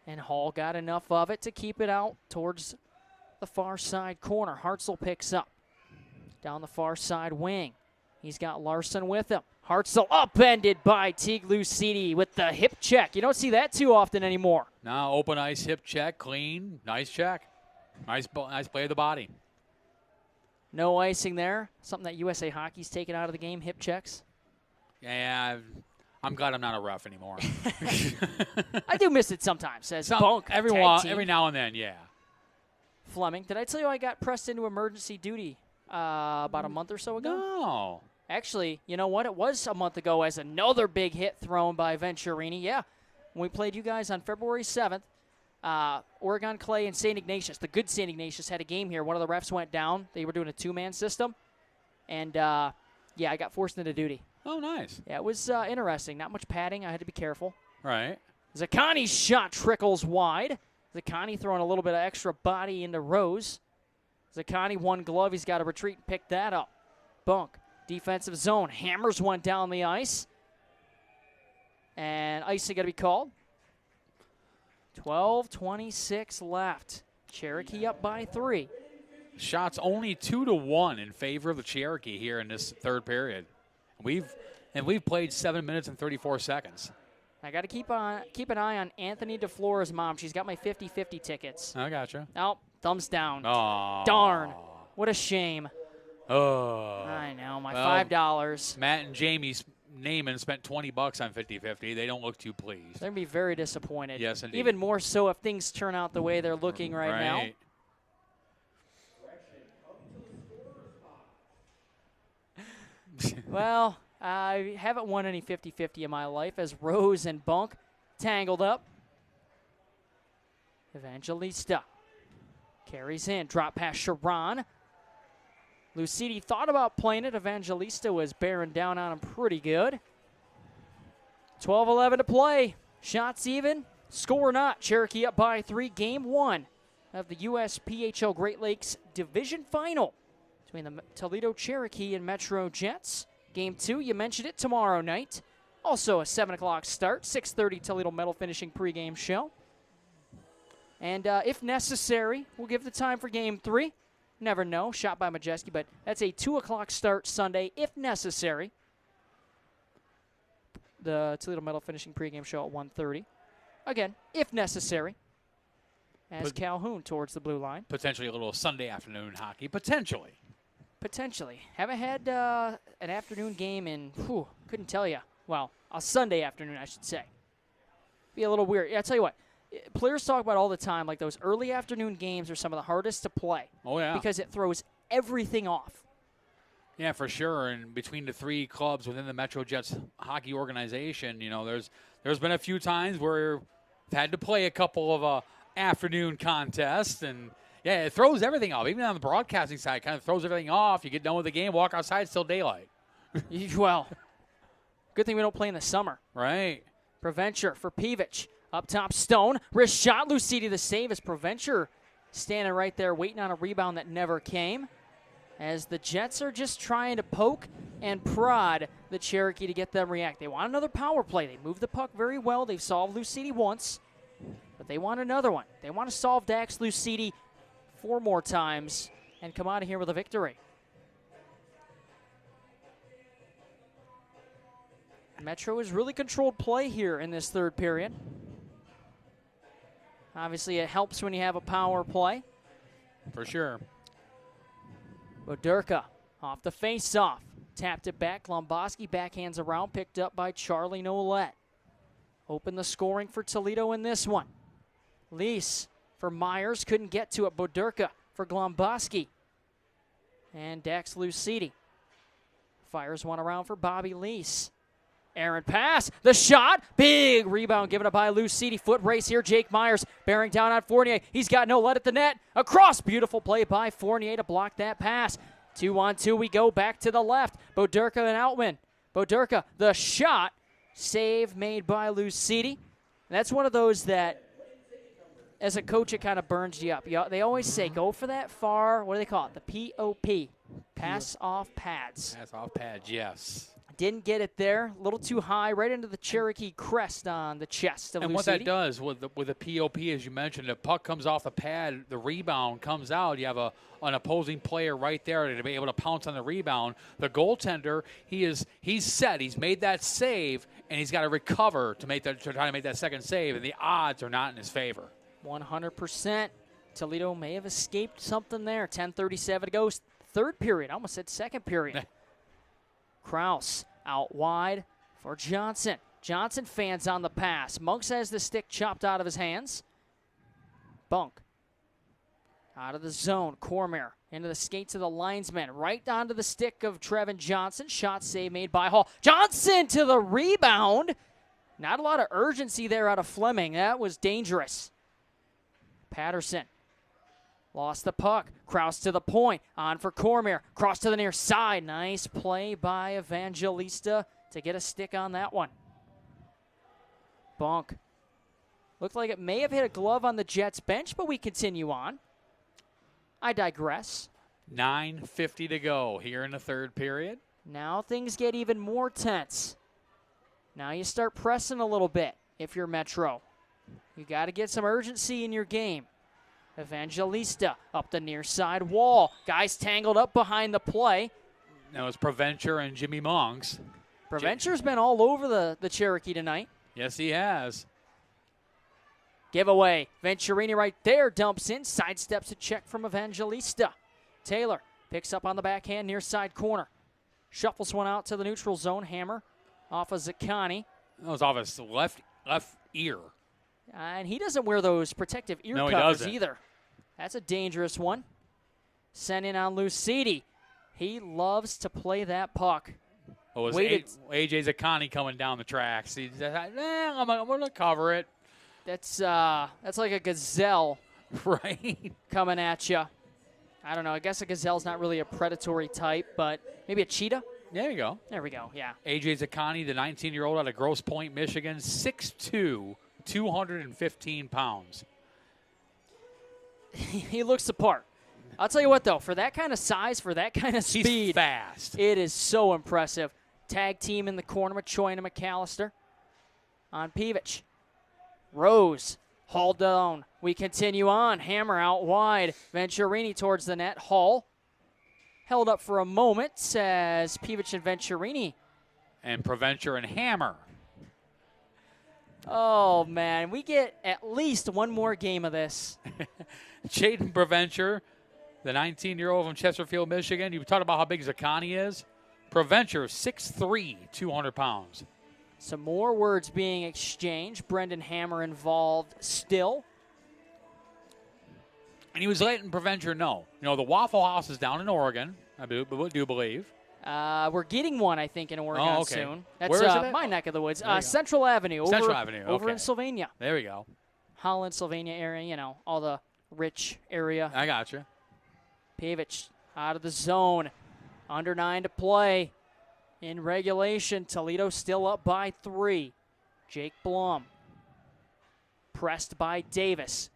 B: And Hall got enough of it to keep it out towards the far side corner. Hartzell picks up. Down the far side wing. He's got Larson with him. Hartzell upended by Teague Lucidi with the hip check. You don't see that too often anymore.
A: Now open ice hip check, clean, nice check. Nice play of the body.
B: No icing there. Something that USA Hockey's taken out of the game, hip checks.
A: Yeah, I'm glad I'm not a ref anymore.
B: I do miss it sometimes. Says Bunk.
A: Every now and then, yeah.
B: Fleming, did I tell you I got pressed into emergency duty about a month or so ago?
A: No.
B: Actually, you know what? It was a month ago as another big hit thrown by Venturini. Yeah, when we played you guys on February 7th, Oregon Clay and St. Ignatius, the good St. Ignatius, had a game here. One of the refs went down. They were doing a 2-man system. And, yeah, I got forced into duty.
A: Oh, nice.
B: Yeah, it was interesting. Not much padding. I had to be careful.
A: Right.
B: Zaccani's shot trickles wide. Zaccani throwing a little bit of extra body into Rose. Zaccani one glove. He's got to retreat and pick that up. Bunk. Defensive zone. Hammers one down the ice. And icing got to be called. 12:26 left. Cherokee up by 3.
A: Shots only 2-1 in favor of the Cherokee here in this third period. We've played 7 minutes and 34 seconds.
B: I got to keep an eye on Anthony DeFlora's mom. She's got my 50-50 tickets.
A: I gotcha.
B: Oh, thumbs down.
A: Oh.
B: Darn. What a shame.
A: Oh.
B: I know, my $5.
A: Matt and Jamie Naaman spent $20 on 50-50. They don't look too pleased.
B: They're going to be very disappointed.
A: Yes, indeed.
B: Even more so if things turn out the way they're looking right now. Well, I haven't won any 50-50 in my life as Rose and Bunk tangled up. Evangelista carries in. Drop past Sharon. Lucidi thought about playing it. Evangelista was bearing down on him pretty good. 12:11 to play. Shots even. Score not. Cherokee up by 3. Game 1 of the USPHL Great Lakes Division Final between the Toledo Cherokee and MetroJets. Game 2, you mentioned it, tomorrow night. Also a 7 o'clock start. 6:30 Toledo Medal Finishing pregame show. And if necessary, we'll give the time for Game 3. Never know. Shot by Majeski, but that's a 2 o'clock start Sunday, if necessary. The Toledo Medal Finishing pregame show at 1:30. Again, if necessary. As Calhoun towards the blue line.
A: Potentially a little Sunday afternoon hockey. Potentially.
B: Haven't had an afternoon game in, couldn't tell you. Well, a Sunday afternoon, I should say. Be a little weird. Yeah, I'll tell you what. Players talk about all the time, like those early afternoon games are some of the hardest to play.
A: Oh, yeah.
B: Because it throws everything off.
A: Yeah, for sure. And between the 3 clubs within the MetroJets hockey organization, you know, there's been a few times where we've had to play a couple of afternoon contests. And, yeah, it throws everything off. Even on the broadcasting side, it kind of throws everything off. You get done with the game, walk outside, it's still daylight.
B: Well, good thing we don't play in the summer.
A: Right.
B: Provencher for Pivic. Up top, Stone. Wrist shot. Lucidi the save as Provencher standing right there waiting on a rebound that never came. As the Jets are just trying to poke and prod the Cherokee to get them react. They want another power play. They move the puck very well. They've solved Lucidi once, but they want another one. They want to solve Dax Lucidi 4 more times and come out of here with a victory. Metro has really controlled play here in this third period. Obviously, it helps when you have a power play.
A: For sure.
B: Boderka off the face-off. Tapped it back. Lomboski backhands around. Picked up by Charlie Nolette. Open the scoring for Toledo in this one. Lease for Myers. Couldn't get to it. Boderka for Glomboski. And Dax Lucidi fires one around for Bobby Lease. Aaron pass, the shot, big rebound given up by Lucidi. Foot race here, Jake Myers bearing down on Fournier. He's got no let at the net. Across, beautiful play by Fournier to block that pass. 2-on-2 we go back to the left. Boderka and Outman. Boderka, the shot, save made by Lucidi. That's one of those that, as a coach, it kind of burns you up. They always say, go for that far, what do they call it? The POP, pass off pads.
A: Pass off pads, yes.
B: Didn't get it there. A little too high, right into the Cherokee crest on the chest of Lucidi.
A: And what that does with the POP, as you mentioned, the puck comes off the pad, the rebound comes out. You have an opposing player right there to be able to pounce on the rebound. The goaltender, he's set. He's made that save, and he's got to recover to try to make that second save, and the odds are not in his favor.
B: 100%. Toledo may have escaped something there. 10:37 to go. Third period. I almost said second period. Kraus out wide for Johnson. Johnson fans on the pass. Monks has the stick chopped out of his hands. Bunk. Out of the zone. Cormier into the skates of the linesman. Right onto the stick of Trevin Johnson. Shot save made by Hall. Johnson to the rebound. Not a lot of urgency there out of Fleming. That was dangerous. Patterson. Lost the puck. Kraus to the point. On for Cormier. Cross to the near side. Nice play by Evangelista to get a stick on that one. Bonk. Looked like it may have hit a glove on the Jets bench, but we continue on. I digress.
A: 9:50 to go here in the third period.
B: Now things get even more tense. Now you start pressing a little bit if you're Metro. You got to get some urgency in your game. Evangelista up the near side wall. Guys tangled up behind the play.
A: Now it's Provencher and Jimmy Monks.
B: Provencher's been all over the Cherokee tonight.
A: Yes, he has.
B: Giveaway. Venturini right there dumps in. Sidesteps a check from Evangelista. Taylor picks up on the backhand near side corner. Shuffles one out to the neutral zone. Hammer off of Zaccani.
A: That was off his left ear.
B: And he doesn't wear those protective ear covers either. That's a dangerous one. Sent in on Lucidi. He loves to play that puck.
A: Oh, it was A.J. Zaccani coming down the tracks. He said, I'm going to cover it.
B: That's like a gazelle
A: right?
B: coming at you. I don't know. I guess a gazelle's not really a predatory type, but maybe a cheetah?
A: There you go.
B: There we go, yeah.
A: A.J. Zaccani, the 19-year-old out of Grosse Pointe, Michigan, 6'2", 215 pounds.
B: He looks the part. I'll tell you what, though, for that kind of size, for that kind of speed,
A: he's fast.
B: It is so impressive. Tag team in the corner with Choi and McAllister on Pivich. Rose hauled down. We continue on. Hammer out wide. Venturini towards the net. Hall held up for a moment as Pivich and Venturini.
A: And Provencher and Hammer.
B: Oh, man. We get at least one more game of this.
A: Jaden Provencher, the 19-year-old from Chesterfield, Michigan. You talked about how big Zaccani is. Provencher, 6'3", 200 pounds.
B: Some more words being exchanged. Brendan Hammer involved still.
A: And he was letting Provencher know. You know, the Waffle House is down in Oregon, I do believe.
B: We're getting one, I think, in Oregon soon. That's
A: where is it?
B: my neck of the woods. Central Avenue. Over in Sylvania.
A: There we go.
B: Holland, Sylvania area, you know, all the rich area.
A: I got you.
B: Pavich out of the zone. Under 9 to play. In regulation, Toledo still up by 3. Jake Blum. Pressed by Davis.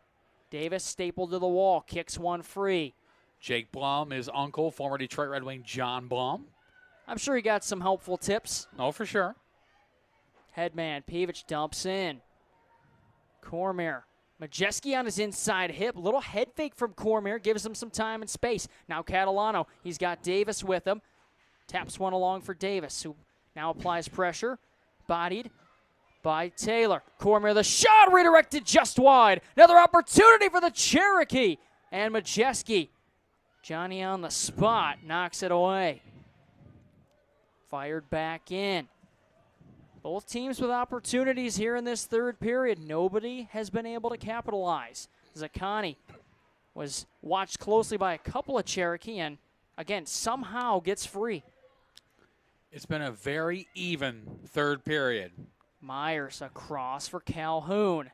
B: Davis stapled to the wall. Kicks one free.
A: Jake Blum, his uncle, former Detroit Red Wing John Blum.
B: I'm sure he got some helpful tips.
A: Oh, for sure.
B: Headman, Pavich dumps in. Cormier. Majeski on his inside hip. Little head fake from Cormier. Gives him some time and space. Now Catalano. He's got Davis with him. Taps one along for Davis, who now applies pressure. Bodied by Taylor. Cormier, the shot redirected just wide. Another opportunity for the Cherokee. And Majeski. Johnny on the spot. Knocks it away. Fired back in. Both teams with opportunities here in this third period. Nobody has been able to capitalize. Zaccani was watched closely by a couple of Cherokee and, again, somehow gets free.
A: It's been a very even third period.
B: Myers across for Calhoun.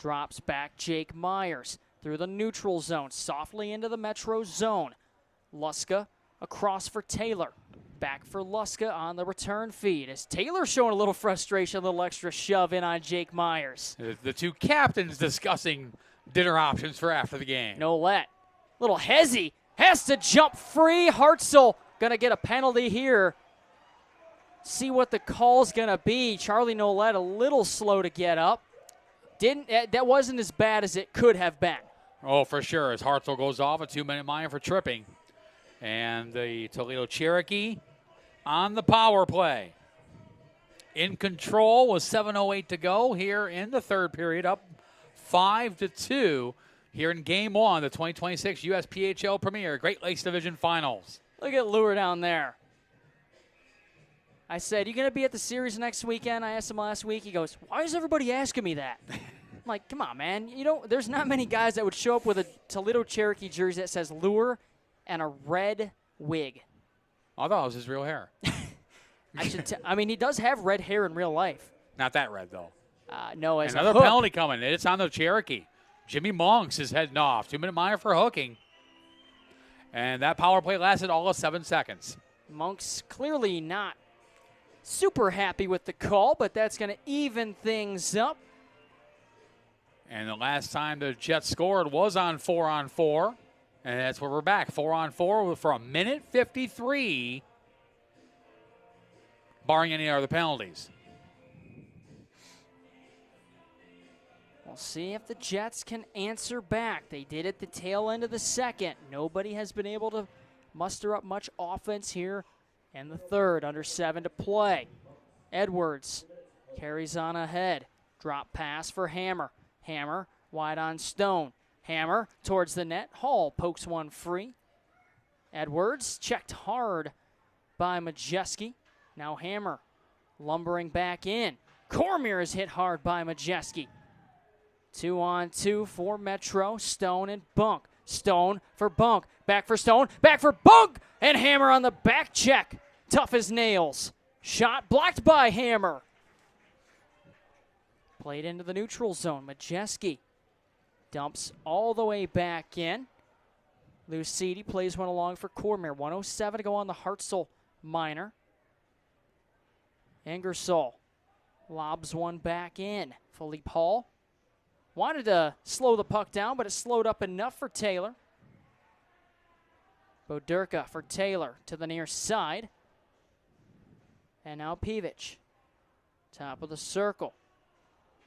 B: Drops back Jake Myers through the neutral zone, softly into the Metro zone. Luska across for Taylor. Back for Luska on the return feed. As Taylor showing a little frustration, a little extra shove in on Jake Myers.
A: The two captains discussing dinner options for after the game.
B: Nolet. Little Hezzy has to jump free. Hartzell going to get a penalty here. See what the call's going to be. Charlie Nolet a little slow to get up. That wasn't as bad as it could have been.
A: Oh, for sure. As Hartzell goes off, a 2-minute minor for tripping. And the Toledo Cherokee on the power play. In control with 7:08 to go here in the third period, up 5-2 here in Game 1, the 2026 USPHL Premier Great Lakes Division Finals.
B: Look at Lure down there. I said, you going to be at the series next weekend? I asked him last week. He goes, why is everybody asking me that? I'm like, come on, man. There's not many guys that would show up with a Toledo Cherokee jersey that says Lure and a red wig.
A: I thought it was his real hair.
B: I mean, he does have red hair in real life.
A: Not that red, though.
B: No, as
A: another penalty coming. It's on the Cherokee. Jimmy Monks is heading off. 2-minute minor for hooking. And that power play lasted all of 7 seconds.
B: Monks clearly not super happy with the call, but that's going to even things up.
A: And the last time the Jets scored was on 4-on-4. And that's where we're back. 4-on-4 for a minute 53, barring any other penalties.
B: We'll see if the Jets can answer back. They did at the tail end of the second. Nobody has been able to muster up much offense here in the third. Under 7 to play. Edwards carries on ahead. Drop pass for Hammer. Hammer wide on Stone. Hammer towards the net. Hall pokes one free. Edwards checked hard by Majeski. Now Hammer lumbering back in. Cormier is hit hard by Majeski. 2-on-2 for Metro. Stone and Bunk. Stone for Bunk. Back for Stone. Back for Bunk. And Hammer on the back check. Tough as nails. Shot blocked by Hammer. Played into the neutral zone. Majeski dumps all the way back in. Lucidi plays one along for Cormier. 1:07 to go on the Hartzell minor. Ingersoll lobs one back in. Philippe Hall wanted to slow the puck down, but it slowed up enough for Taylor. Boderka for Taylor to the near side. And now Peevich. Top of the circle.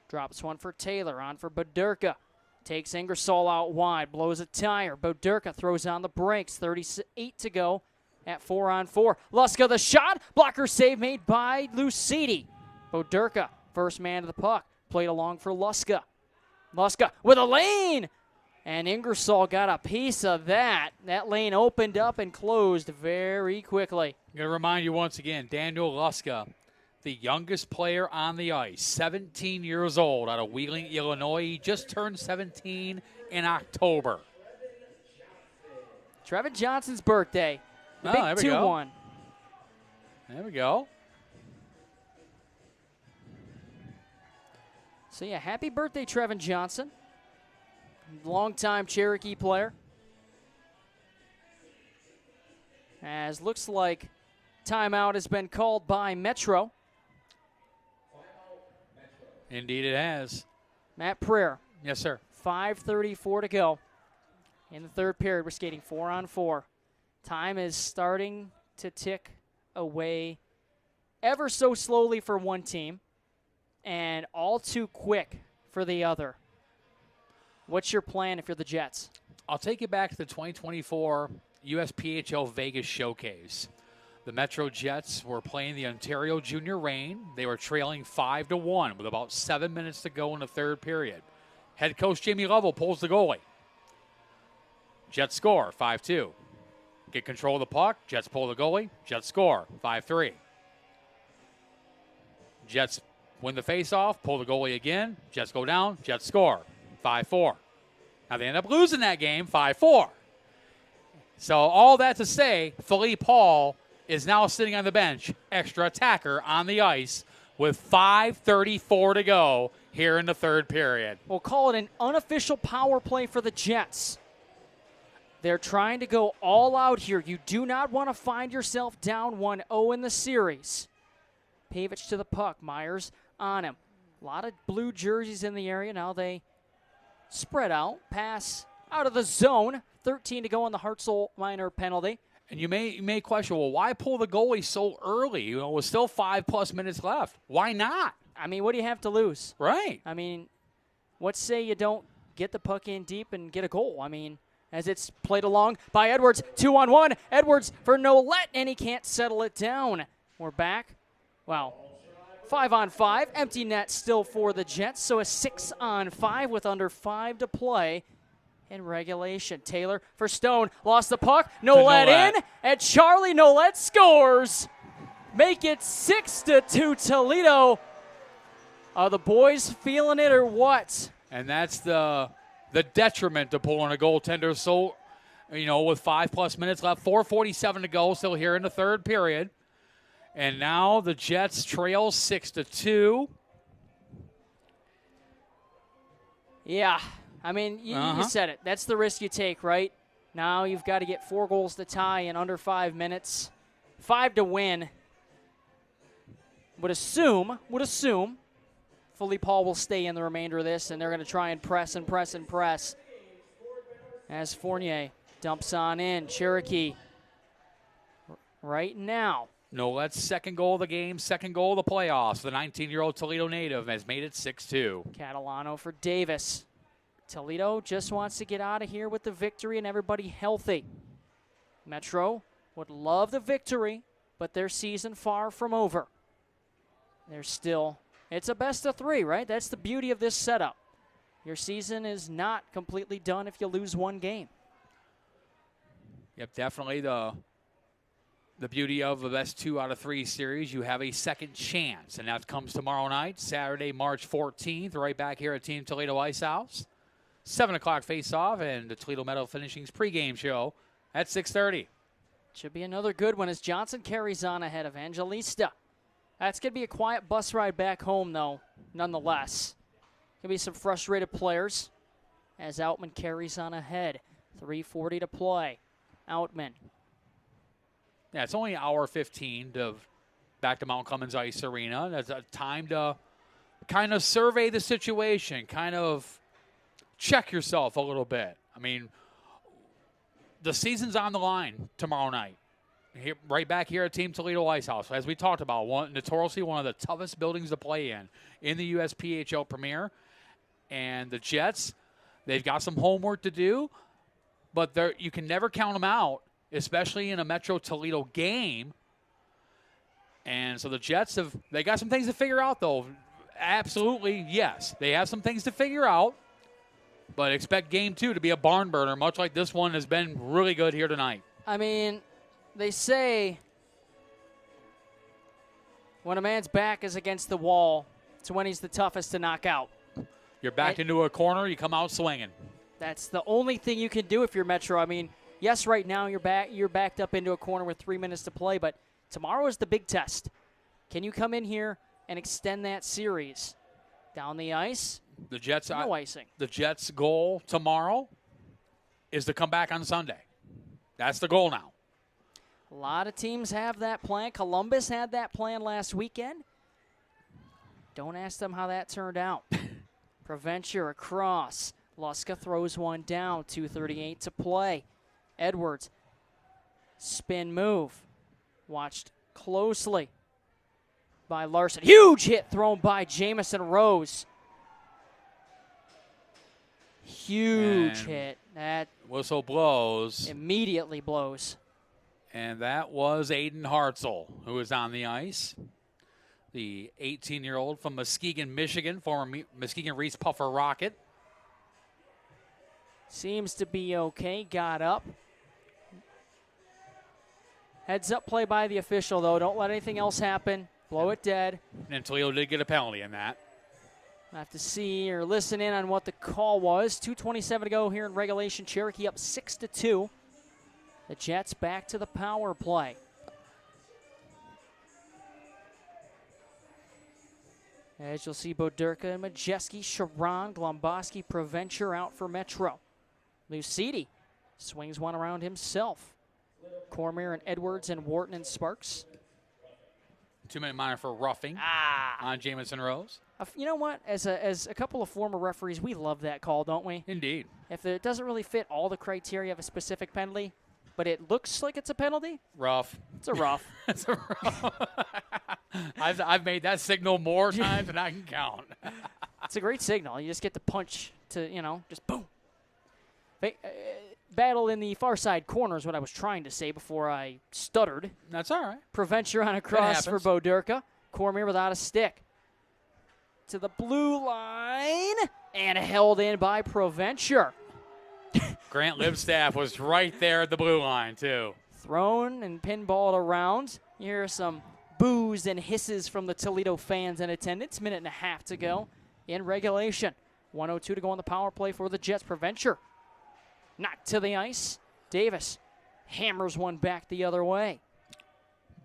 B: Drops one for Taylor. On for Boderka. Takes Ingersoll out wide. Blows a tire. Boderka throws on the brakes. 38 to go at 4-on-4. Luska the shot. Blocker save made by Lucidi. Boderka, first man to the puck. Played along for Luska. Luska with a lane. And Ingersoll got a piece of that. That lane opened up and closed very quickly.
A: I'm going to remind you once again, Daniel Luska, the youngest player on the ice, 17 years old, out of Wheeling, Illinois. He just turned 17 in October.
B: Trevin Johnson's birthday. The big 2-1.
A: There we go.
B: So, yeah, happy birthday, Trevin Johnson. Longtime Cherokee player. As looks like timeout has been called by Metro.
A: Indeed it has.
B: Matt Prayer.
A: Yes, sir.
B: 5:34 to go in the third period. We're skating 4-on-4. Time is starting to tick away ever so slowly for one team and all too quick for the other. What's your plan if you're the Jets?
A: I'll take you back to the 2024 USPHL Vegas Showcase. The MetroJets were playing the Ontario Junior Reign. They were trailing 5-1 with about 7 minutes to go in the third period. Head coach Jamie Lovell pulls the goalie. Jets score 5-2. Get control of the puck. Jets pull the goalie. Jets score 5-3. Jets win the faceoff, pull the goalie again. Jets go down. Jets score 5-4. Now, they end up losing that game 5-4. So all that to say, Philippe Paul is now sitting on the bench, extra attacker on the ice with 5:34 to go here in the third period.
B: We'll call it an unofficial power play for the Jets. They're trying to go all out here. You do not want to find yourself down 1-0 in the series. Pavic to the puck. Myers on him. A lot of blue jerseys in the area. Now they spread out. Pass out of the zone. 13 to go on the Hartzell minor penalty.
A: And you may question, well, why pull the goalie so early? You know, with still 5+ minutes left. Why not?
B: I mean, what do you have to lose?
A: Right.
B: I mean, let's say you don't get the puck in deep and get a goal. I mean, as it's played along by Edwards, 2-on-1. Edwards for Nolet, and he can't settle it down. We're back. Wow. 5-on-5. Empty net still for the Jets, so a 6-on-5 with under 5 to play in regulation. Taylor for Stone. Lost the puck. Nolet in, and Charlie Nolet scores. Make it 6-2 Toledo. Are the boys feeling it or what?
A: And that's the detriment to pulling a goaltender. So, you know, with 5+ minutes left, 4:47 to go, still here in the third period. And now the Jets trail 6-2.
B: Yeah, I mean, you said it. That's the risk you take, right? Now you've got to get 4 goals to tie in under 5 minutes. 5 to win. Would assume Philippe Paul will stay in the remainder of this, and they're going to try and press and press and press. As Fournier dumps on in. Cherokee right now.
A: Nolet's second goal of the game, second goal of the playoffs. The 19-year-old Toledo native has made it 6-2.
B: Catalano for Davis. Toledo just wants to get out of here with the victory and everybody healthy. Metro would love the victory, but their season far from over. It's a best of 3, right? That's the beauty of this setup. Your season is not completely done if you lose one game.
A: Yep, definitely the beauty of the best 2 out of 3 series. You have a second chance, and that comes tomorrow night, Saturday, March 14th, right back here at Team Toledo Ice House. 7 o'clock face-off, and the Toledo Meadow Finishing's pregame show at 6:30.
B: Should be another good one as Johnson carries on ahead of Angelista. That's going to be a quiet bus ride back home, though, nonetheless. Going to be some frustrated players as Outman carries on ahead. 3:40 to play. Outman.
A: Yeah, it's only an hour 15 back to Mount Clemens Ice Arena. That's a time to kind of survey the situation, kind of check yourself a little bit. I mean, the season's on the line tomorrow night. Here, right back here at Team Toledo Ice House. As we talked about, notoriously one of the toughest buildings to play in the USPHL Premier. And the Jets, they've got some homework to do, but you can never count them out, especially in a Metro Toledo game. And so the Jets they got some things to figure out, though. Absolutely, yes. They have some things to figure out, but expect game 2 to be a barn burner, much like this one has been really good here tonight.
B: I mean, they say when a man's back is against the wall, it's when he's the toughest to knock out.
A: You're backed into a corner, you come out swinging.
B: That's the only thing you can do if you're Metro. I mean, yes, right now you're backed up into a corner with 3 minutes to play, but tomorrow is the big test. Can you come in here and extend that series? Down the ice,
A: the Jets,
B: no icing.
A: The Jets' goal tomorrow is to come back on Sunday. That's the goal now.
B: A lot of teams have that plan. Columbus had that plan last weekend. Don't ask them how that turned out. Provencher across. Luska throws one down. 2:38 to play. Edwards. Spin move. Watched closely by Larson. Huge hit thrown by Jamison Rose. Huge hit. That
A: whistle blows.
B: Immediately blows.
A: And that was Aiden Hartzell, who is on the ice. The 18-year-old from Muskegon, Michigan, former Muskegon Reese Puffer Rocket.
B: Seems to be okay. Got up. Heads up play by the official, though. Don't let anything else happen. Blow it dead.
A: And Toledo did get a penalty in that.
B: I have to see or listen in on what the call was. 2:27 to go here in regulation. Cherokee up 6-2. The Jets back to the power play. As you'll see, Boderka and Majeski, Sharon, Glomboski, Provencher out for Metro. Lucidi swings one around himself. Cormier and Edwards and Wharton and Sparks.
A: 2-minute minor for roughing on Jamison Rose.
B: You know what? As a couple of former referees, we love that call, don't we?
A: Indeed.
B: If it doesn't really fit all the criteria of a specific penalty, but it looks like it's a penalty.
A: Rough.
B: It's a rough.
A: It's a rough. I've made that signal more times than I can count.
B: It's a great signal. You just get the punch to, just boom. Battle in the far side corner is what I was trying to say before I stuttered.
A: That's all right.
B: Provencher on a cross for Boderka. Cormier without a stick. To the blue line. And held in by Provencher.
A: Grant Libstaff was right there at the blue line, too.
B: Thrown and pinballed around. You hear some boos and hisses from the Toledo fans in attendance. Minute and a half to go in regulation. 1:02 to go on the power play for the Jets. Provencher knocked to the ice. Davis hammers one back the other way.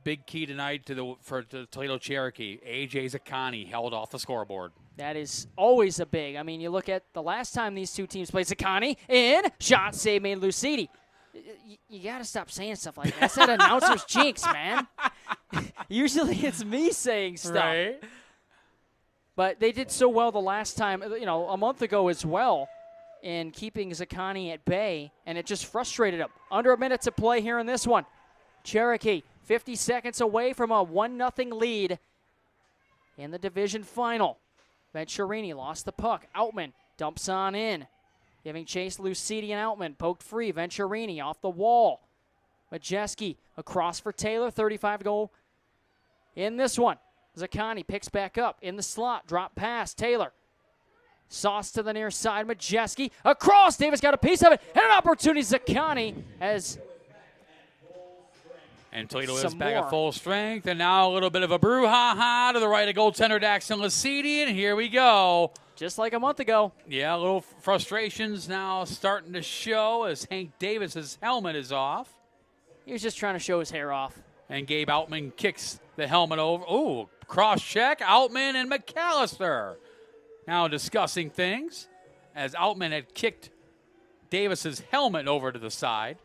A: Big key tonight for the Toledo Cherokee. A.J. Zaccani held off the scoreboard.
B: That is always a big. I mean, you look at the last time these two teams played. Zaccani in. Shot save made Lucidi. You got to stop saying stuff like that. That's that announcer's jinx, man. Usually it's me saying stuff.
A: Right.
B: But they did so well the last time, a month ago as well, in keeping Zaccani at bay, and it just frustrated him. Under a minute to play here in this one. Cherokee 50 seconds away from a 1-0 lead in the division final. Venturini lost the puck. Outman dumps on in. Giving chase, Lucidi and Outman. Poked free. Venturini off the wall. Majeski across for Taylor. 35 to go in this one. Zaccani picks back up in the slot. Drop pass. Taylor. Sauce to the near side. Majeski across. Davis got a piece of it. And an opportunity. Zaccani has...
A: And Toledo is back at full strength. And now a little bit of a brouhaha to the right of goaltender Daxton Lucidi. And here we go.
B: Just like a month ago.
A: Yeah, a little frustrations now starting to show as Hank Davis's helmet is off.
B: He was just trying to show his hair off.
A: And Gabe Outman kicks the helmet over. Ooh, cross check. Outman and McAllister now discussing things as Outman had kicked Davis's helmet over to the side.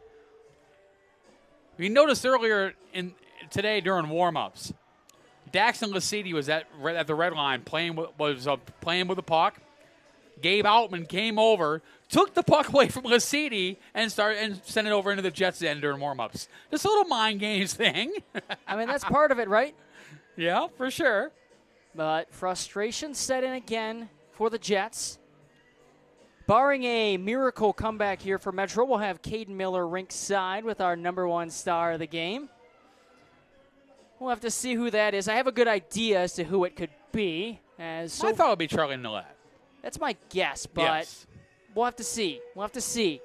A: We noticed earlier today during warm-ups, Daxton Lucidi was at the red line playing with the puck. Gabe Outman came over, took the puck away from Lucidi, and sent it over into the Jets' end during warm-ups. Just a little mind games thing.
B: I mean, that's part of it, right?
A: Yeah, for sure.
B: But frustration set in again for the Jets. Barring a miracle comeback here for Metro, we'll have Caden Miller rinkside with our #1 star of the game. We'll have to see who that is. I have a good idea as to who it could be. I thought
A: it would be Charlie Nillette.
B: That's my guess, but
A: yes.
B: We'll have to see.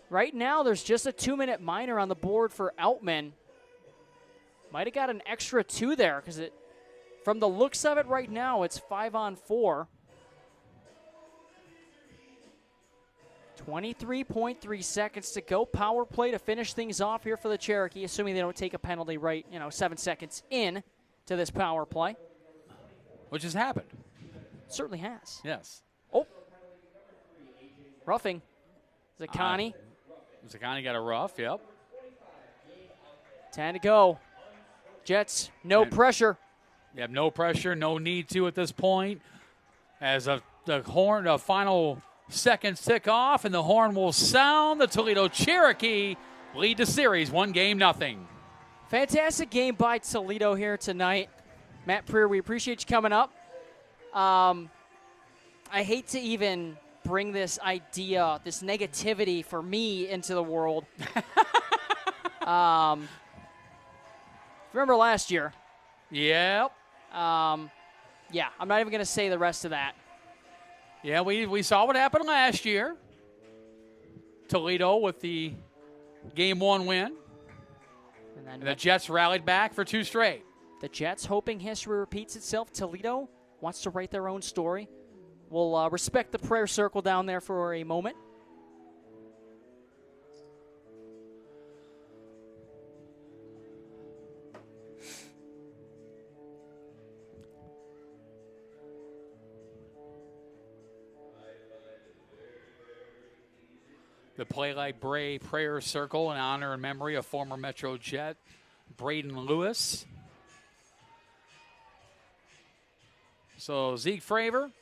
B: Right now, there's just a 2-minute minor on the board for Outman. Might have got an extra 2 there because from the looks of it right now, it's 5-on-4. 23.3 seconds to go. Power play to finish things off here for the Cherokee, assuming they don't take a penalty 7 seconds in to this power play.
A: Which has happened.
B: Certainly has.
A: Yes.
B: Oh. Roughing. Zaccani.
A: Zaccani got a rough, yep.
B: 10 to go. Jets, no pressure.
A: You have no pressure, no need to at this point. As the final seconds tick off, and the horn will sound. The Toledo Cherokee lead the series 1-0.
B: Fantastic game by Toledo here tonight. Matt Preer, we appreciate you coming up. I hate to even bring this idea, this negativity for me into the world. Remember last year?
A: Yep.
B: I'm not even going to say the rest of that.
A: Yeah, we saw what happened last year. Toledo with the Game 1 win. And the Jets rallied back for 2 straight.
B: The Jets hoping history repeats itself. Toledo wants to write their own story. We'll respect the prayer circle down there for a moment.
A: The Play Like Bray prayer circle in honor and memory of former MetroJet Braden Lewis. So Zeke Fravor,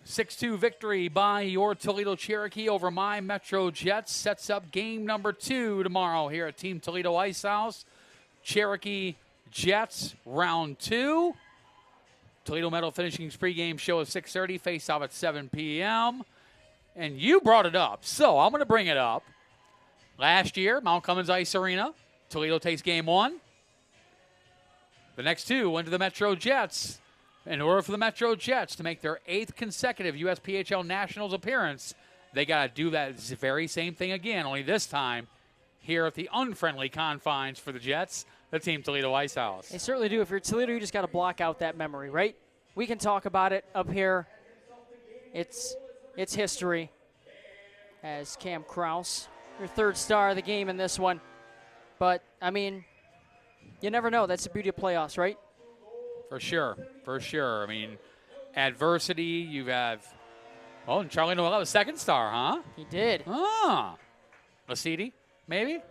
A: 6-2 victory by your Toledo Cherokee over my MetroJets sets up game number 2 tomorrow here at Team Toledo Ice House. Cherokee Jets round 2. Toledo Metal Finishing's pregame show at 6:30, face-off at 7 p.m. And you brought it up, so I'm going to bring it up. Last year, Mount Cummins Ice Arena, Toledo takes game 1. The next 2 went to the MetroJets. In order for the MetroJets to make their 8th consecutive USPHL Nationals appearance, they got to do that very same thing again, only this time here at the unfriendly confines for the Jets, the Team Toledo Ice House.
B: They certainly do. If you're Toledo, you just got to block out that memory, right? We can talk about it up here. It's history, as Cam Kraus, your 3rd star of the game in this one. But, I mean, you never know. That's the beauty of playoffs, right?
A: For sure, for sure. I mean, adversity, you have, and Charlie Noel, a 2nd star, huh?
B: He did.
A: Lasidi, maybe?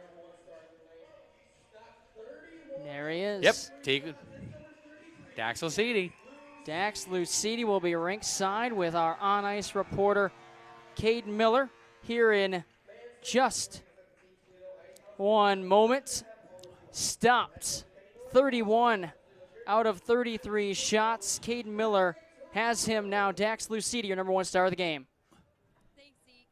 B: There he is.
A: Yep, Dax Lasidi.
B: Dax Lucidi will be rinkside with our on-ice reporter, Caden Miller, here in just one moment. Stopped 31 out of 33 shots. Caden Miller has him now. Dax Lucidi, your number 1 star of the game.
C: Thanks, Zeke.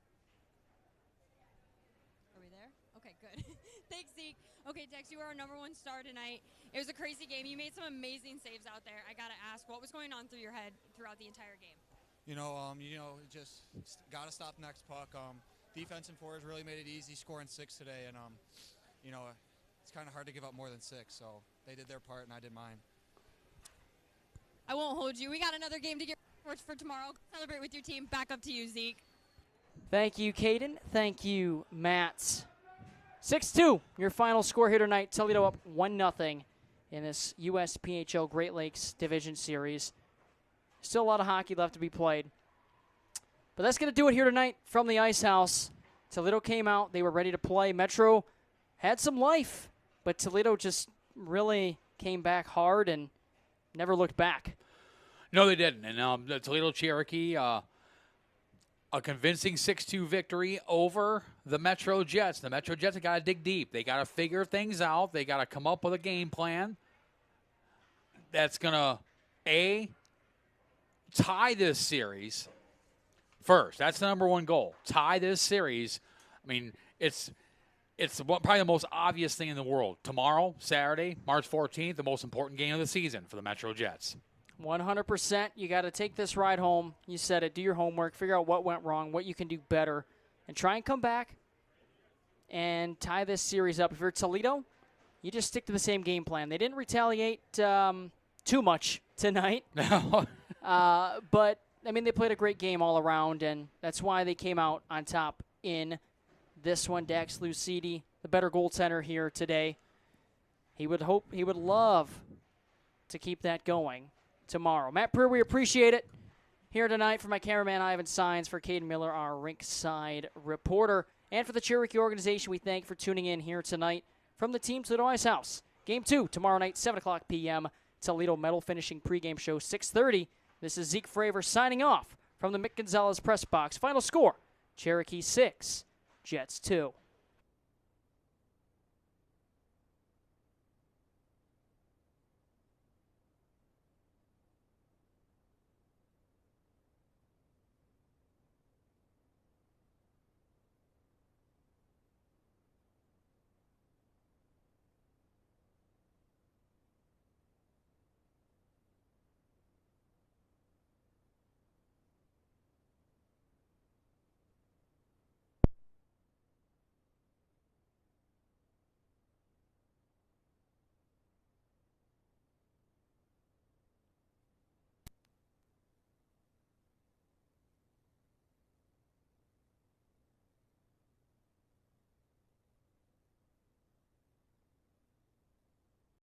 C: Are we there? Okay, good. Thanks, Zeke. Okay, Dax, you were our number 1 star tonight. It was a crazy game. You made some amazing saves out there. I got to ask, what was going on through your head throughout the entire game?
D: Just got to stop next puck. Defense and forwards really made it easy, scoring 6 today. And, it's kind of hard to give up more than 6. So they did their part, and I did mine.
C: I won't hold you. We got another game to get for tomorrow. Celebrate with your team. Back up to you, Zeke.
B: Thank you, Caden. Thank you, Matt. 6-2, your final score here tonight. Toledo up 1-0 in this USPHL Great Lakes Division Series. Still a lot of hockey left to be played. But that's going to do it here tonight from the Ice House. Toledo came out. They were ready to play. Metro had some life, but Toledo just really came back hard and never looked back.
A: No, they didn't. And the Toledo Cherokee, a convincing 6-2 victory over the MetroJets. The MetroJets have got to dig deep. They got to figure things out. They got to come up with a game plan that's going to, tie this series first. That's the number 1 goal. Tie this series. I mean, it's probably the most obvious thing in the world. Tomorrow, Saturday, March 14th, the most important game of the season for the MetroJets.
B: 100%. You got to take this ride home. You said it. Do your homework. Figure out what went wrong, what you can do better, and try and come back and tie this series up. If you're Toledo, you just stick to the same game plan. They didn't retaliate too much tonight. But, I mean, they played a great game all around, and that's why they came out on top in this one. Dax Lucidi, the better goaltender here today. He would love to keep that going tomorrow. Matt Brewer, we appreciate it here tonight. For my cameraman, Ivan Sines, for Caden Miller, our rinkside reporter, and for the Cherokee organization, we thank for tuning in here tonight from the Team Toledo Ice House. Game 2 tomorrow night, 7 o'clock p.m. Toledo Metal Finishing pregame show, 6:30. This is Zeke Fravor signing off from the Mick Gonzalez press box. Final score, Cherokee 6, Jets 2.